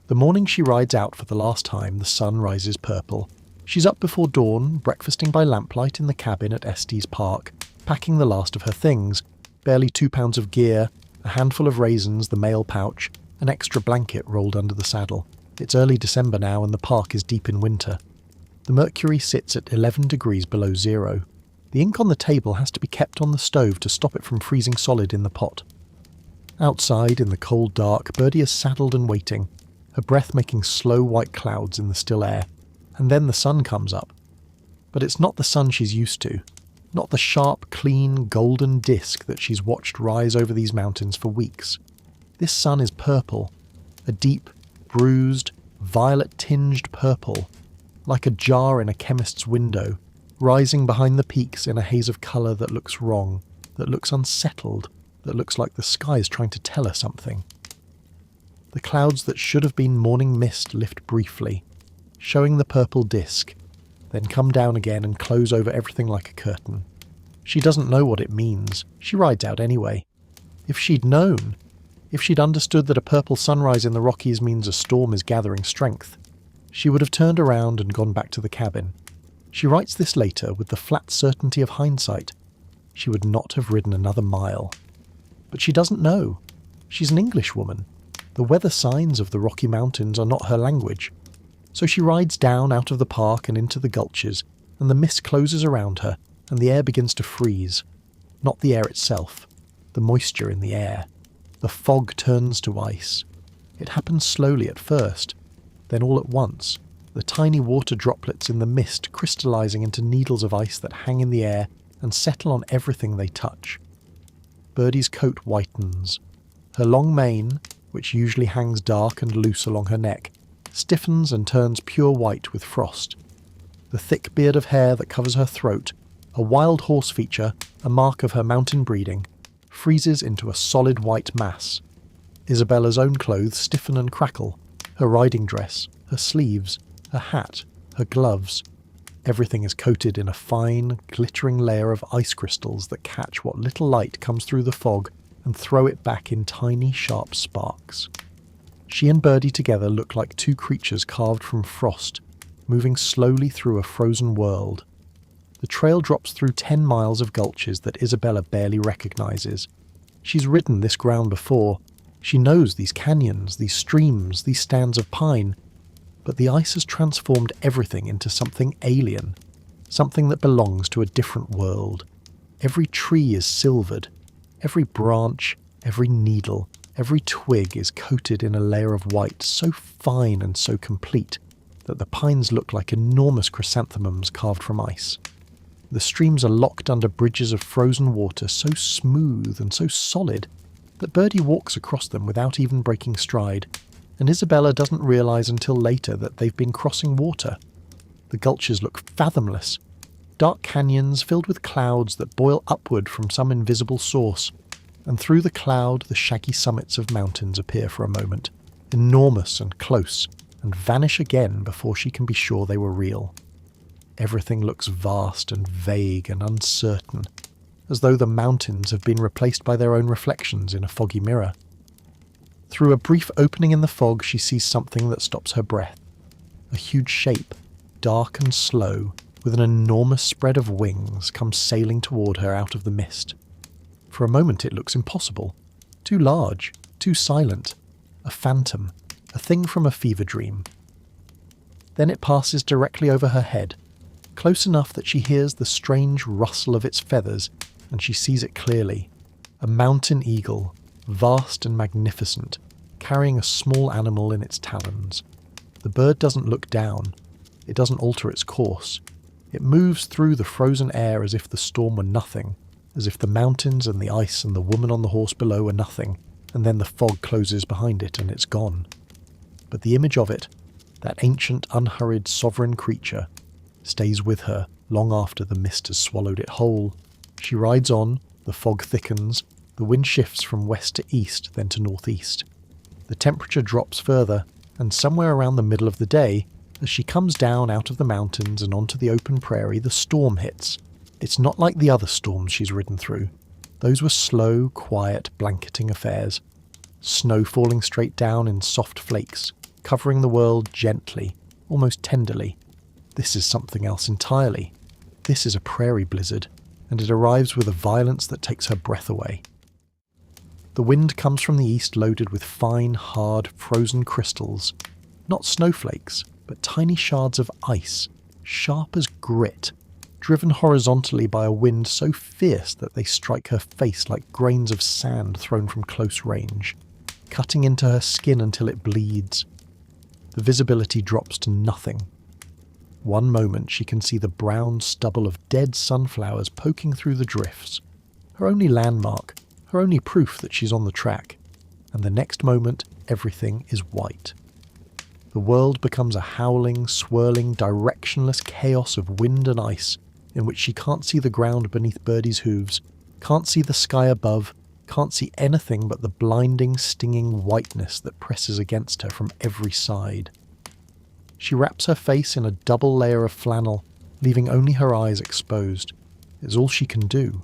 [SPEAKER 1] The morning she rides out for the last time, the sun rises purple. She's up before dawn, breakfasting by lamplight in the cabin at Estes Park, packing the last of her things, barely 2 pounds of gear, a handful of raisins, the mail pouch, an extra blanket rolled under the saddle. It's early December now and the park is deep in winter. The mercury sits at 11 degrees below zero. The ink on the table has to be kept on the stove to stop it from freezing solid in the pot. Outside, in the cold dark, Birdie is saddled and waiting, her breath making slow white clouds in the still air. And then the sun comes up. But it's not the sun she's used to. Not the sharp, clean, golden disk that she's watched rise over these mountains for weeks. This sun is purple. A deep, bruised, violet-tinged purple. Like a jar in a chemist's window, rising behind the peaks in a haze of colour that looks wrong, that looks unsettled, that looks like the sky's trying to tell her something. The clouds that should have been morning mist lift briefly, showing the purple disk, then come down again and close over everything like a curtain. She doesn't know what it means. She rides out anyway. If she'd known, if she'd understood that a purple sunrise in the Rockies means a storm is gathering strength, she would have turned around and gone back to the cabin. She writes this later with the flat certainty of hindsight. She would not have ridden another mile. But she doesn't know. She's an Englishwoman. The weather signs of the Rocky Mountains are not her language. So she rides down out of the park and into the gulches, and the mist closes around her, and the air begins to freeze. Not the air itself, the moisture in the air. The fog turns to ice. It happens slowly at first, then all at once, the tiny water droplets in the mist crystallizing into needles of ice that hang in the air and settle on everything they touch. Birdie's coat whitens. Her long mane, which usually hangs dark and loose along her neck, stiffens and turns pure white with frost. The thick beard of hair that covers her throat, a wild horse feature, a mark of her mountain breeding, freezes into a solid white mass. Isabella's own clothes stiffen and crackle, her riding dress, her sleeves, her hat, her gloves. Everything is coated in a fine, glittering layer of ice crystals that catch what little light comes through the fog and throw it back in tiny, sharp sparks. She and Birdie together look like two creatures carved from frost, moving slowly through a frozen world. The trail drops through 10 miles of gulches that Isabella barely recognizes. She's ridden this ground before. She knows these canyons, these streams, these stands of pine. But the ice has transformed everything into something alien, something that belongs to a different world. Every tree is silvered. Every branch, every needle, every twig is coated in a layer of white so fine and so complete that the pines look like enormous chrysanthemums carved from ice. The streams are locked under bridges of frozen water so smooth and so solid that Birdie walks across them without even breaking stride, and Isabella doesn't realise until later that they've been crossing water. The gulches look fathomless, dark canyons filled with clouds that boil upward from some invisible source, and through the cloud the shaggy summits of mountains appear for a moment, enormous and close, and vanish again before she can be sure they were real. Everything looks vast and vague and uncertain, as though the mountains have been replaced by their own reflections in a foggy mirror. Through a brief opening in the fog she sees something that stops her breath. A huge shape, dark and slow, with an enormous spread of wings, comes sailing toward her out of the mist. For a moment it looks impossible. Too large, too silent. A phantom, a thing from a fever dream. Then it passes directly over her head, close enough that she hears the strange rustle of its feathers, and she sees it clearly. A mountain eagle, vast and magnificent, carrying a small animal in its talons. The bird doesn't look down. It doesn't alter its course. It moves through the frozen air as if the storm were nothing, as if the mountains and the ice and the woman on the horse below were nothing, and then the fog closes behind it and it's gone. But the image of it, that ancient, unhurried, sovereign creature, stays with her long after the mist has swallowed it whole. She rides on, the fog thickens, the wind shifts from west to east, then to northeast. The temperature drops further, and somewhere around the middle of the day, as she comes down out of the mountains and onto the open prairie, the storm hits. It's not like the other storms she's ridden through. Those were slow, quiet, blanketing affairs. Snow falling straight down in soft flakes, covering the world gently, almost tenderly. This is something else entirely. This is a prairie blizzard, and it arrives with a violence that takes her breath away. The wind comes from the east loaded with fine, hard, frozen crystals. Not snowflakes, but tiny shards of ice, sharp as grit, driven horizontally by a wind so fierce that they strike her face like grains of sand thrown from close range, cutting into her skin until it bleeds. The visibility drops to nothing. One moment she can see the brown stubble of dead sunflowers poking through the drifts, her only landmark, her only proof that she's on the track, and the next moment everything is white. The world becomes a howling, swirling, directionless chaos of wind and ice in which she can't see the ground beneath Birdie's hooves, can't see the sky above, can't see anything but the blinding, stinging whiteness that presses against her from every side. She wraps her face in a double layer of flannel, leaving only her eyes exposed. It's all she can do.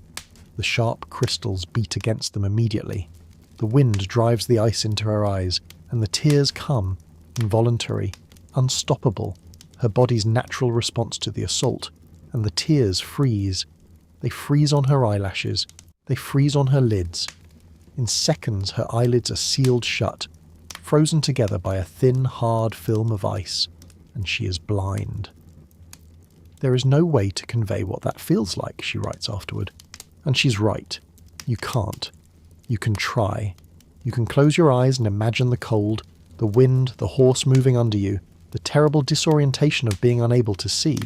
[SPEAKER 1] The sharp crystals beat against them immediately. The wind drives the ice into her eyes, and the tears come, involuntary, unstoppable, her body's natural response to the assault, and the tears freeze. They freeze on her eyelashes. They freeze on her lids. In seconds her eyelids are sealed shut, frozen together by a thin, hard film of ice, and she is blind. There is no way to convey what that feels like, she writes afterward. And she's right. You can't. You can try. You can close your eyes and imagine the cold, the wind, the horse moving under you, the terrible disorientation of being unable to see.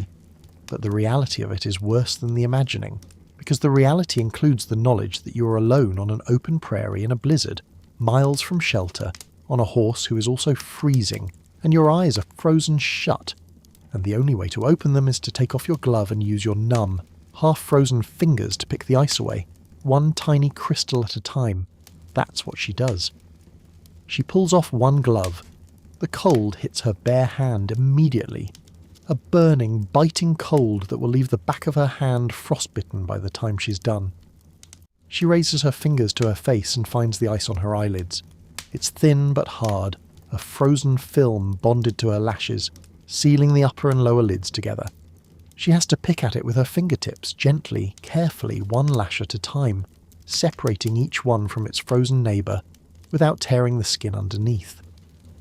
[SPEAKER 1] But the reality of it is worse than the imagining, because the reality includes the knowledge that you are alone on an open prairie in a blizzard, miles from shelter, on a horse who is also freezing, and your eyes are frozen shut, and the only way to open them is to take off your glove and use your numb, half-frozen fingers to pick the ice away, one tiny crystal at a time. That's what she does. She pulls off one glove. The cold hits her bare hand immediately. A burning, biting cold that will leave the back of her hand frostbitten by the time she's done. She raises her fingers to her face and finds the ice on her eyelids. It's thin but hard, a frozen film bonded to her lashes, sealing the upper and lower lids together. She has to pick at it with her fingertips, gently, carefully, one lash at a time, separating each one from its frozen neighbour, without tearing the skin underneath.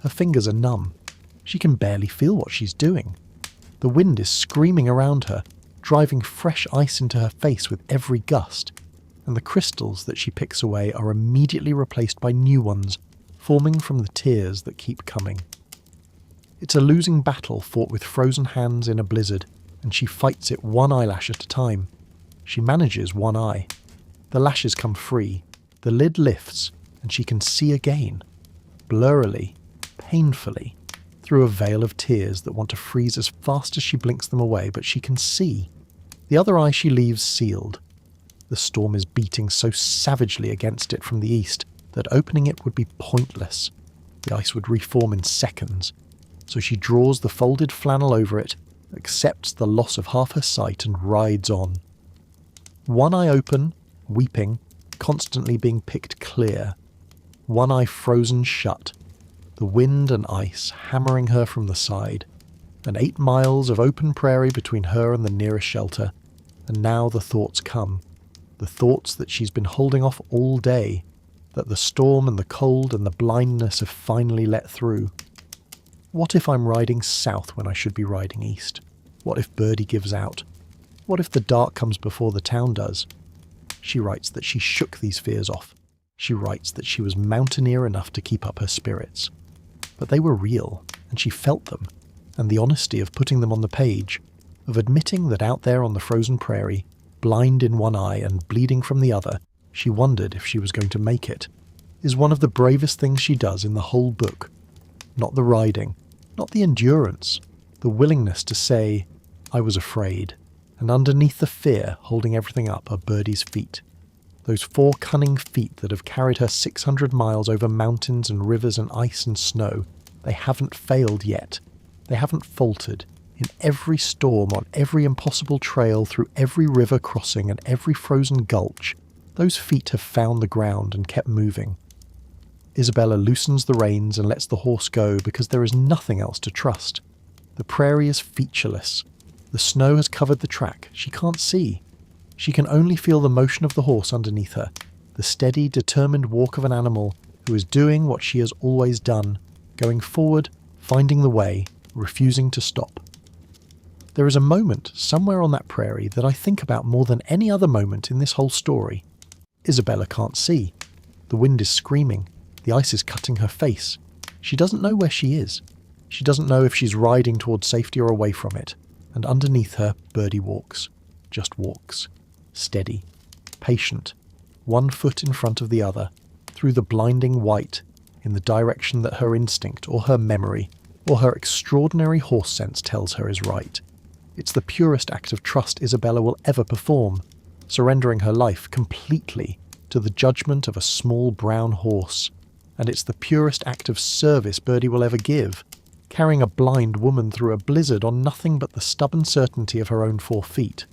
[SPEAKER 1] Her fingers are numb. She can barely feel what she's doing. The wind is screaming around her, driving fresh ice into her face with every gust, and the crystals that she picks away are immediately replaced by new ones, forming from the tears that keep coming. It's a losing battle fought with frozen hands in a blizzard, and she fights it one eyelash at a time. She manages one eye. The lashes come free, the lid lifts, and she can see again, blurrily, painfully, through a veil of tears that want to freeze as fast as she blinks them away, but she can see. The other eye she leaves sealed. The storm is beating so savagely against it from the east that opening it would be pointless. The ice would reform in seconds. So she draws the folded flannel over it, accepts the loss of half her sight, and rides on. One eye open, weeping, constantly being picked clear. One eye frozen shut, the wind and ice hammering her from the side, and 8 miles of open prairie between her and the nearest shelter, and now the thoughts come. The thoughts that she's been holding off all day, that the storm and the cold and the blindness have finally let through. What if I'm riding south when I should be riding east? What if Birdie gives out? What if the dark comes before the town does? She writes that she shook these fears off. She writes that she was mountaineer enough to keep up her spirits. But they were real, and she felt them, and the honesty of putting them on the page, of admitting that out there on the frozen prairie, blind in one eye and bleeding from the other, she wondered if she was going to make it, is one of the bravest things she does in the whole book. Not the riding, not the endurance, the willingness to say, I was afraid, and underneath the fear holding everything up are Birdie's feet. Those 4 cunning feet that have carried her 600 miles over mountains and rivers and ice and snow. They haven't failed yet. They haven't faltered. In every storm, on every impossible trail, through every river crossing and every frozen gulch, those feet have found the ground and kept moving. Isabella loosens the reins and lets the horse go because there is nothing else to trust. The prairie is featureless. The snow has covered the track. She can't see. She can only feel the motion of the horse underneath her, the steady, determined walk of an animal who is doing what she has always done, going forward, finding the way, refusing to stop. There is a moment somewhere on that prairie that I think about more than any other moment in this whole story. Isabella can't see. The wind is screaming. The ice is cutting her face. She doesn't know where she is. She doesn't know if she's riding towards safety or away from it. And underneath her, Birdie walks. Just walks. Steady. Patient. One foot in front of the other. Through the blinding white. In the direction that her instinct or her memory or her extraordinary horse sense tells her is right. It's the purest act of trust Isabella will ever perform, surrendering her life completely to the judgment of a small brown horse. And it's the purest act of service Birdie will ever give, carrying a blind woman through a blizzard on nothing but the stubborn certainty of her own 4 feet.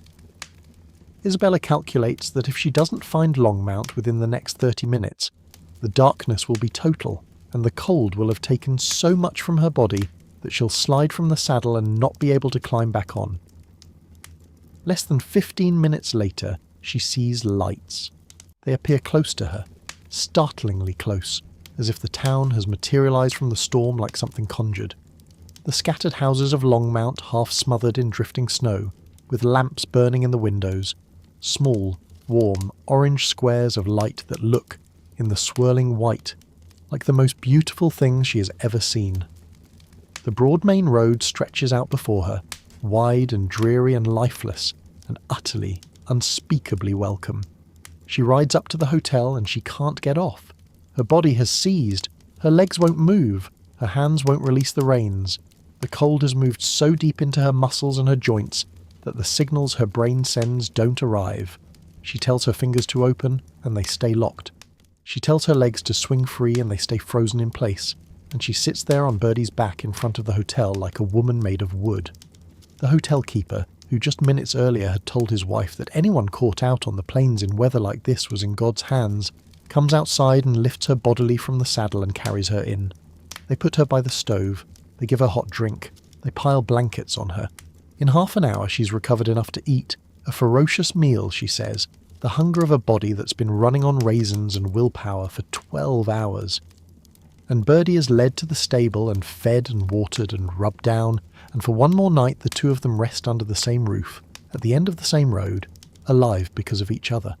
[SPEAKER 1] Isabella calculates that if she doesn't find Longmount within the next 30 minutes, the darkness will be total, and the cold will have taken so much from her body that she'll slide from the saddle and not be able to climb back on. Less than 15 minutes later, she sees lights. They appear close to her, startlingly close, as if the town has materialized from the storm like something conjured. The scattered houses of Longmount half smothered in drifting snow, with lamps burning in the windows, small, warm, orange squares of light that look, in the swirling white, like the most beautiful thing she has ever seen. The broad main road stretches out before her, wide and dreary and lifeless, and utterly, unspeakably welcome. She rides up to the hotel and she can't get off. Her body has seized, her legs won't move, her hands won't release the reins. The cold has moved so deep into her muscles and her joints that the signals her brain sends don't arrive. She tells her fingers to open, and they stay locked. She tells her legs to swing free, and they stay frozen in place. And she sits there on Birdie's back in front of the hotel like a woman made of wood. The hotel keeper, who just minutes earlier had told his wife that anyone caught out on the plains in weather like this was in God's hands, comes outside and lifts her bodily from the saddle and carries her in. They put her by the stove. They give her hot drink. They pile blankets on her. In half an hour she's recovered enough to eat. A ferocious meal, she says. The hunger of a body that's been running on raisins and willpower for 12 hours. And Birdie is led to the stable and fed and watered and rubbed down, and for one more night the two of them rest under the same roof, at the end of the same road, alive because of each other.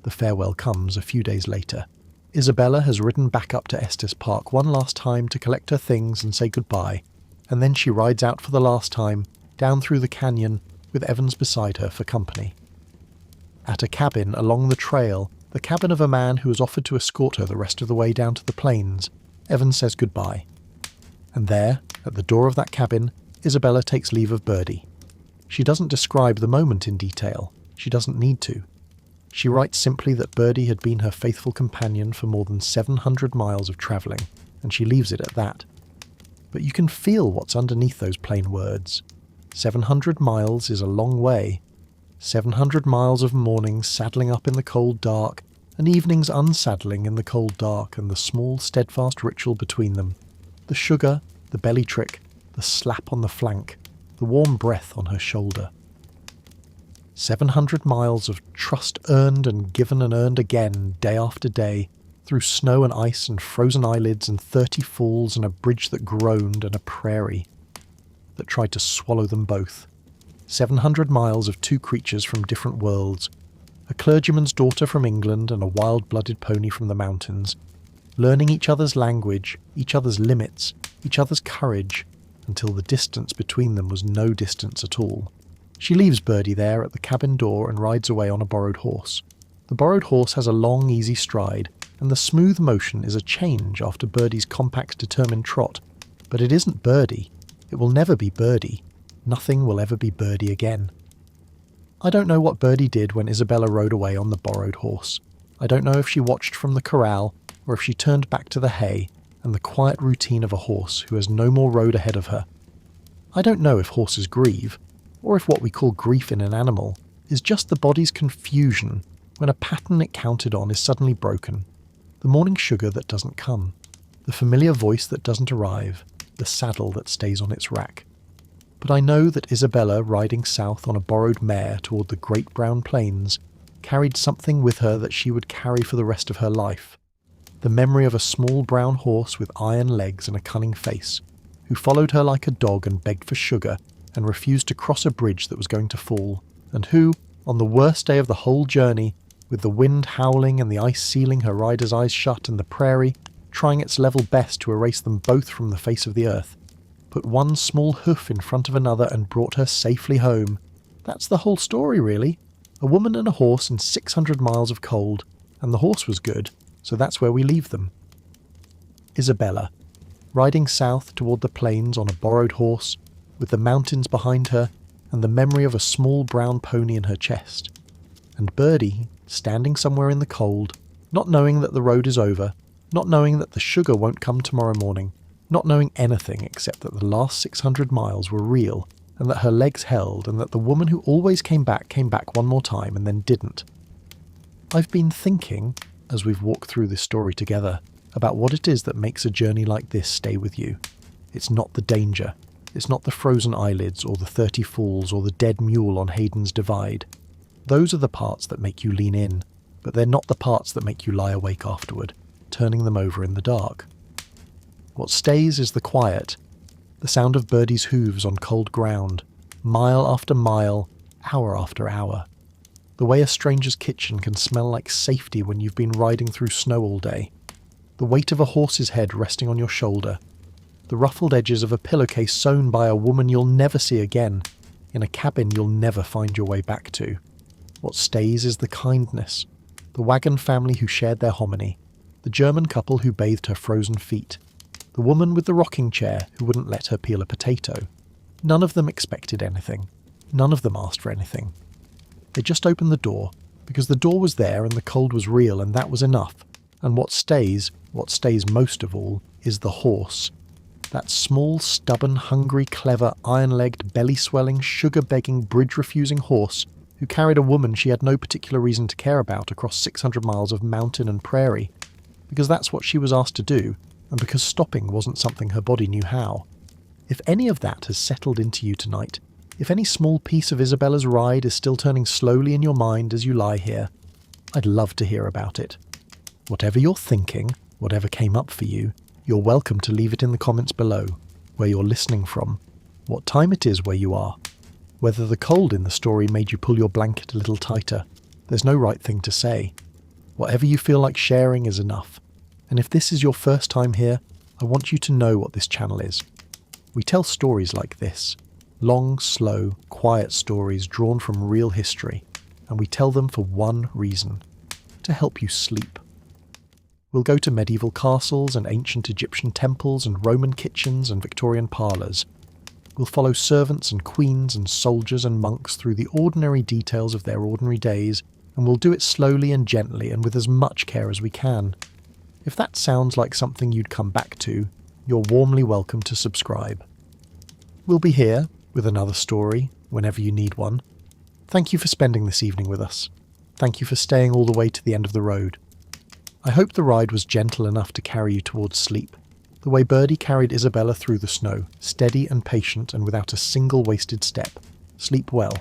[SPEAKER 1] The farewell comes a few days later. Isabella has ridden back up to Estes Park one last time to collect her things and say goodbye, and then she rides out for the last time, down through the canyon, with Evans beside her for company. At a cabin along the trail, the cabin of a man who has offered to escort her the rest of the way down to the plains, Evans says goodbye. And there, at the door of that cabin, Isabella takes leave of Birdie. She doesn't describe the moment in detail. She doesn't need to. She writes simply that Birdie had been her faithful companion for more than 700 miles of travelling, and she leaves it at that. But you can feel what's underneath those plain words. 700 miles is a long way. 700 miles of mornings saddling up in the cold dark, and evenings unsaddling in the cold dark, and the small steadfast ritual between them. The sugar, the belly trick, the slap on the flank, the warm breath on her shoulder. 700 miles of trust earned and given and earned again, day after day, through snow and ice and frozen eyelids and 30 falls and a bridge that groaned and a prairie that tried to swallow them both. 700 miles of two creatures from different worlds, a clergyman's daughter from England and a wild-blooded pony from the mountains, learning each other's language, each other's limits, each other's courage, until the distance between them was no distance at all. She leaves Birdie there at the cabin door and rides away on a borrowed horse. The borrowed horse has a long, easy stride, and the smooth motion is a change after Birdie's compact, determined trot. But it isn't Birdie. It will never be Birdie. Nothing will ever be Birdie again. I don't know what Birdie did when Isabella rode away on the borrowed horse. I don't know if she watched from the corral, or if she turned back to the hay and the quiet routine of a horse who has no more road ahead of her. I don't know if horses grieve, or if what we call grief in an animal is just the body's confusion when a pattern it counted on is suddenly broken. The morning sugar that doesn't come, the familiar voice that doesn't arrive, the saddle that stays on its rack. But I know that Isabella, riding south on a borrowed mare toward the great brown plains, carried something with her that she would carry for the rest of her life. The memory of a small brown horse with iron legs and a cunning face, who followed her like a dog and begged for sugar and refused to cross a bridge that was going to fall, and who, on the worst day of the whole journey, with the wind howling and the ice sealing her rider's eyes shut and the prairie trying its level best to erase them both from the face of the earth, put one small hoof in front of another and brought her safely home. That's the whole story, really. A woman and a horse and 600 miles of cold, and the horse was good, so that's where we leave them. Isabella, riding south toward the plains on a borrowed horse, with the mountains behind her and the memory of a small brown pony in her chest. And Birdie, standing somewhere in the cold, not knowing that the road is over, not knowing that the sugar won't come tomorrow morning, not knowing anything except that the last 600 miles were real, and that her legs held, and that the woman who always came back one more time and then didn't. I've been thinking, as we've walked through this story together, about what it is that makes a journey like this stay with you. It's not the danger. It's not the frozen eyelids or the 30 falls or the dead mule on Hayden's Divide. Those are the parts that make you lean in, but they're not the parts that make you lie awake afterward, turning them over in the dark. What stays is the quiet, the sound of Birdie's hooves on cold ground, mile after mile, hour after hour. The way a stranger's kitchen can smell like safety when you've been riding through snow all day. The weight of a horse's head resting on your shoulder. The ruffled edges of a pillowcase sewn by a woman you'll never see again, in a cabin you'll never find your way back to. What stays is the kindness. The wagon family who shared their hominy. The German couple who bathed her frozen feet. The woman with the rocking chair who wouldn't let her peel a potato. None of them expected anything. None of them asked for anything. They just opened the door, because the door was there and the cold was real, and that was enough. And what stays most of all, is the horse. That small, stubborn, hungry, clever, iron-legged, belly-swelling, sugar-begging, bridge-refusing horse who carried a woman she had no particular reason to care about across 600 miles of mountain and prairie, because that's what she was asked to do, and because stopping wasn't something her body knew how. If any of that has settled into you tonight, if any small piece of Isabella's ride is still turning slowly in your mind as you lie here, I'd love to hear about it. Whatever you're thinking, whatever came up for you, you're welcome to leave it in the comments below, where you're listening from, what time it is where you are, whether the cold in the story made you pull your blanket a little tighter. There's no right thing to say. Whatever you feel like sharing is enough. And if this is your first time here, I want you to know what this channel is. We tell stories like this. Long, slow, quiet stories drawn from real history. And we tell them for one reason. To help you sleep. We'll go to medieval castles and ancient Egyptian temples and Roman kitchens and Victorian parlours. We'll follow servants and queens and soldiers and monks through the ordinary details of their ordinary days, and we'll do it slowly and gently and with as much care as we can. If that sounds like something you'd come back to, you're warmly welcome to subscribe. We'll be here with another story whenever you need one. Thank you for spending this evening with us. Thank you for staying all the way to the end of the road. I hope the ride was gentle enough to carry you towards sleep, the way Birdie carried Isabella through the snow, steady and patient and without a single wasted step. Sleep well.